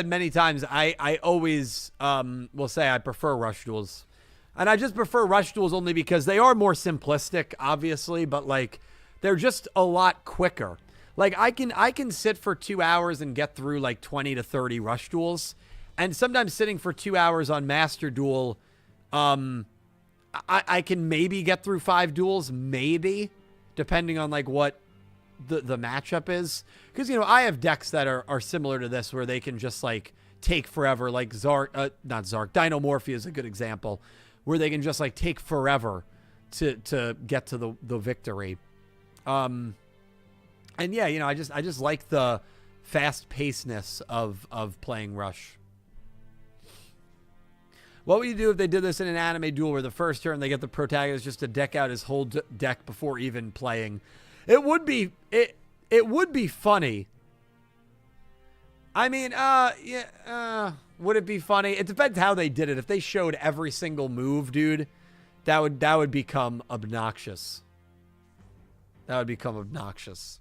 many times, I always will say I prefer rush duels. And I just prefer rush duels only because they are more simplistic, obviously, but like they're just a lot quicker. Like I can sit for 2 hours and get through like 20 to 30 rush duels, and sometimes sitting for 2 hours on Master Duel, I can maybe get through 5 duels, maybe, depending on like what the matchup is. Because you know I have decks that are similar to this where they can just like take forever, like Dinomorphia is a good example, where they can just like take forever to get to the victory. And yeah, you know, I just like the fast pacedness of playing Rush. What would you do if they did this in an anime duel where the first turn they get the protagonist just to deck out his whole deck before even playing? It would be funny. I mean, yeah, Would it be funny? It depends how they did it. If they showed every single move, dude, that would become obnoxious. That would become obnoxious.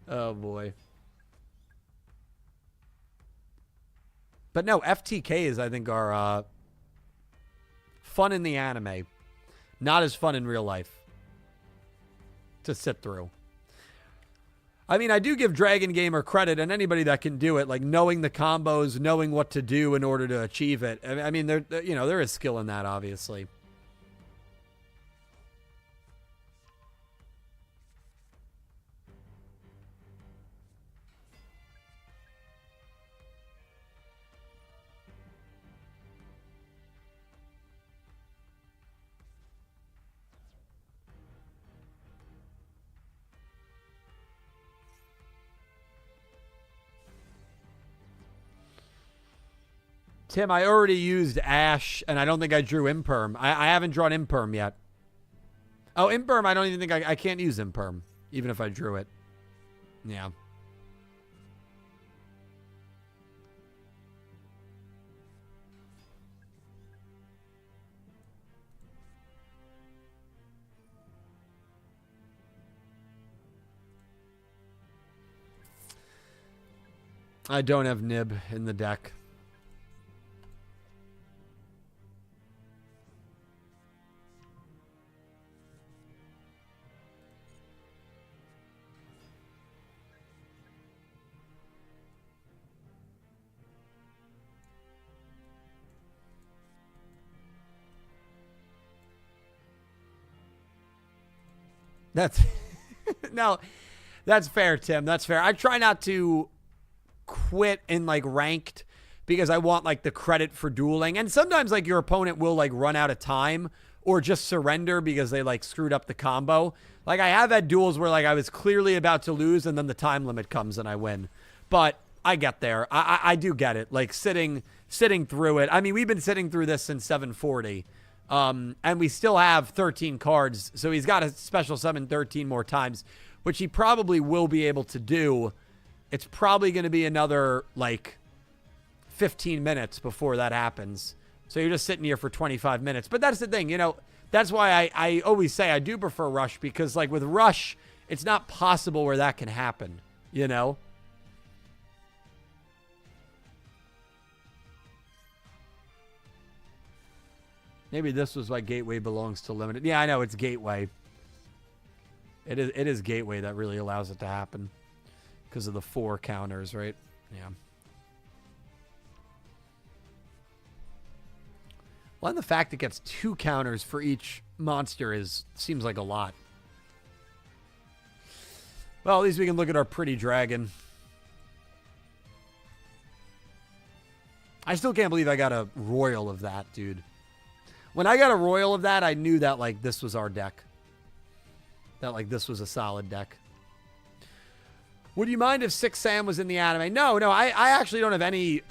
Oh, boy. But no, FTKs, I think, are fun in the anime. Not as fun in real life to sit through. I mean, I do give Dragon Gamer credit and anybody that can do it, like knowing the combos, knowing what to do in order to achieve it. I mean, there is skill in that, obviously. Tim, I already used Ash, and I don't think I drew Imperm. I haven't drawn Imperm yet. Oh, Imperm, I don't even think I can't use Imperm, even if I drew it. Yeah. I don't have Nib in the deck. That's no, that's fair, Tim. That's fair. I try not to quit in like ranked because I want like the credit for dueling. And sometimes like your opponent will like run out of time or just surrender because they like screwed up the combo. Like I have had duels where like I was clearly about to lose and then the time limit comes and I win. But I get there. I do get it. Like sitting through it. I mean, we've been sitting through this since 740. And we still have 13 cards, so he's got to special summon 13 more times, which he probably will be able to do. It's probably going to be another, like, 15 minutes before that happens. So you're just sitting here for 25 minutes. But that's the thing, you know, that's why I always say I do prefer Rush, because, like, with Rush, it's not possible where that can happen, you know? Maybe this was why Gateway belongs to Limited. Yeah, I know, it's Gateway. It is Gateway that really allows it to happen. Because of the 4 counters, right? Yeah. Well, and the fact it gets 2 counters for each monster seems like a lot. Well, at least we can look at our pretty dragon. I still can't believe I got a royal of that, dude. When I got a royal of that, I knew that, like, this was our deck. That, like, this was a solid deck. Would you mind if Six Sam was in the anime? No, I actually don't have any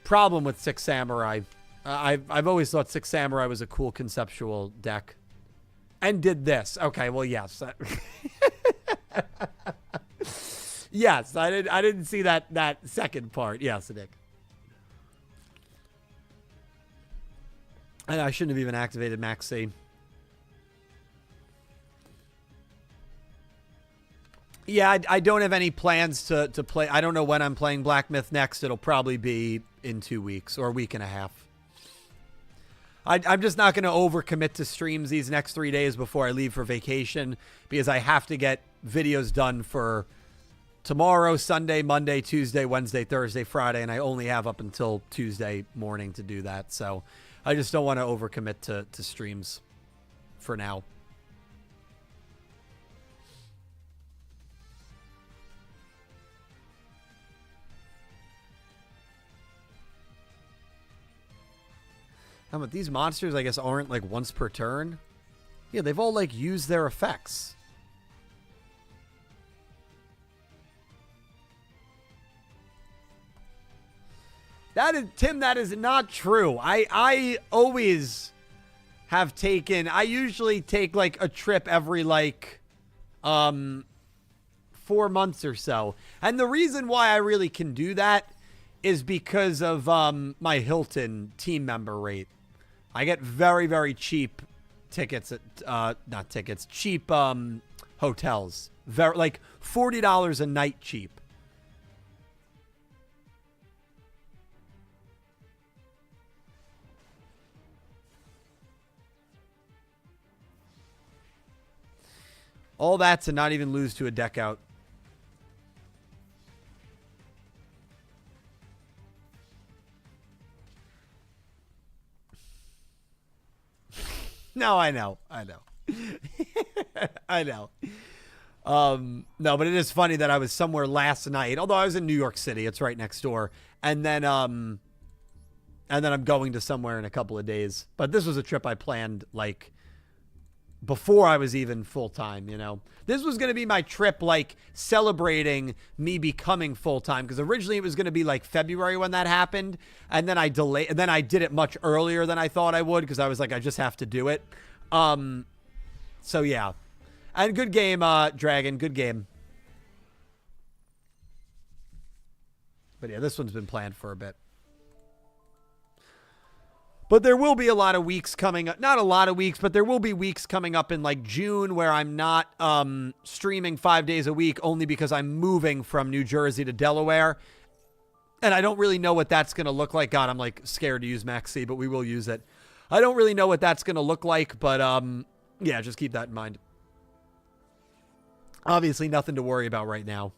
problem with Six Samurai. I've always thought Six Samurai was a cool conceptual deck. And did this. Okay, well, yes. Yes, I didn't see that second part. Yes, Nick. I shouldn't have even activated Max C. Yeah, I don't have any plans to play. I don't know when I'm playing Black Myth next. It'll probably be in 2 weeks or a week and a half. I'm just not going to overcommit to streams these next 3 days before I leave for vacation, because I have to get videos done for tomorrow, Sunday, Monday, Tuesday, Wednesday, Thursday, Friday, and I only have up until Tuesday morning to do that. So I just don't want to overcommit to streams for now. But these monsters, I guess, aren't like once per turn. Yeah, they've all like used their effects. Tim, that is not true. I always have taken, I usually take like a trip every like 5 4 months or so. And the reason why I really can do that is because of my Hilton team member rate. I get very, very cheap tickets at, not tickets, cheap hotels. Very, like $40 a night cheap. All that to not even lose to a deck out. No, I know. I know. No, but it is funny that I was somewhere last night, although I was in New York City. It's right next door. And then I'm going to somewhere in a couple of days. But this was a trip I planned, like, before I was even full-time, you know. This was going to be my trip, like, celebrating me becoming full-time, because originally it was going to be, like, February when that happened, and then I delayed, and then I did it much earlier than I thought I would, because I was like, I just have to do it. So, yeah. And good game, Dragon, good game. But, yeah, this one's been planned for a bit. But there will be a lot of weeks coming up. Not a lot of weeks, but there will be weeks coming up in like June where I'm not streaming 5 days a week only because I'm moving from New Jersey to Delaware. And I don't really know what that's going to look like. God, I'm like scared to use Maxi, but we will use it. I don't really know what that's going to look like, but yeah, just keep that in mind. Obviously nothing to worry about right now.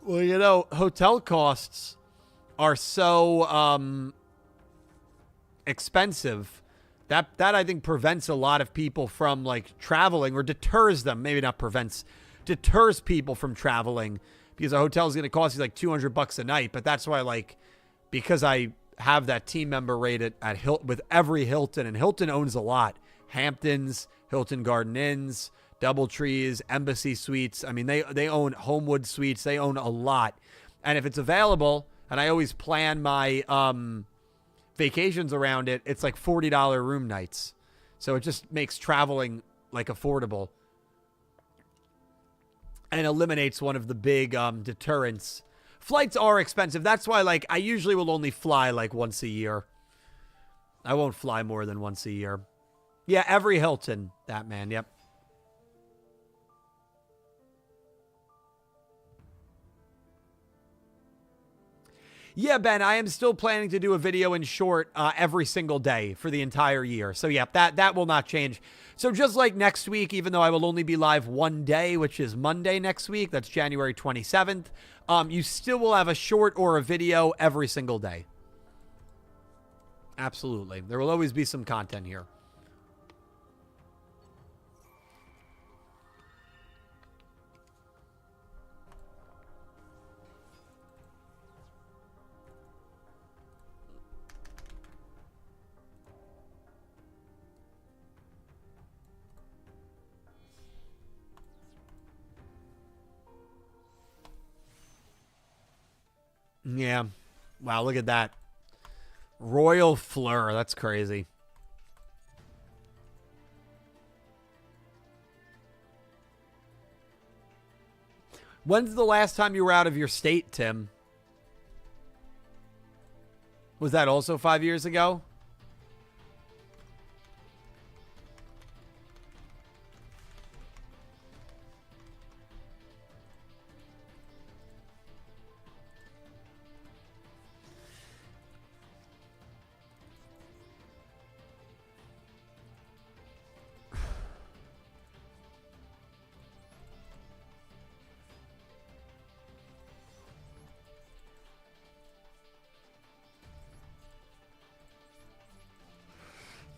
Well, you know, hotel costs are so expensive that I think prevents a lot of people from like traveling, or deters them. Maybe not prevents, deters people from traveling, because a hotel is going to cost you like $200 a night. But that's why, like, because I have that team member rate at Hilton with every Hilton, and Hilton owns a lot. Hamptons, Hilton Garden Inns, DoubleTrees, Embassy Suites. I mean, they own Homewood Suites. They own a lot. And if it's available, and I always plan my vacations around it, it's like $40 room nights. So it just makes traveling like affordable and eliminates one of the big deterrents. Flights are expensive. That's why, like, I usually will only fly like once a year. I won't fly more than once a year. Yeah, every Hilton, that man. Yep. Yeah, Ben, I am still planning to do a video in short every single day for the entire year. So, yeah, that will not change. So, just like next week, even though I will only be live one day, which is Monday next week, that's January 27th, you still will have a short or a video every single day. Absolutely. There will always be some content here. Yeah. Wow, look at that. Royal Fleur. That's crazy. When's the last time you were out of your state, Tim? Was that also 5 years ago?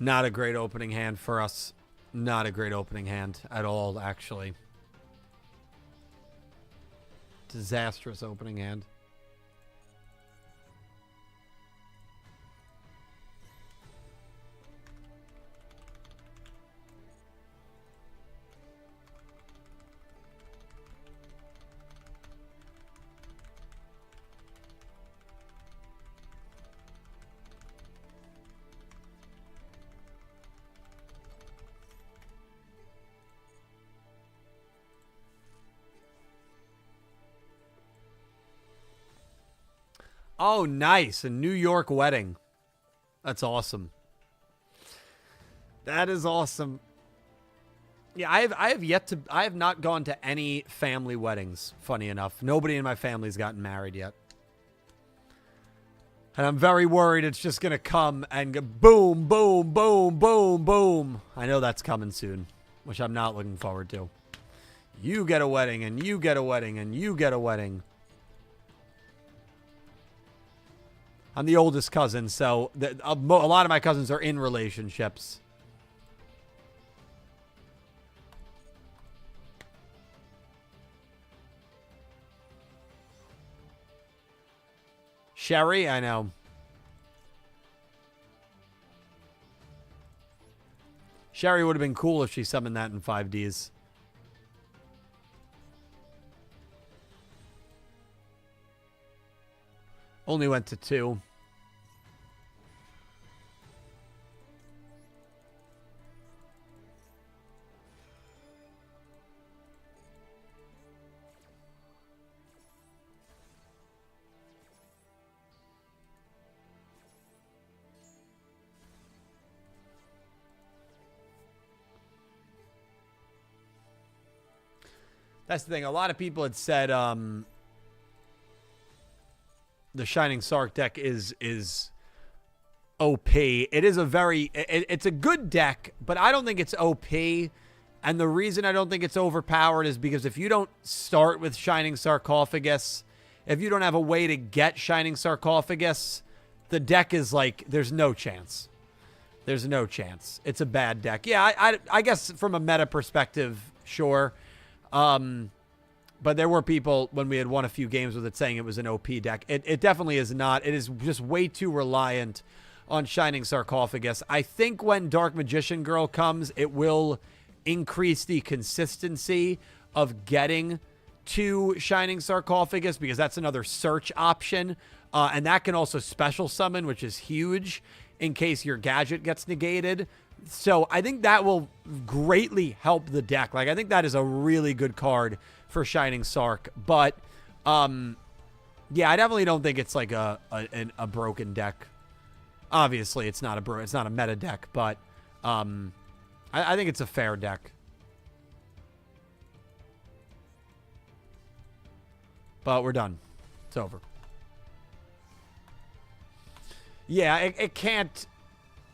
Not a great opening hand for us. Not a great opening hand at all, actually. Disastrous opening hand. Oh, nice. A New York wedding. That's awesome. That is awesome. Yeah, I have not gone to any family weddings, funny enough. Nobody in my family's gotten married yet. And I'm very worried it's just going to come and go boom, boom, boom, boom, boom. I know that's coming soon, which I'm not looking forward to. You get a wedding, and you get a wedding, and you get a wedding. I'm the oldest cousin, so a lot of my cousins are in relationships. Sherry, I know. Sherry would have been cool if she summoned that in 5Ds. Only went to 2. That's the thing. A lot of people had said the Shining Sark deck is OP. It is a very... It's a good deck, but I don't think it's OP. And the reason I don't think it's overpowered is because if you don't start with Shining Sarcophagus, if you don't have a way to get Shining Sarcophagus, the deck is like... There's no chance. There's no chance. It's a bad deck. Yeah, I guess from a meta perspective, sure. But there were people when we had won a few games with it saying it was an OP deck. It definitely is not. It is just way too reliant on Shining Sarcophagus. I think when Dark Magician Girl comes, it will increase the consistency of getting to Shining Sarcophagus because that's another search option. And that can also special summon, which is huge in case your gadget gets negated. So I think that will greatly help the deck. Like, I think that is a really good card for Shining Sark. But, yeah, I definitely don't think it's like a broken deck. Obviously, it's not a meta deck, but I think it's a fair deck. But we're done. It's over. Yeah, it can't...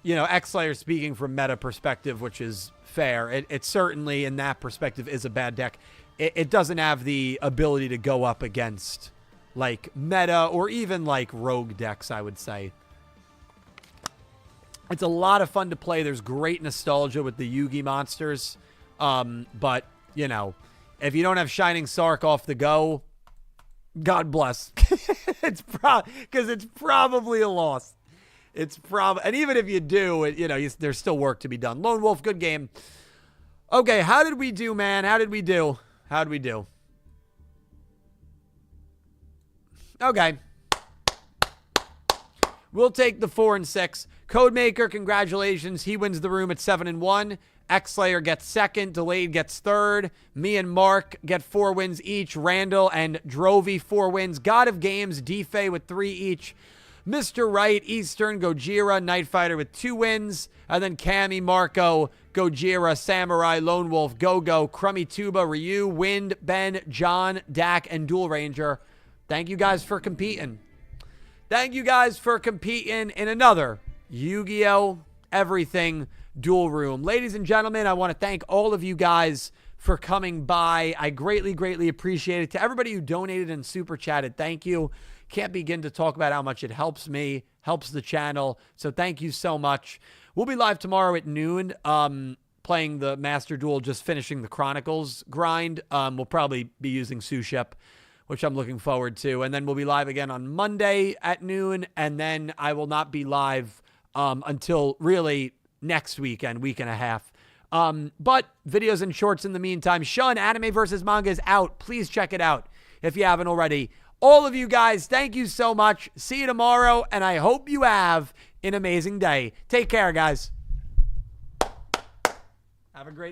You know, X-Slayer speaking from meta perspective, which is fair. It certainly, in that perspective, is a bad deck. It doesn't have the ability to go up against, like, meta or even, like, rogue decks, I would say. It's a lot of fun to play. There's great nostalgia with the Yugi monsters. But, you know, if you don't have Shining Sark off the go, God bless. Because it's probably a loss. And even if you do, you know, there's still work to be done. Lone Wolf, good game. Okay, how did we do, man? How did we do? Okay. We'll take the 4 and 6. Codemaker, congratulations. He wins the room at 7 and 1. X-Slayer gets 2nd. Delayed gets 3rd. Me and Mark get 4 wins each. Randall and Drovey, 4 wins. God of Games, Defay with 3 each. Mr. Wright, Eastern, Gojira, Night Fighter with 2 wins. And then Cammy, Marco, Gojira, Samurai, Lone Wolf, Go-Go, Crummy Tuba, Ryu, Wind, Ben, John, Dak, and Duel Ranger. Thank you guys for competing. Thank you guys for competing in another Yu-Gi-Oh! Everything Duel Room. Ladies and gentlemen, I want to thank all of you guys for coming by. I greatly, greatly appreciate it. To everybody who donated and super chatted, thank you. Can't begin to talk about how much it helps me, helps the channel. So thank you so much. We'll be live tomorrow at noon, playing the Master Duel, just finishing the Chronicles grind. We'll probably be using Suship, which I'm looking forward to. And then we'll be live again on Monday at noon. And then I will not be live until really next weekend, week and a half. But videos and shorts in the meantime. Sean, Anime vs. Manga is out. Please check it out if you haven't already. All of you guys, thank you so much. See you tomorrow, and I hope you have an amazing day. Take care, guys. Have a great